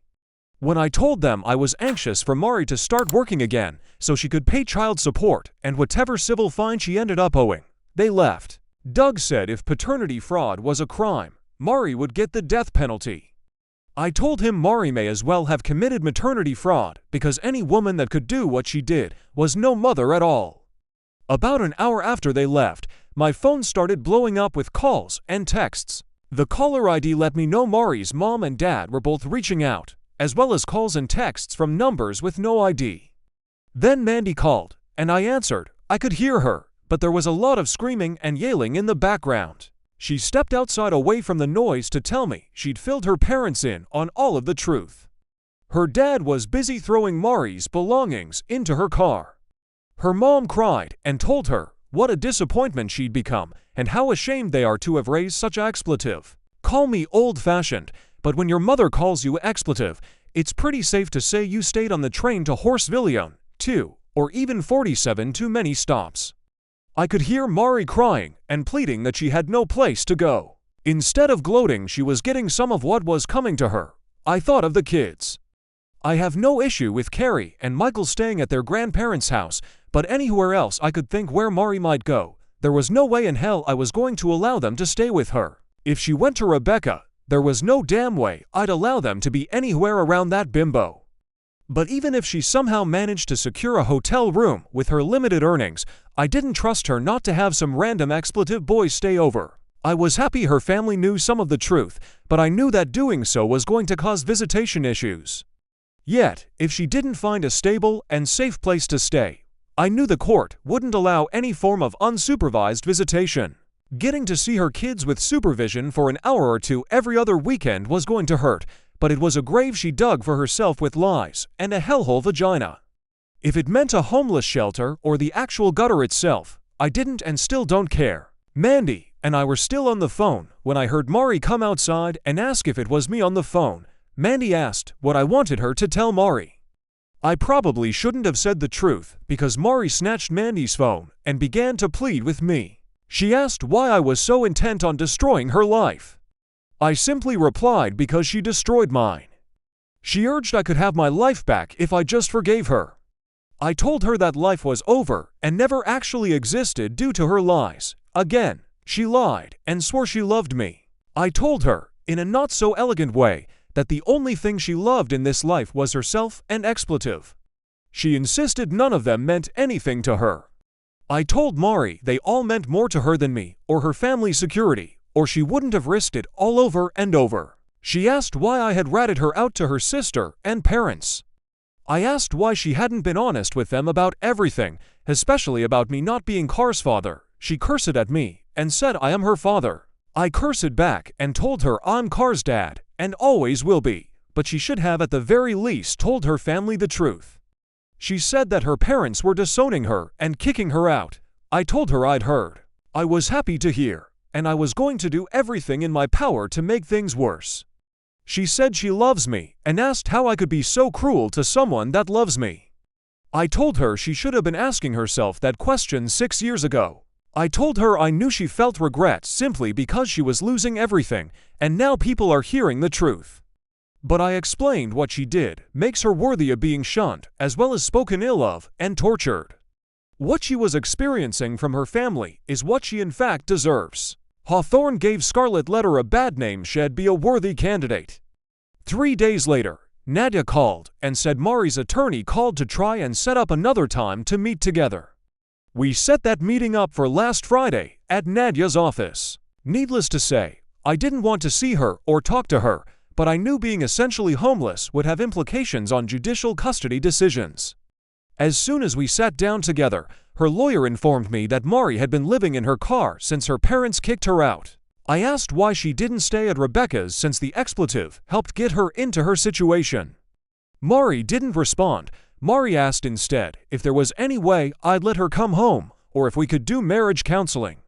When I told them I was anxious for Mari to start working again so she could pay child support and whatever civil fine she ended up owing, they left. Doug said if paternity fraud was a crime, Mari would get the death penalty. I told him Mari may as well have committed maternity fraud because any woman that could do what she did was no mother at all. About an hour after they left, my phone started blowing up with calls and texts. The caller ID let me know Mari's mom and dad were both reaching out, as well as calls and texts from numbers with no ID. Then Mandy called, and I answered. I could hear her, but there was a lot of screaming and yelling in the background. She stepped outside away from the noise to tell me she'd filled her parents in on all of the truth. Her dad was busy throwing Mari's belongings into her car. Her mom cried and told her what a disappointment she'd become and how ashamed they are to have raised such expletive. Call me old-fashioned, but when your mother calls you expletive, it's pretty safe to say you stayed on the train to Horseville, 2, or even 47 too many stops. I could hear Mari crying and pleading that she had no place to go. Instead of gloating she was getting some of what was coming to her, I thought of the kids. I have no issue with Carrie and Michael staying at their grandparents' house, but anywhere else I could think where Mari might go, there was no way in hell I was going to allow them to stay with her. If she went to Rebecca, there was no damn way I'd allow them to be anywhere around that bimbo. But even if she somehow managed to secure a hotel room with her limited earnings, I didn't trust her not to have some random expletive boy stay over. I was happy her family knew some of the truth, but I knew that doing so was going to cause visitation issues. Yet, if she didn't find a stable and safe place to stay, I knew the court wouldn't allow any form of unsupervised visitation. Getting to see her kids with supervision for an hour or two every other weekend was going to hurt, but it was a grave she dug for herself with lies and a hellhole vagina. If it meant a homeless shelter or the actual gutter itself, I didn't and still don't care. Mandy and I were still on the phone when I heard Mari come outside and ask if it was me on the phone. Mandy asked what I wanted her to tell Mari. I probably shouldn't have said the truth because Mari snatched Mandy's phone and began to plead with me. She asked why I was so intent on destroying her life. I simply replied because she destroyed mine. She urged I could have my life back if I just forgave her. I told her that life was over and never actually existed due to her lies. Again, she lied and swore she loved me. I told her, in a not-so-elegant way, that the only thing she loved in this life was herself and expletive. She insisted none of them meant anything to her. I told Mari they all meant more to her than me or her family's security, or she wouldn't have risked it all over and over. She asked why I had ratted her out to her sister and parents. I asked why she hadn't been honest with them about everything, especially about me not being Car's father. She cursed at me and said I am her father. I cursed back and told her I'm Car's dad and always will be, but she should have at the very least told her family the truth. She said that her parents were disowning her and kicking her out. I told her I'd heard. I was happy to hear, and I was going to do everything in my power to make things worse. She said she loves me and asked how I could be so cruel to someone that loves me. I told her she should have been asking herself that question 6 years ago. I told her I knew she felt regret simply because she was losing everything, and now people are hearing the truth. But I explained what she did makes her worthy of being shunned, as well as spoken ill of and tortured. What she was experiencing from her family is what she in fact deserves. Hawthorne gave Scarlet Letter a bad name. She'd be a worthy candidate. 3 days later, Nadia called and said Mari's attorney called to try and set up another time to meet together. We set that meeting up for last Friday at Nadia's office. Needless to say, I didn't want to see her or talk to her, but I knew being essentially homeless would have implications on judicial custody decisions. As soon as we sat down together, her lawyer informed me that Mari had been living in her car since her parents kicked her out. I asked why she didn't stay at Rebecca's since the expletive helped get her into her situation. Mari didn't respond. Mari asked instead if there was any way I'd let her come home or if we could do marriage counseling.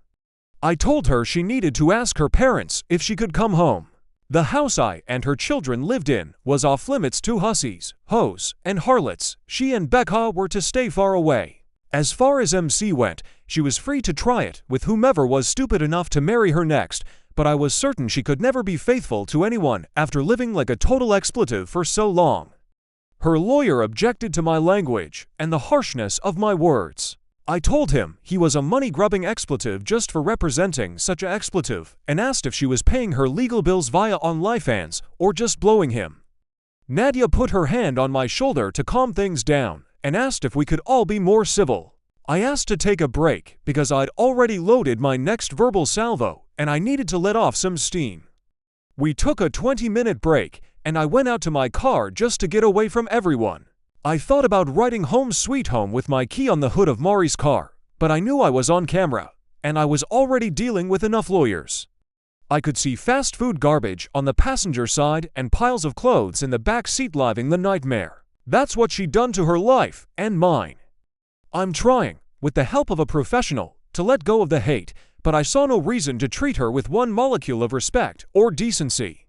I told her she needed to ask her parents if she could come home. The house I and her children lived in was off limits to hussies, hoes, and harlots. She and Becca were to stay far away. As far as MC went, she was free to try it with whomever was stupid enough to marry her next, but I was certain she could never be faithful to anyone after living like a total expletive for so long. Her lawyer objected to my language and the harshness of my words. I told him he was a money-grubbing expletive just for representing such an expletive and asked if she was paying her legal bills via OnlyFans or just blowing him. Nadia put her hand on my shoulder to calm things down and asked if we could all be more civil. I asked to take a break because I'd already loaded my next verbal salvo and I needed to let off some steam. We took a 20-minute break and I went out to my car just to get away from everyone. I thought about writing "Home Sweet Home" with my key on the hood of Mari's car, but I knew I was on camera, and I was already dealing with enough lawyers. I could see fast food garbage on the passenger side and piles of clothes in the back seat living the nightmare. That's what she'd done to her life and mine. I'm trying, with the help of a professional, to let go of the hate, but I saw no reason to treat her with one molecule of respect or decency.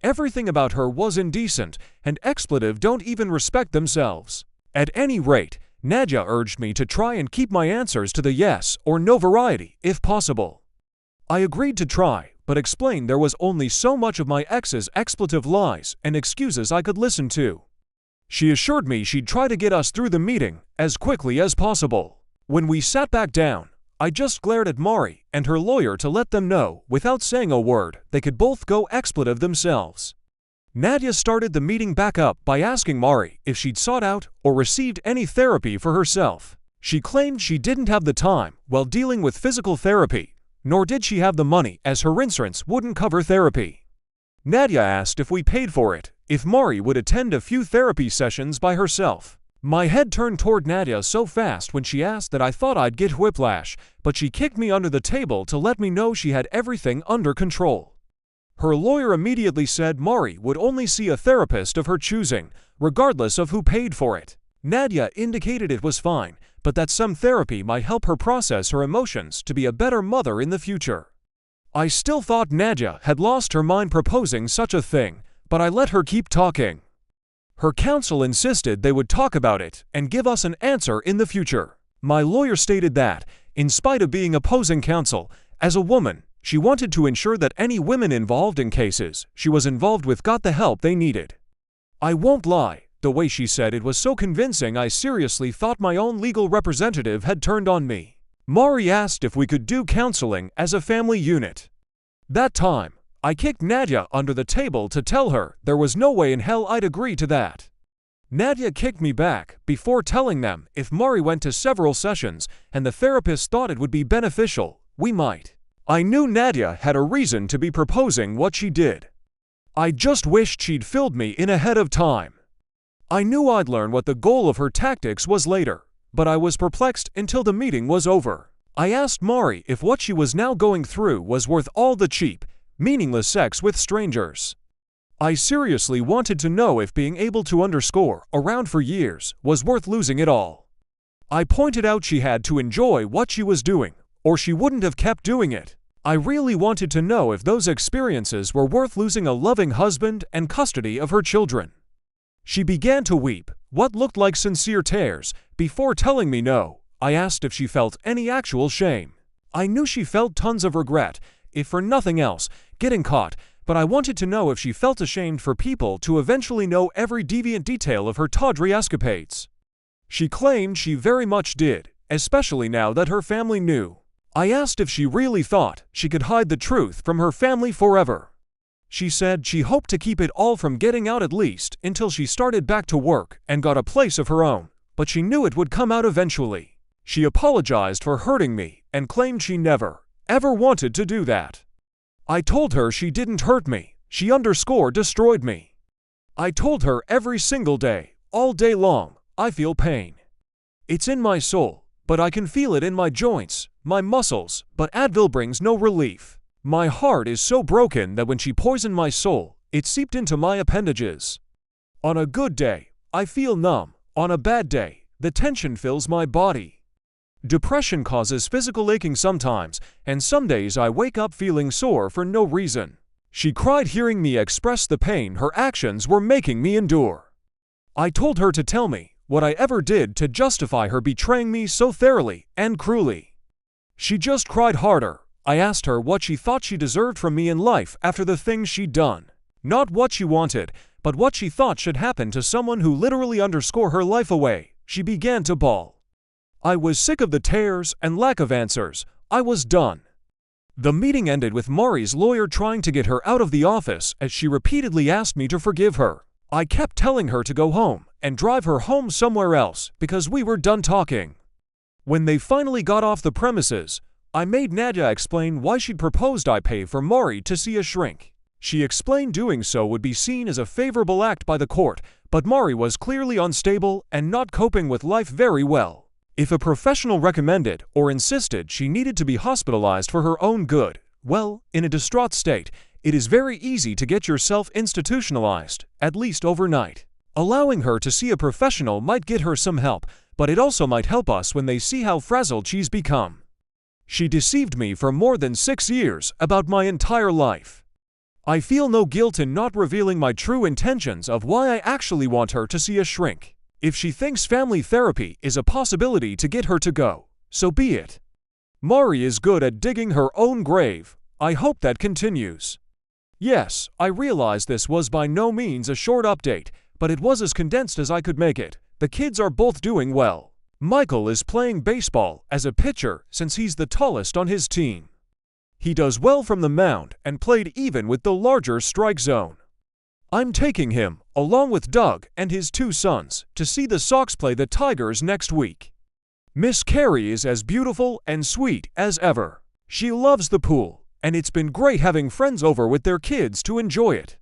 Everything about her was indecent, and expletive don't even respect themselves. At any rate, Nadia urged me to try and keep my answers to the yes or no variety, if possible. I agreed to try, but explained there was only so much of my ex's expletive lies and excuses I could listen to. She assured me she'd try to get us through the meeting as quickly as possible. When we sat back down, I just glared at Mari and her lawyer to let them know, without saying a word, they could both go expletive themselves. Nadia started the meeting back up by asking Mari if she'd sought out or received any therapy for herself. She claimed she didn't have the time while dealing with physical therapy, nor did she have the money as her insurance wouldn't cover therapy. Nadia asked if we paid for it, if Mari would attend a few therapy sessions by herself. My head turned toward Nadia so fast when she asked that I thought I'd get whiplash, but she kicked me under the table to let me know she had everything under control. Her lawyer immediately said Mari would only see a therapist of her choosing, regardless of who paid for it. Nadia indicated it was fine, but that some therapy might help her process her emotions to be a better mother in the future. I still thought Nadia had lost her mind proposing such a thing, but I let her keep talking. Her counsel insisted they would talk about it and give us an answer in the future. My lawyer stated that, in spite of being opposing counsel, as a woman, she wanted to ensure that any women involved in cases she was involved with got the help they needed. I won't lie, the way she said it was so convincing I seriously thought my own legal representative had turned on me. Mari asked if we could do counseling as a family unit. That time, I kicked Nadia under the table to tell her there was no way in hell I'd agree to that. Nadia kicked me back before telling them if Mari went to several sessions and the therapist thought it would be beneficial, we might. I knew Nadia had a reason to be proposing what she did. I just wished she'd filled me in ahead of time. I knew I'd learn what the goal of her tactics was later, but I was perplexed until the meeting was over. I asked Mari if what she was now going through was worth all the cheap, meaningless sex with strangers. I seriously wanted to know if being able to underscore around for years was worth losing it all. I pointed out she had to enjoy what she was doing, or she wouldn't have kept doing it. I really wanted to know if those experiences were worth losing a loving husband and custody of her children. She began to weep, what looked like sincere tears, before telling me no. I asked if she felt any actual shame. I knew she felt tons of regret, if for nothing else, getting caught, but I wanted to know if she felt ashamed for people to eventually know every deviant detail of her tawdry escapades. She claimed she very much did, especially now that her family knew. I asked if she really thought she could hide the truth from her family forever. She said she hoped to keep it all from getting out at least until she started back to work and got a place of her own, but she knew it would come out eventually. She apologized for hurting me and claimed she never, ever wanted to do that. I told her she didn't hurt me, she destroyed me. I told her every single day, all day long, I feel pain. It's in my soul, but I can feel it in my joints, my muscles, but Advil brings no relief. My heart is so broken that when she poisoned my soul, it seeped into my appendages. On a good day, I feel numb. On a bad day, the tension fills my body. Depression causes physical aching sometimes, and some days I wake up feeling sore for no reason. She cried hearing me express the pain her actions were making me endure. I told her to tell me what I ever did to justify her betraying me so thoroughly and cruelly. She just cried harder. I asked her what she thought she deserved from me in life after the things she'd done. Not what she wanted, but what she thought should happen to someone who literally underscore her life away. She began to bawl. I was sick of the tears and lack of answers. I was done. The meeting ended with Mari's lawyer trying to get her out of the office as she repeatedly asked me to forgive her. I kept telling her to go home and drive her home somewhere else because we were done talking. When they finally got off the premises, I made Nadia explain why she'd proposed I pay for Mari to see a shrink. She explained doing so would be seen as a favorable act by the court, but Mari was clearly unstable and not coping with life very well. If a professional recommended or insisted she needed to be hospitalized for her own good, well, in a distraught state, it is very easy to get yourself institutionalized, at least overnight. Allowing her to see a professional might get her some help, but it also might help us when they see how frazzled she's become. She deceived me for more than 6 years about my entire life. I feel no guilt in not revealing my true intentions of why I actually want her to see a shrink. If she thinks family therapy is a possibility to get her to go, so be it. Mari is good at digging her own grave. I hope that continues. Yes, I realize this was by no means a short update, but it was as condensed as I could make it. The kids are both doing well. Michael is playing baseball as a pitcher since he's the tallest on his team. He does well from the mound and played even with the larger strike zone. I'm taking him, along with Doug and his 2 sons, to see the Sox play the Tigers next week. Miss Carrie is as beautiful and sweet as ever. She loves the pool, and it's been great having friends over with their kids to enjoy it.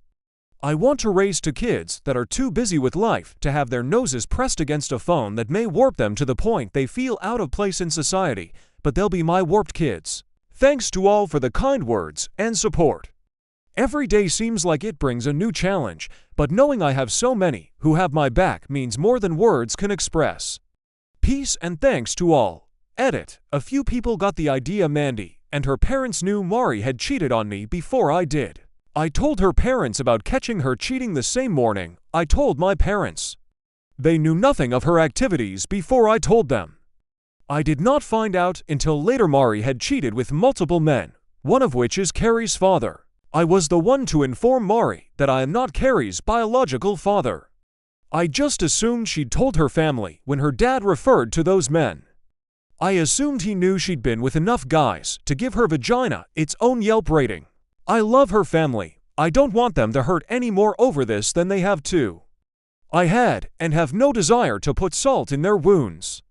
I want to raise 2 kids that are too busy with life to have their noses pressed against a phone that may warp them to the point they feel out of place in society, but they'll be my warped kids. Thanks to all for the kind words and support. Every day seems like it brings a new challenge, but knowing I have so many who have my back means more than words can express. Peace and thanks to all. Edit. A few people got the idea Mandy and her parents knew Mari had cheated on me before I did. I told her parents about catching her cheating the same morning I told my parents. They knew nothing of her activities before I told them. I did not find out until later Mari had cheated with multiple men, one of which is Carrie's father. I was the one to inform Mari that I am not Carrie's biological father. I just assumed she'd told her family when her dad referred to those men. I assumed he knew she'd been with enough guys to give her vagina its own Yelp rating. I love her family. I don't want them to hurt any more over this than they have to. I had and have no desire to put salt in their wounds.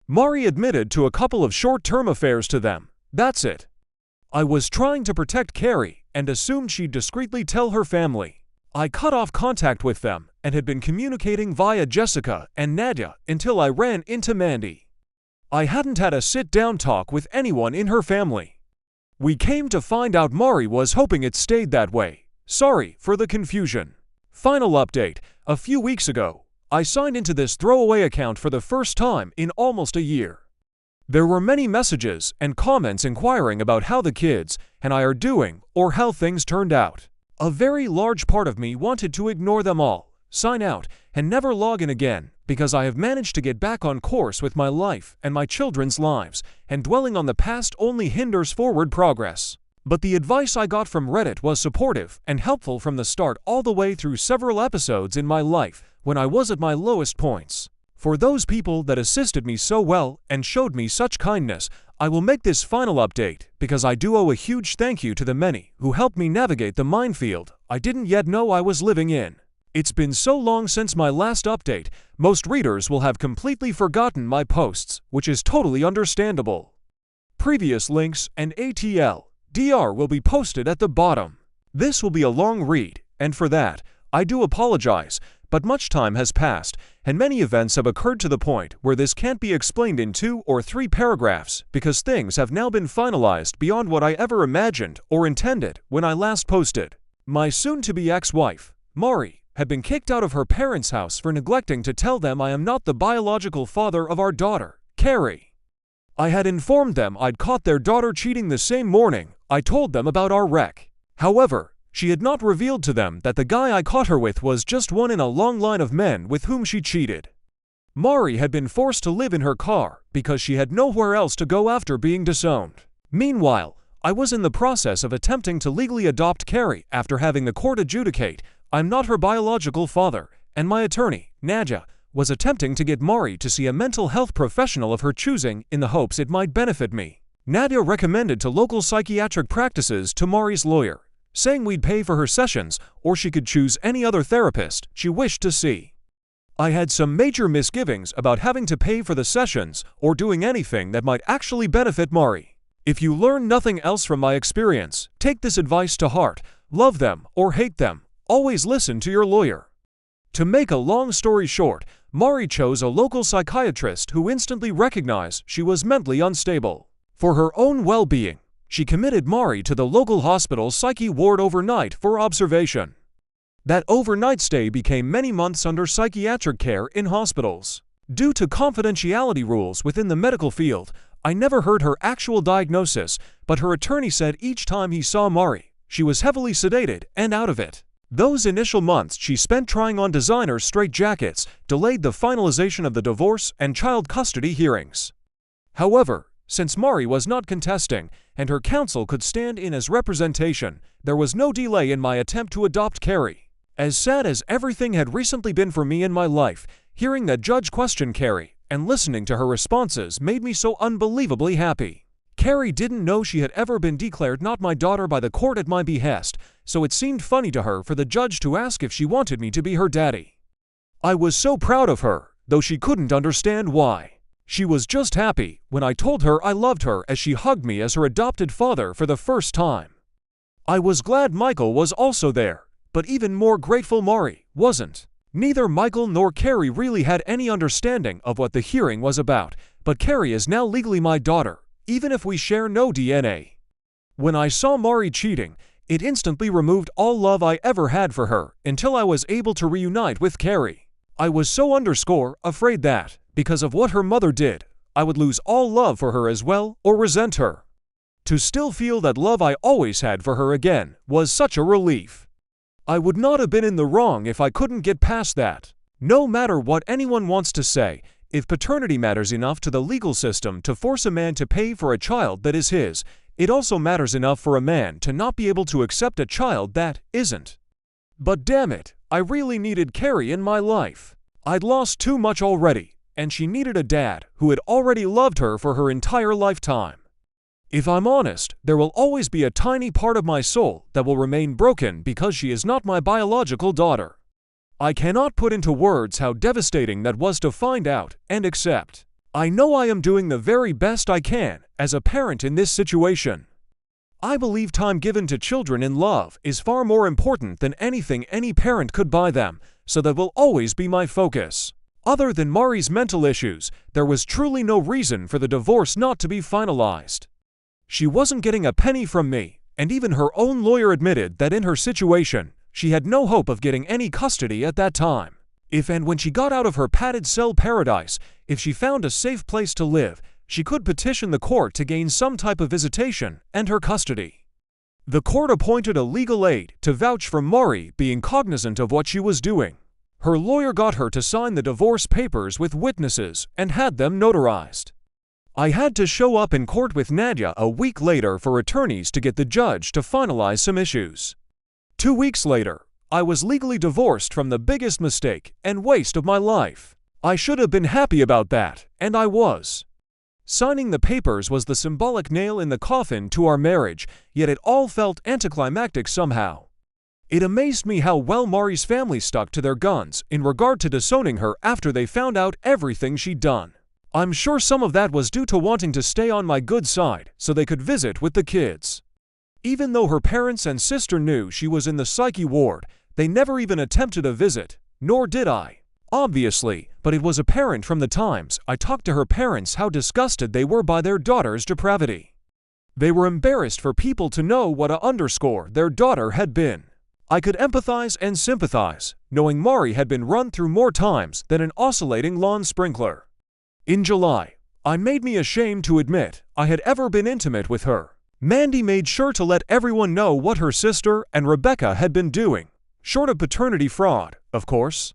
Mari admitted to a couple of short-term affairs to them. That's it. I was trying to protect Carrie and assumed she'd discreetly tell her family. I cut off contact with them and had been communicating via Jessica and Nadia until I ran into Mandy. I hadn't had a sit-down talk with anyone in her family. We came to find out Mari was hoping it stayed that way. Sorry for the confusion. Final update. A few weeks ago, I signed into this throwaway account for the first time in almost a year. There were many messages and comments inquiring about how the kids and I are doing or how things turned out. A very large part of me wanted to ignore them all, sign out, and never log in again because I have managed to get back on course with my life and my children's lives, and dwelling on the past only hinders forward progress. But the advice I got from Reddit was supportive and helpful from the start all the way through several episodes in my life when I was at my lowest points. For those people that assisted me so well and showed me such kindness, I will make this final update because I do owe a huge thank you to the many who helped me navigate the minefield I didn't yet know I was living in. It's been so long since my last update, most readers will have completely forgotten my posts, which is totally understandable. Previous links and ATL/DR will be posted at the bottom. This will be a long read, and for that, I do apologize, but much time has passed, and many events have occurred to the point where this can't be explained in 2 or 3 paragraphs because things have now been finalized beyond what I ever imagined or intended when I last posted. My soon-to-be ex-wife, Mari, had been kicked out of her parents' house for neglecting to tell them I am not the biological father of our daughter, Carrie. I had informed them I'd caught their daughter cheating the same morning I told them about our wreck. However, she had not revealed to them that the guy I caught her with was just one in a long line of men with whom she cheated. Mari had been forced to live in her car because she had nowhere else to go after being disowned. Meanwhile, I was in the process of attempting to legally adopt Carrie after having the court adjudicate I'm not her biological father, and my attorney, Nadia, was attempting to get Mari to see a mental health professional of her choosing in the hopes it might benefit me. Nadia recommended to local psychiatric practices to Mari's lawyer, saying we'd pay for her sessions or she could choose any other therapist she wished to see. I had some major misgivings about having to pay for the sessions or doing anything that might actually benefit Mari. If you learn nothing else from my experience, take this advice to heart: love them or hate them, always listen to your lawyer. To make a long story short, Mari chose a local psychiatrist who instantly recognized she was mentally unstable. For her own well-being, she committed Mari to the local hospital's psyche ward overnight for observation. That overnight stay became many months under psychiatric care in hospitals. Due to confidentiality rules within the medical field, I never heard her actual diagnosis, but her attorney said each time he saw Mari, she was heavily sedated and out of it. Those initial months she spent trying on designer straitjackets delayed the finalization of the divorce and child custody hearings. However, since Mari was not contesting and her counsel could stand in as representation, there was no delay in my attempt to adopt Carrie. As sad as everything had recently been for me in my life, hearing that judge question Carrie and listening to her responses made me so unbelievably happy. Carrie didn't know she had ever been declared not my daughter by the court at my behest, so it seemed funny to her for the judge to ask if she wanted me to be her daddy. I was so proud of her, though she couldn't understand why. She was just happy when I told her I loved her as she hugged me as her adopted father for the first time. I was glad Michael was also there, but even more grateful Mari wasn't. Neither Michael nor Carrie really had any understanding of what the hearing was about, but Carrie is now legally my daughter, even if we share no DNA. When I saw Mari cheating, it instantly removed all love I ever had for her until I was able to reunite with Carrie. I was so afraid that, because of what her mother did, I would lose all love for her as well or resent her. To still feel that love I always had for her again was such a relief. I would not have been in the wrong if I couldn't get past that. No matter what anyone wants to say, if paternity matters enough to the legal system to force a man to pay for a child that is his, it also matters enough for a man to not be able to accept a child that isn't. But damn it, I really needed Carrie in my life. I'd lost too much already, and she needed a dad who had already loved her for her entire lifetime. If I'm honest, there will always be a tiny part of my soul that will remain broken because she is not my biological daughter. I cannot put into words how devastating that was to find out and accept. I know I am doing the very best I can as a parent in this situation. I believe time given to children in love is far more important than anything any parent could buy them, so that will always be my focus. Other than Mari's mental issues, there was truly no reason for the divorce not to be finalized. She wasn't getting a penny from me, and even her own lawyer admitted that in her situation, she had no hope of getting any custody at that time. If and when she got out of her padded cell paradise, if she found a safe place to live, she could petition the court to gain some type of visitation and her custody. The court appointed a legal aid to vouch for Mari being cognizant of what she was doing. Her lawyer got her to sign the divorce papers with witnesses and had them notarized. I had to show up in court with Nadia a week later for attorneys to get the judge to finalize some issues. 2 weeks later, I was legally divorced from the biggest mistake and waste of my life. I should have been happy about that, and I was. Signing the papers was the symbolic nail in the coffin to our marriage, yet it all felt anticlimactic somehow. It amazed me how well Mari's family stuck to their guns in regard to disowning her after they found out everything she'd done. I'm sure some of that was due to wanting to stay on my good side so they could visit with the kids. Even though her parents and sister knew she was in the psyche ward, they never even attempted a visit, nor did I. Obviously, but it was apparent from the times I talked to her parents how disgusted they were by their daughter's depravity. They were embarrassed for people to know what their daughter had been. I could empathize and sympathize, knowing Mari had been run through more times than an oscillating lawn sprinkler. In July, I made me ashamed to admit I had ever been intimate with her. Mandy made sure to let everyone know what her sister and Rebecca had been doing, short of paternity fraud, of course.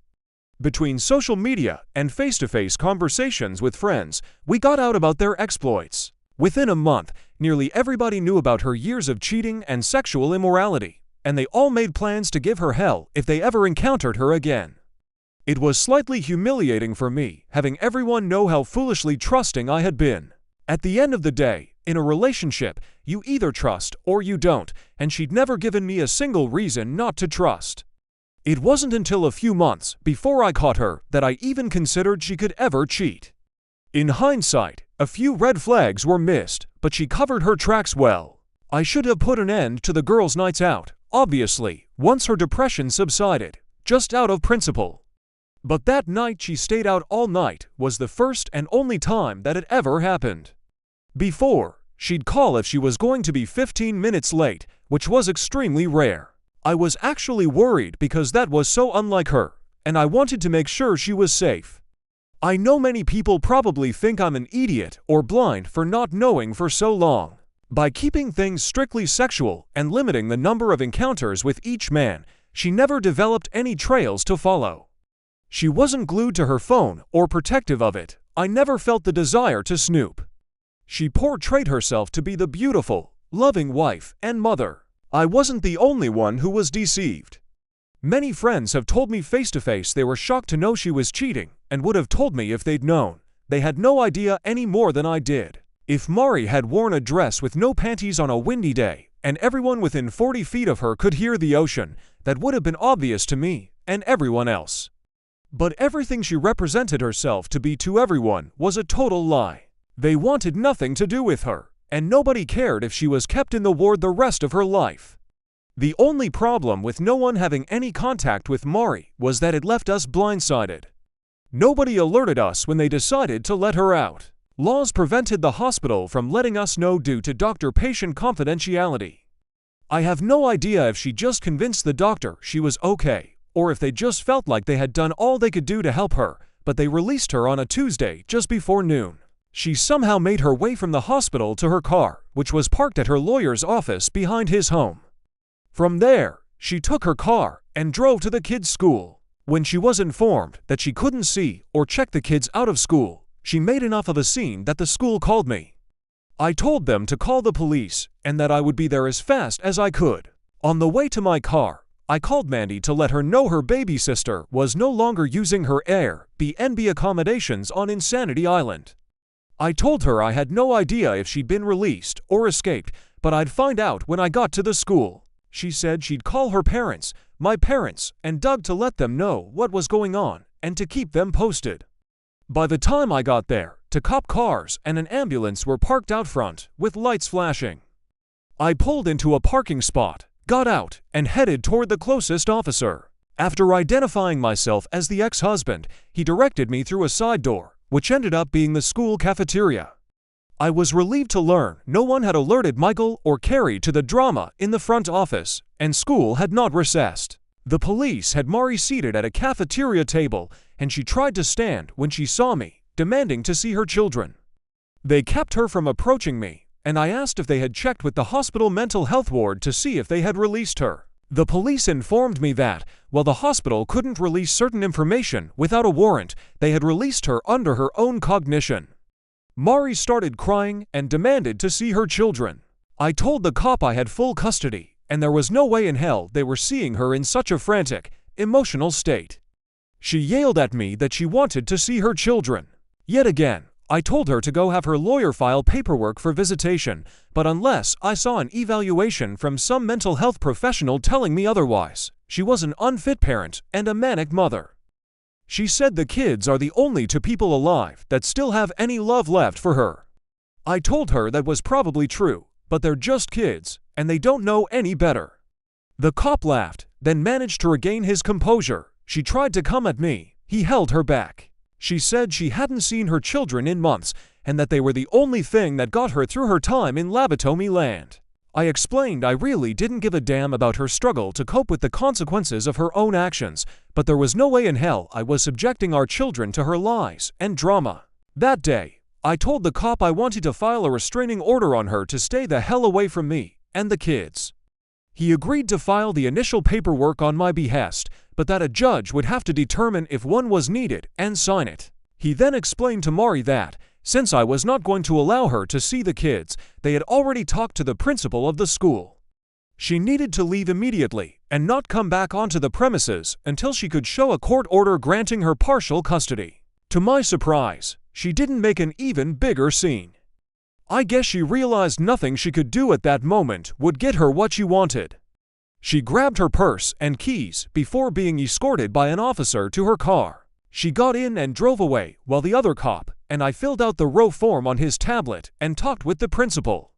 Between social media and face-to-face conversations with friends, we got out about their exploits. Within a month, nearly everybody knew about her years of cheating and sexual immorality, and they all made plans to give her hell if they ever encountered her again. It was slightly humiliating for me, having everyone know how foolishly trusting I had been. At the end of the day, in a relationship, you either trust or you don't, and she'd never given me a single reason not to trust. It wasn't until a few months before I caught her that I even considered she could ever cheat. In hindsight, a few red flags were missed, but she covered her tracks well. I should have put an end to the girls' nights out, obviously, once her depression subsided, just out of principle. But that night she stayed out all night was the first and only time that it ever happened. Before, she'd call if she was going to be 15 minutes late, which was extremely rare. I was actually worried because that was so unlike her, and I wanted to make sure she was safe. I know many people probably think I'm an idiot or blind for not knowing for so long. By keeping things strictly sexual and limiting the number of encounters with each man, she never developed any trails to follow. She wasn't glued to her phone or protective of it. I never felt the desire to snoop. She portrayed herself to be the beautiful, loving wife and mother. I wasn't the only one who was deceived. Many friends have told me face-to-face they were shocked to know she was cheating and would have told me if they'd known. They had no idea any more than I did. If Mari had worn a dress with no panties on a windy day, and everyone within 40 feet of her could hear the ocean, that would have been obvious to me and everyone else. But everything she represented herself to be to everyone was a total lie. They wanted nothing to do with her, and nobody cared if she was kept in the ward the rest of her life. The only problem with no one having any contact with Mari was that it left us blindsided. Nobody alerted us when they decided to let her out. Laws prevented the hospital from letting us know due to doctor-patient confidentiality. I have no idea if she just convinced the doctor she was okay, or if they just felt like they had done all they could do to help her, but they released her on a Tuesday just before noon. She somehow made her way from the hospital to her car, which was parked at her lawyer's office behind his home. From there, she took her car and drove to the kids' school. When she was informed that she couldn't see or check the kids out of school, she made enough of a scene that the school called me. I told them to call the police and that I would be there as fast as I could. On the way to my car, I called Mandy to let her know her baby sister was no longer using her Airbnb accommodations on Insanity Island. I told her I had no idea if she'd been released or escaped, but I'd find out when I got to the school. She said she'd call her parents, my parents, and Doug to let them know what was going on and to keep them posted. By the time I got there, two cop cars and an ambulance were parked out front with lights flashing. I pulled into a parking spot, got out, and headed toward the closest officer. After identifying myself as the ex-husband, he directed me through a side door, which ended up being the school cafeteria. I was relieved to learn no one had alerted Michael or Carrie to the drama in the front office, and school had not recessed. The police had Mari seated at a cafeteria table, and she tried to stand when she saw me, demanding to see her children. They kept her from approaching me, and I asked if they had checked with the hospital mental health ward to see if they had released her. The police informed me that, while the hospital couldn't release certain information without a warrant, they had released her under her own cognition. Mari started crying and demanded to see her children. I told the cop I had full custody, and there was no way in hell they were seeing her in such a frantic, emotional state. She yelled at me that she wanted to see her children. Yet again, I told her to go have her lawyer file paperwork for visitation, but unless I saw an evaluation from some mental health professional telling me otherwise, she was an unfit parent and a manic mother. She said the kids are the only two people alive that still have any love left for her. I told her that was probably true, but they're just kids, and they don't know any better. The cop laughed, then managed to regain his composure. She tried to come at me. He held her back. She said she hadn't seen her children in months, and that they were the only thing that got her through her time in Lobotomy Land. I explained I really didn't give a damn about her struggle to cope with the consequences of her own actions, but there was no way in hell I was subjecting our children to her lies and drama. That day, I told the cop I wanted to file a restraining order on her to stay the hell away from me and the kids. He agreed to file the initial paperwork on my behest, but that a judge would have to determine if one was needed and sign it. He then explained to Mari that, since I was not going to allow her to see the kids, they had already talked to the principal of the school. She needed to leave immediately, and not come back onto the premises until she could show a court order granting her partial custody. To my surprise, she didn't make an even bigger scene. I guess she realized nothing she could do at that moment would get her what she wanted. She grabbed her purse and keys before being escorted by an officer to her car. She got in and drove away while the other cop and I filled out the row form on his tablet and talked with the principal.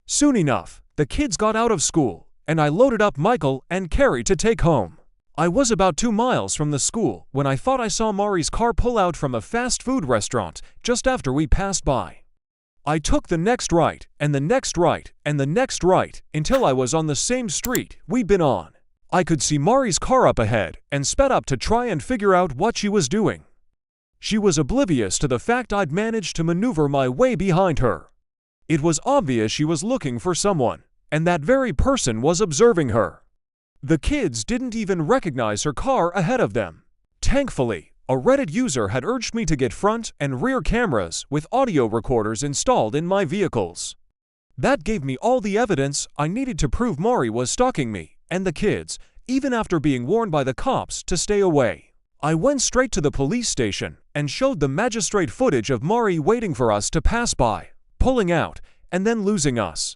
Soon enough, the kids got out of school, and I loaded up Michael and Carrie to take home. I was about 2 miles from the school when I thought I saw Mari's car pull out from a fast food restaurant just after we passed by. I took the next right, and the next right, and the next right, until I was on the same street we'd been on. I could see Mari's car up ahead and sped up to try and figure out what she was doing. She was oblivious to the fact I'd managed to maneuver my way behind her. It was obvious she was looking for someone, and that very person was observing her. The kids didn't even recognize her car ahead of them. Thankfully, a Reddit user had urged me to get front and rear cameras with audio recorders installed in my vehicles. That gave me all the evidence I needed to prove Mari was stalking me and the kids, even after being warned by the cops to stay away. I went straight to the police station and showed the magistrate footage of Mari waiting for us to pass by, pulling out, and then losing us.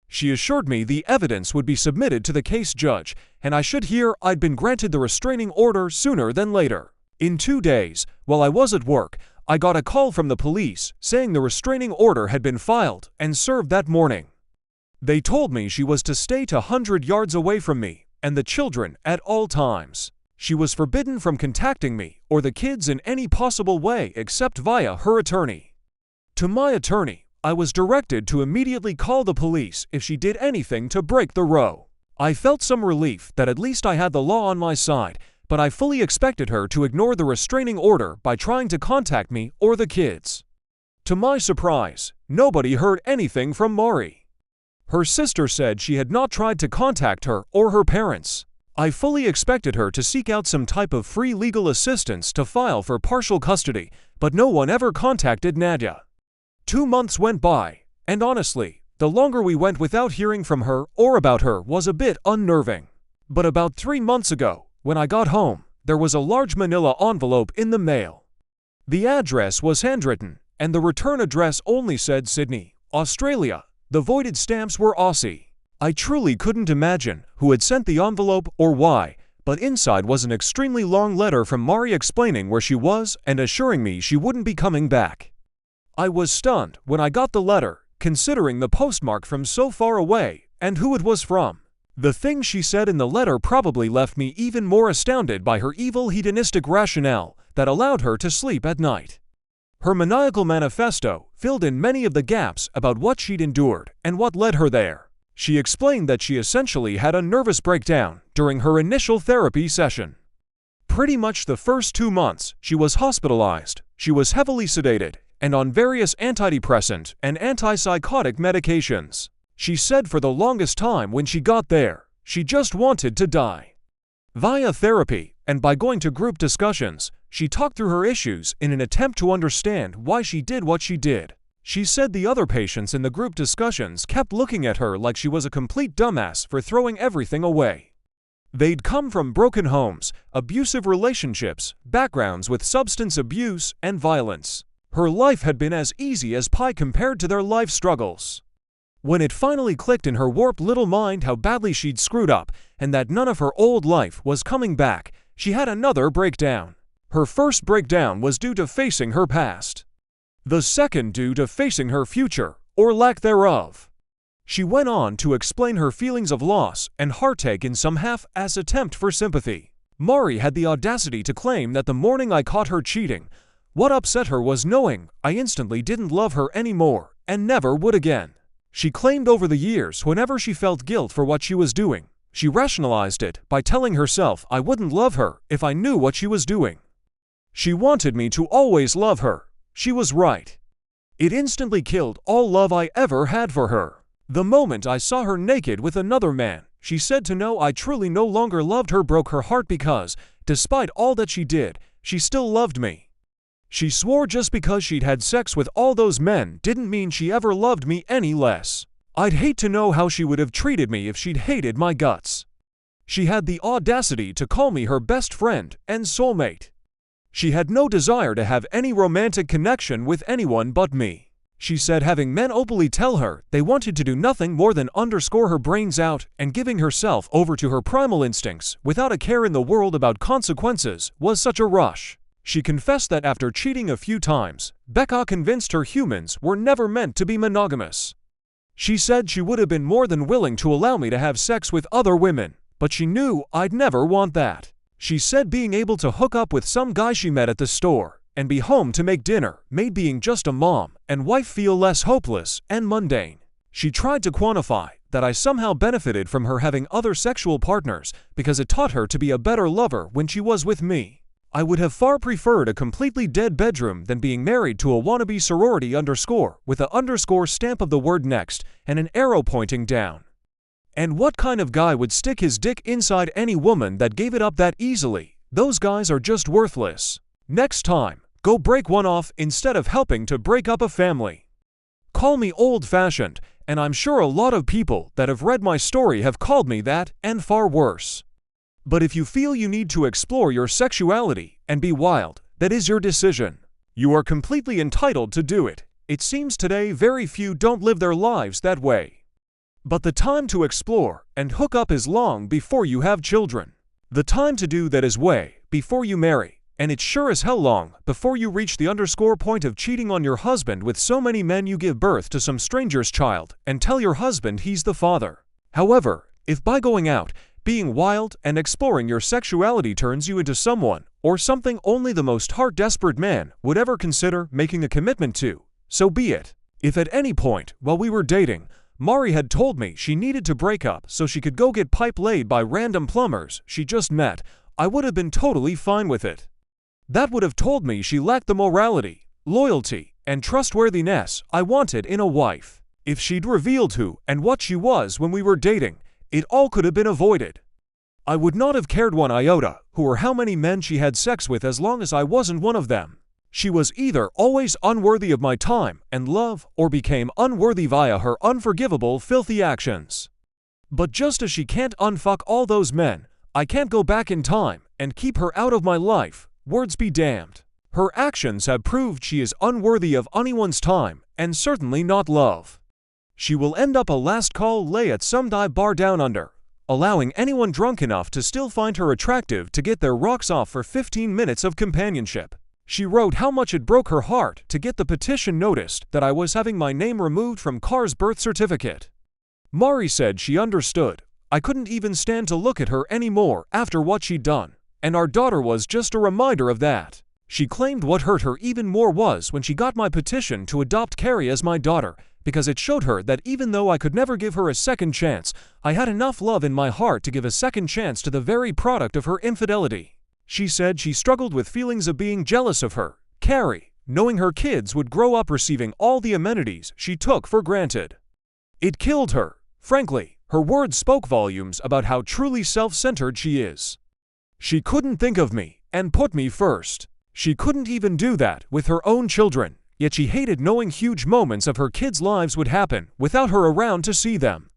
She assured me the evidence would be submitted to the case judge, and I should hear I'd been granted the restraining order sooner than later. In 2 days, while I was at work, I got a call from the police saying the restraining order had been filed and served that morning. They told me she was to stay 100 yards away from me and the children at all times. She was forbidden from contacting me or the kids in any possible way except via her attorney. To my attorney, I was directed to immediately call the police if she did anything to break the row. I felt some relief that at least I had the law on my side, but I fully expected her to ignore the restraining order by trying to contact me or the kids. To my surprise, nobody heard anything from Mari. Her sister said she had not tried to contact her or her parents. I fully expected her to seek out some type of free legal assistance to file for partial custody, but no one ever contacted Nadia. 2 months went by, and honestly, the longer we went without hearing from her or about her was a bit unnerving. But about 3 months ago, when I got home, there was a large manila envelope in the mail. The address was handwritten, and the return address only said Sydney, Australia. The voided stamps were Aussie. I truly couldn't imagine who had sent the envelope or why, but inside was an extremely long letter from Mari explaining where she was and assuring me she wouldn't be coming back. I was stunned when I got the letter, considering the postmark from so far away and who it was from. The things she said in the letter probably left me even more astounded by her evil hedonistic rationale that allowed her to sleep at night. Her maniacal manifesto filled in many of the gaps about what she'd endured and what led her there. She explained that she essentially had a nervous breakdown during her initial therapy session. Pretty much the first 2 months, she was hospitalized, she was heavily sedated, and on various antidepressant and antipsychotic medications. She said for the longest time when she got there, she just wanted to die. Via therapy, and by going to group discussions, she talked through her issues in an attempt to understand why she did what she did. She said the other patients in the group discussions kept looking at her like she was a complete dumbass for throwing everything away. They'd come from broken homes, abusive relationships, backgrounds with substance abuse and violence. Her life had been as easy as pie compared to their life struggles. When it finally clicked in her warped little mind how badly she'd screwed up and that none of her old life was coming back, she had another breakdown. Her first breakdown was due to facing her past. The second due to facing her future, or lack thereof. She went on to explain her feelings of loss and heartache in some half-ass attempt for sympathy. Mari had the audacity to claim that the morning I caught her cheating, what upset her was knowing I instantly didn't love her anymore and never would again. She claimed over the years whenever she felt guilt for what she was doing, she rationalized it by telling herself I wouldn't love her if I knew what she was doing. She wanted me to always love her. She was right. It instantly killed all love I ever had for her. The moment I saw her naked with another man, she said to know I truly no longer loved her broke her heart because, despite all that she did, she still loved me. She swore just because she'd had sex with all those men didn't mean she ever loved me any less. I'd hate to know how she would have treated me if she'd hated my guts. She had the audacity to call me her best friend and soulmate. She had no desire to have any romantic connection with anyone but me. She said having men openly tell her they wanted to do nothing more than underscore her brains out and giving herself over to her primal instincts without a care in the world about consequences was such a rush. She confessed that after cheating a few times, Becca convinced her humans were never meant to be monogamous. She said she would have been more than willing to allow me to have sex with other women, but she knew I'd never want that. She said being able to hook up with some guy she met at the store and be home to make dinner made being just a mom and wife feel less hopeless and mundane. She tried to quantify that I somehow benefited from her having other sexual partners because it taught her to be a better lover when she was with me. I would have far preferred a completely dead bedroom than being married to a wannabe sorority underscore with a underscore stamp of the word next and an arrow pointing down. And what kind of guy would stick his dick inside any woman that gave it up that easily? Those guys are just worthless. Next time, go break one off instead of helping to break up a family. Call me old-fashioned, and I'm sure a lot of people that have read my story have called me that and far worse. But if you feel you need to explore your sexuality and be wild, that is your decision. You are completely entitled to do it. It seems today very few don't live their lives that way. But the time to explore and hook up is long before you have children. The time to do that is way before you marry. And it's sure as hell long before you reach the underscore point of cheating on your husband with so many men you give birth to some stranger's child and tell your husband he's the father. However, if by going out, being wild and exploring your sexuality turns you into someone or something only the most heart-desperate man would ever consider making a commitment to, so be it. If at any point while we were dating, Mari had told me she needed to break up so she could go get pipe laid by random plumbers she just met, I would have been totally fine with it. That would have told me she lacked the morality, loyalty, and trustworthiness I wanted in a wife. If she'd revealed who and what she was when we were dating, it all could have been avoided. I would not have cared one iota who or how many men she had sex with as long as I wasn't one of them. She was either always unworthy of my time and love or became unworthy via her unforgivable, filthy actions. But just as she can't unfuck all those men, I can't go back in time and keep her out of my life. Words be damned. Her actions have proved she is unworthy of anyone's time and certainly not love. She will end up a last call lay at some dive bar down under, allowing anyone drunk enough to still find her attractive to get their rocks off for 15 minutes of companionship. She wrote how much it broke her heart to get the petition noticed that I was having my name removed from Car's birth certificate. Mari said she understood. I couldn't even stand to look at her anymore after what she'd done. And our daughter was just a reminder of that. She claimed what hurt her even more was when she got my petition to adopt Carrie as my daughter, because it showed her that even though I could never give her a second chance, I had enough love in my heart to give a second chance to the very product of her infidelity. She said she struggled with feelings of being jealous of her, Carrie, knowing her kids would grow up receiving all the amenities she took for granted. It killed her. Frankly, her words spoke volumes about how truly self-centered she is. She couldn't think of me and put me first. She couldn't even do that with her own children, yet she hated knowing huge moments of her kids' lives would happen without her around to see them.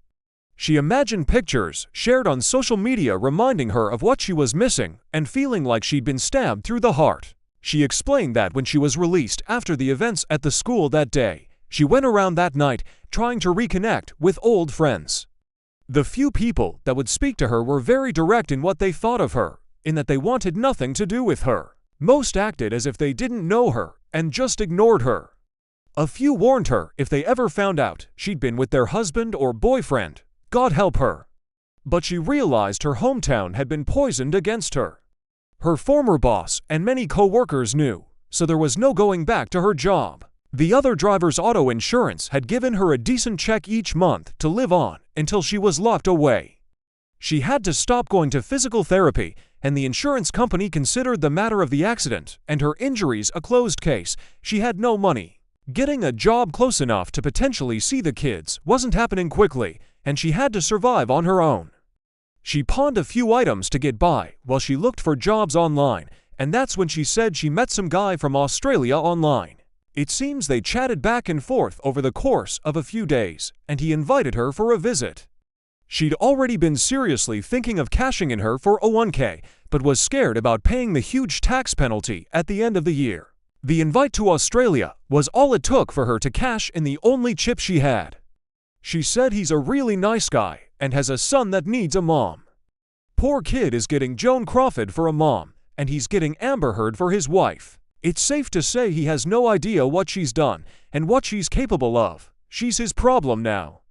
She imagined pictures shared on social media reminding her of what she was missing and feeling like she'd been stabbed through the heart. She explained that when she was released after the events at the school that day, she went around that night trying to reconnect with old friends. The few people that would speak to her were very direct in what they thought of her, in that they wanted nothing to do with her. Most acted as if they didn't know her and just ignored her. A few warned her if they ever found out she'd been with their husband or boyfriend, God help her. But she realized her hometown had been poisoned against her. Her former boss and many co-workers knew, so there was no going back to her job. The other driver's auto insurance had given her a decent check each month to live on until she was locked away. She had to stop going to physical therapy, and the insurance company considered the matter of the accident and her injuries a closed case. She had no money. Getting a job close enough to potentially see the kids wasn't happening quickly, and she had to survive on her own. She pawned a few items to get by while she looked for jobs online, and that's when she said she met some guy from Australia online. It seems they chatted back and forth over the course of a few days, and he invited her for a visit. She'd already been seriously thinking of cashing in her 401k, but was scared about paying the huge tax penalty at the end of the year. The invite to Australia was all it took for her to cash in the only chip she had. She said he's a really nice guy and has a son that needs a mom. Poor kid is getting Joan Crawford for a mom, and he's getting Amber Heard for his wife. It's safe to say he has no idea what she's done and what she's capable of. She's his problem now.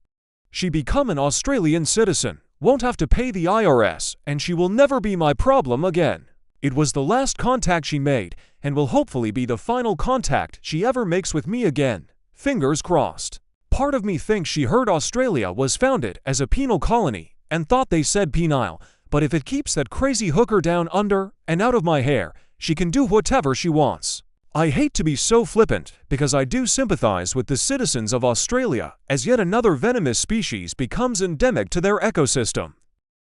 She become an Australian citizen, won't have to pay the IRS, and she will never be my problem again. It was the last contact she made, and will hopefully be the final contact she ever makes with me again. Fingers crossed. Part of me thinks she heard Australia was founded as a penal colony and thought they said penile, but if it keeps that crazy hooker down under and out of my hair, she can do whatever she wants. I hate to be so flippant because I do sympathize with the citizens of Australia as yet another venomous species becomes endemic to their ecosystem.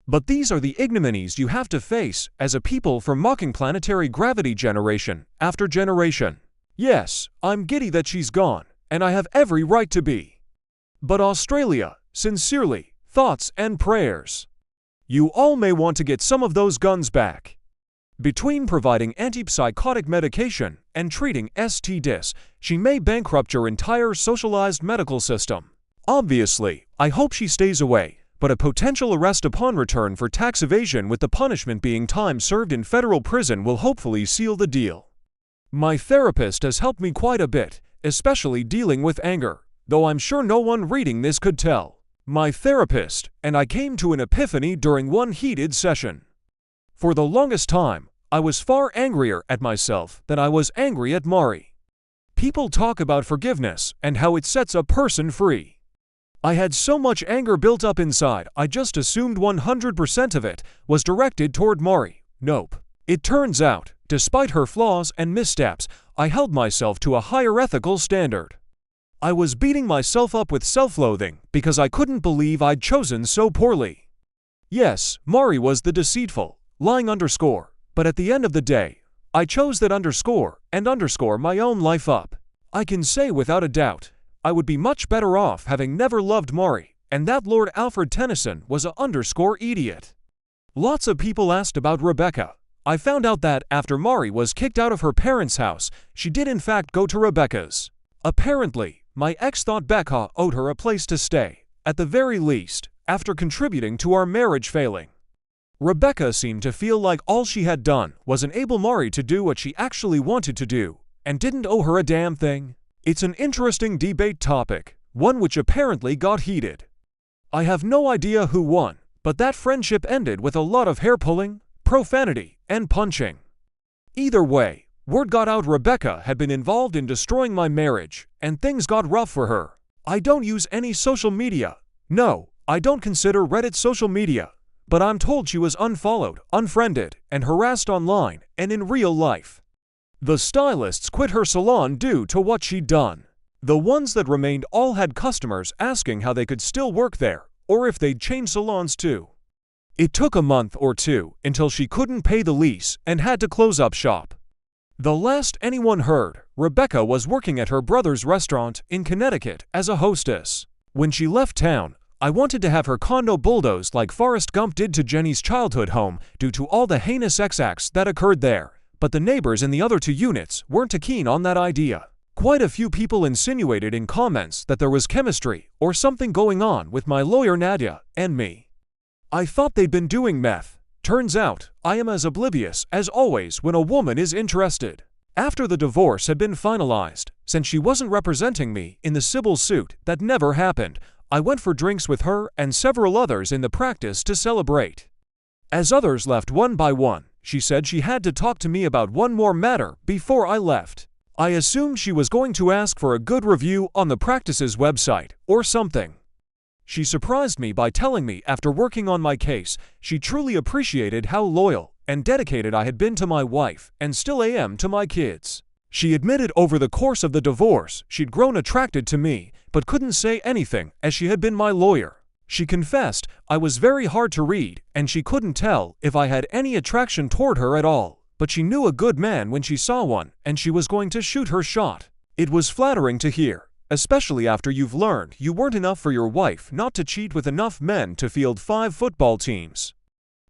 But these are the ignominies you have to face as a people for mocking planetary gravity generation after generation. Yes, I'm giddy that she's gone, and I have every right to be. But Australia, sincerely, thoughts and prayers. You all may want to get some of those guns back. Between providing antipsychotic medication and treating STDs, she may bankrupt your entire socialized medical system. Obviously, I hope she stays away, but a potential arrest upon return for tax evasion with the punishment being time served in federal prison will hopefully seal the deal. My therapist has helped me quite a bit, especially dealing with anger, though I'm sure no one reading this could tell. My therapist and I came to an epiphany during one heated session. For the longest time, I was far angrier at myself than I was angry at Mari. People talk about forgiveness and how it sets a person free. I had so much anger built up inside, I just assumed 100% of it was directed toward Mari. Nope. It turns out, despite her flaws and missteps, I held myself to a higher ethical standard. I was beating myself up with self-loathing because I couldn't believe I'd chosen so poorly. Yes, Mari was the deceitful, lying underscore, but at the end of the day, I chose that underscore and underscore my own life up. I can say without a doubt, I would be much better off having never loved Mari, and that Lord Alfred Tennyson was a underscore idiot. Lots of people asked about Rebecca. I found out that after Mari was kicked out of her parents' house, she did in fact go to Rebecca's. Apparently, my ex thought Becca owed her a place to stay, at the very least, after contributing to our marriage failing. Rebecca seemed to feel like all she had done was enable Mari to do what she actually wanted to do, and didn't owe her a damn thing. It's an interesting debate topic, one which apparently got heated. I have no idea who won, but that friendship ended with a lot of hair-pulling, profanity, and punching. Either way, word got out Rebecca had been involved in destroying my marriage, and things got rough for her. I don't use any social media. No, I don't consider Reddit social media. But I'm told she was unfollowed, unfriended, and harassed online and in real life. The stylists quit her salon due to what she'd done. The ones that remained all had customers asking how they could still work there, or if they'd change salons too. It took a month or two until she couldn't pay the lease and had to close up shop. The last anyone heard, Rebecca was working at her brother's restaurant in Connecticut as a hostess. When she left town, I wanted to have her condo bulldozed like Forrest Gump did to Jenny's childhood home due to all the heinous acts that occurred there, but the neighbors in the other two units weren't too keen on that idea. Quite a few people insinuated in comments that there was chemistry or something going on with my lawyer Nadia and me. I thought they'd been doing meth. Turns out, I am as oblivious as always when a woman is interested. After the divorce had been finalized, since she wasn't representing me in the civil suit that never happened, I went for drinks with her and several others in the practice to celebrate. As others left one by one, she said she had to talk to me about one more matter before I left. I assumed she was going to ask for a good review on the practice's website or something. She surprised me by telling me after working on my case, she truly appreciated how loyal and dedicated I had been to my wife and still am to my kids. She admitted over the course of the divorce she'd grown attracted to me, but couldn't say anything as she had been my lawyer. She confessed I was very hard to read and she couldn't tell if I had any attraction toward her at all, but she knew a good man when she saw one and she was going to shoot her shot. It was flattering to hear, especially after you've learned you weren't enough for your wife not to cheat with enough men to field 5 football teams.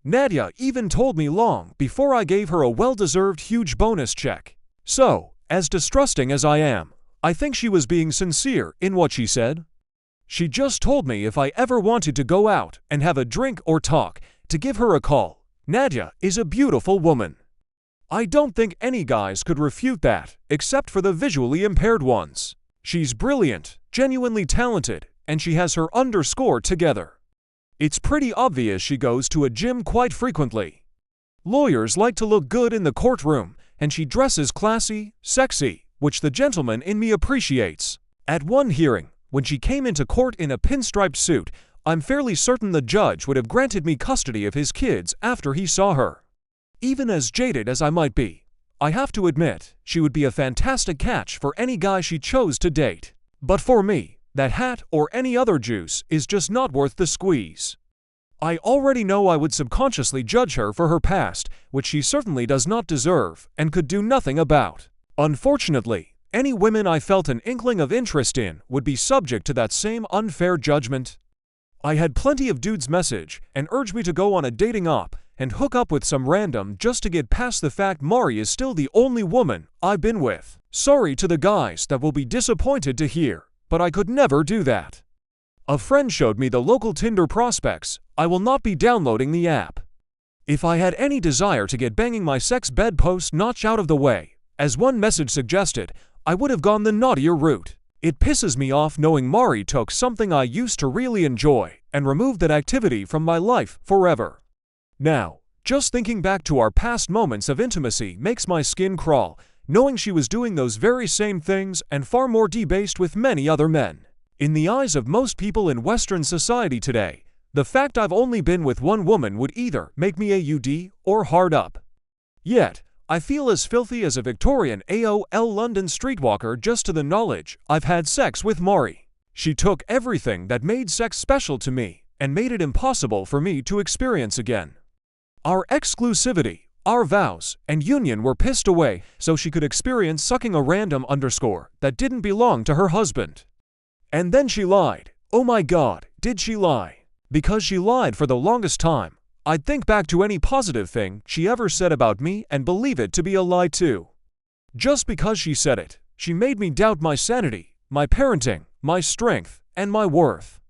Nadia even told me long before I gave her a well-deserved huge bonus check. So, as distrusting as I am, I think she was being sincere in what she said. She just told me if I ever wanted to go out and have a drink or talk, to give her a call. Nadia is a beautiful woman. I don't think any guys could refute that, except for the visually impaired ones. She's brilliant, genuinely talented, and she has her underscore together. It's pretty obvious she goes to a gym quite frequently. Lawyers like to look good in the courtroom, and she dresses classy, sexy, which the gentleman in me appreciates. At one hearing, when she came into court in a pinstriped suit, I'm fairly certain the judge would have granted me custody of his kids after he saw her. Even as jaded as I might be, I have to admit she would be a fantastic catch for any guy she chose to date. But for me, that hat or any other juice is just not worth the squeeze. I already know I would subconsciously judge her for her past, which she certainly does not deserve and could do nothing about. Unfortunately, any women I felt an inkling of interest in would be subject to that same unfair judgment. I had plenty of dudes message and urge me to go on a dating app and hook up with some random just to get past the fact Mari is still the only woman I've been with. Sorry to the guys that will be disappointed to hear, but I could never do that. A friend showed me the local Tinder prospects. I will not be downloading the app. If I had any desire to get banging my sex bedpost notch out of the way, as one message suggested, I would have gone the naughtier route. It pisses me off knowing Mari took something I used to really enjoy and removed that activity from my life forever. Now, just thinking back to our past moments of intimacy makes my skin crawl, knowing she was doing those very same things and far more debased with many other men. In the eyes of most people in Western society today, the fact I've only been with one woman would either make me a UD or hard up. Yet, I feel as filthy as a Victorian AOL London streetwalker just to the knowledge I've had sex with Mari. She took everything that made sex special to me and made it impossible for me to experience again. Our exclusivity, our vows, and union were pissed away so she could experience sucking a random underscore that didn't belong to her husband. And then she lied. Oh my God, did she lie? Because she lied for the longest time, I'd think back to any positive thing she ever said about me and believe it to be a lie too. Just because she said it, she made me doubt my sanity, my parenting, my strength, and my worth.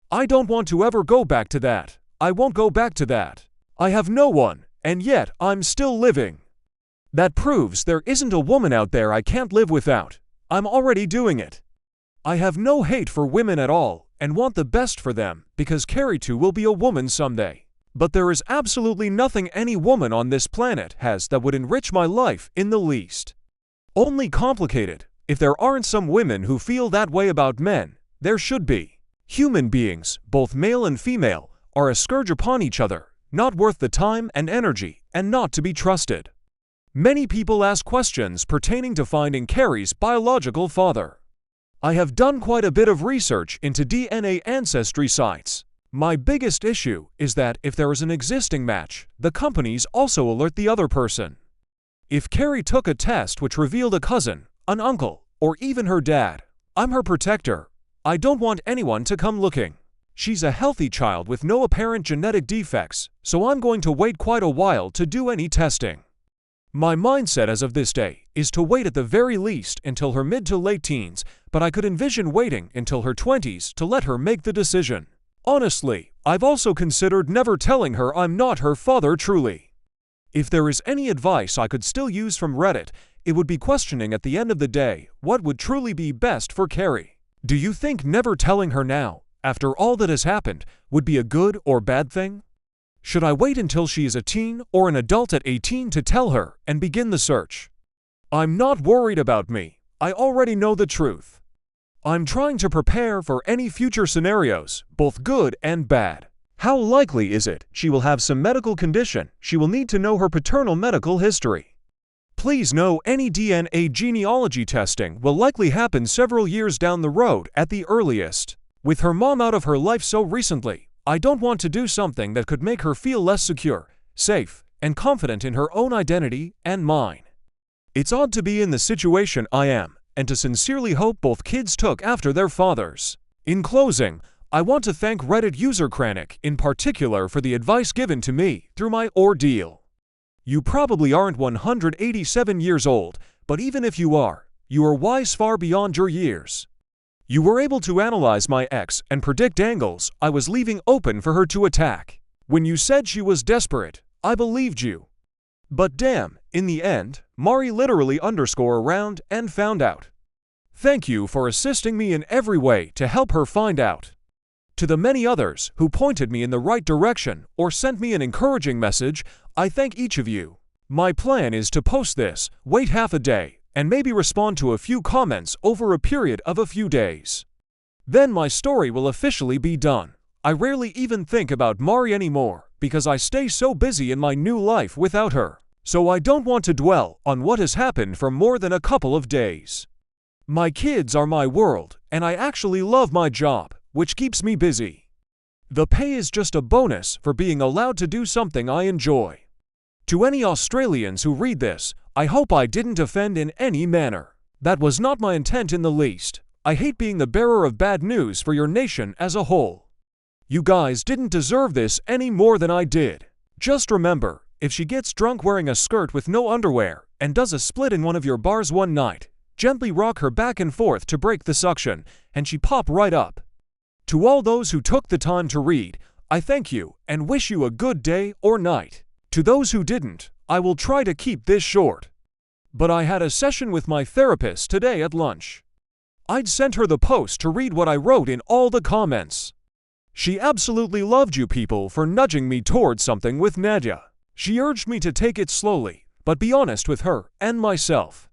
I don't want to ever go back to that. I won't go back to that. I have no one, and yet I'm still living. That proves there isn't a woman out there I can't live without. I'm already doing it. I have no hate for women at all and want the best for them because Carrie too will be a woman someday. But there is absolutely nothing any woman on this planet has that would enrich my life in the least. Only complicated. If there aren't some women who feel that way about men, there should be. Human beings, both male and female, are a scourge upon each other, not worth the time and energy, and not to be trusted. Many people ask questions pertaining to finding Carrie's biological father. I have done quite a bit of research into DNA ancestry sites. My biggest issue is that if there is an existing match, the companies also alert the other person. If Carrie took a test which revealed a cousin, an uncle, or even her dad, I'm her protector. I don't want anyone to come looking. She's a healthy child with no apparent genetic defects, so I'm going to wait quite a while to do any testing. My mindset as of this day is to wait at the very least until her mid to late teens, but I could envision waiting until her 20s to let her make the decision. Honestly, I've also considered never telling her I'm not her father truly. If there is any advice I could still use from Reddit, it would be questioning at the end of the day what would truly be best for Carrie. Do you think never telling her now, after all that has happened, would be a good or bad thing? Should I wait until she is a teen or an adult at 18 to tell her and begin the search? I'm not worried about me. I already know the truth. I'm trying to prepare for any future scenarios, both good and bad. How likely is it she will have some medical condition she will need to know her paternal medical history? Please know any DNA genealogy testing will likely happen several years down the road at the earliest. With her mom out of her life so recently, I don't want to do something that could make her feel less secure, safe, and confident in her own identity and mine. It's odd to be in the situation I am, and to sincerely hope both kids took after their fathers. In closing, I want to thank Reddit user Kranik in particular for the advice given to me through my ordeal. You probably aren't 187 years old, but even if you are wise far beyond your years. You were able to analyze my ex and predict angles I was leaving open for her to attack. When you said she was desperate, I believed you. But damn, in the end, Mari literally _around and found out. Thank you for assisting me in every way to help her find out. To the many others who pointed me in the right direction or sent me an encouraging message, I thank each of you. My plan is to post this, wait half a day, and maybe respond to a few comments over a period of a few days. Then my story will officially be done. I rarely even think about Mari anymore because I stay so busy in my new life without her, so I don't want to dwell on what has happened for more than a couple of days. My kids are my world, and I actually love my job, which keeps me busy. The pay is just a bonus for being allowed to do something I enjoy. To any Australians who read this, I hope I didn't offend in any manner. That was not my intent in the least. I hate being the bearer of bad news for your nation as a whole. You guys didn't deserve this any more than I did. Just remember, if she gets drunk wearing a skirt with no underwear and does a split in one of your bars one night, gently rock her back and forth to break the suction, and she pop right up. To all those who took the time to read, I thank you and wish you a good day or night. To those who didn't, I will try to keep this short. But I had a session with my therapist today at lunch. I'd sent her the post to read what I wrote in all the comments. She absolutely loved you people for nudging me towards something with Nadia. She urged me to take it slowly, but be honest with her and myself.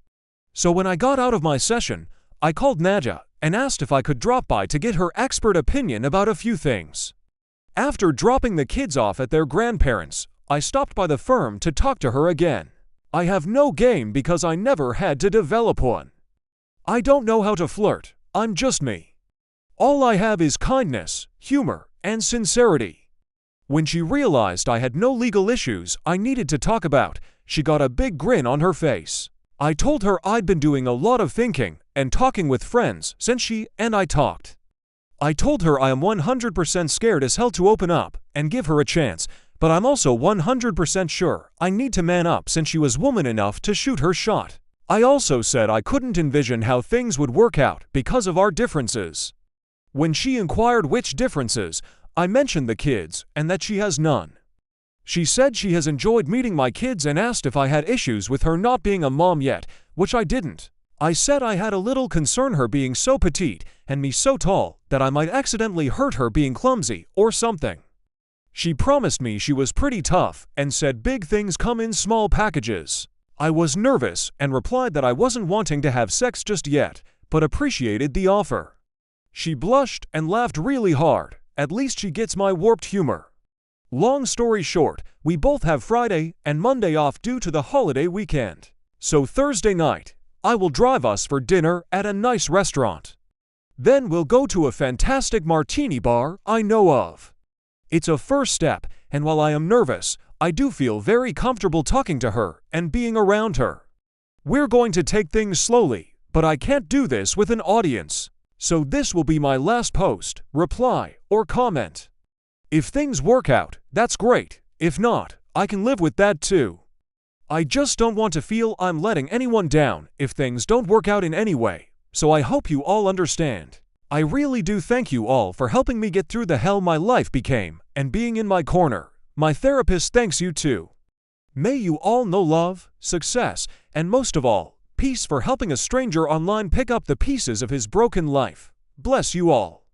So when I got out of my session, I called Nadia and asked if I could drop by to get her expert opinion about a few things. After dropping the kids off at their grandparents', I stopped by the firm to talk to her again. I have no game because I never had to develop one. I don't know how to flirt, I'm just me. All I have is kindness, humor, and sincerity. When she realized I had no legal issues I needed to talk about, she got a big grin on her face. I told her I'd been doing a lot of thinking and talking with friends since she and I talked. I told her I am 100% scared as hell to open up and give her a chance, but I'm also 100% sure I need to man up since she was woman enough to shoot her shot. I also said I couldn't envision how things would work out because of our differences. When she inquired which differences, I mentioned the kids and that she has none. She said she has enjoyed meeting my kids and asked if I had issues with her not being a mom yet, which I didn't. I said I had a little concern her being so petite and me so tall that I might accidentally hurt her being clumsy or something. She promised me she was pretty tough and said big things come in small packages. I was nervous and replied that I wasn't wanting to have sex just yet, but appreciated the offer. She blushed and laughed really hard. At least she gets my warped humor. Long story short, we both have Friday and Monday off due to the holiday weekend. So Thursday night, I will drive us for dinner at a nice restaurant. Then we'll go to a fantastic martini bar I know of. It's a first step, and while I am nervous, I do feel very comfortable talking to her and being around her. We're going to take things slowly, but I can't do this with an audience. So this will be my last post, reply, or comment. If things work out, that's great. If not, I can live with that too. I just don't want to feel I'm letting anyone down if things don't work out in any way, so I hope you all understand. I really do thank you all for helping me get through the hell my life became and being in my corner. My therapist thanks you too. May you all know love, success, and most of all, peace for helping a stranger online pick up the pieces of his broken life. Bless you all.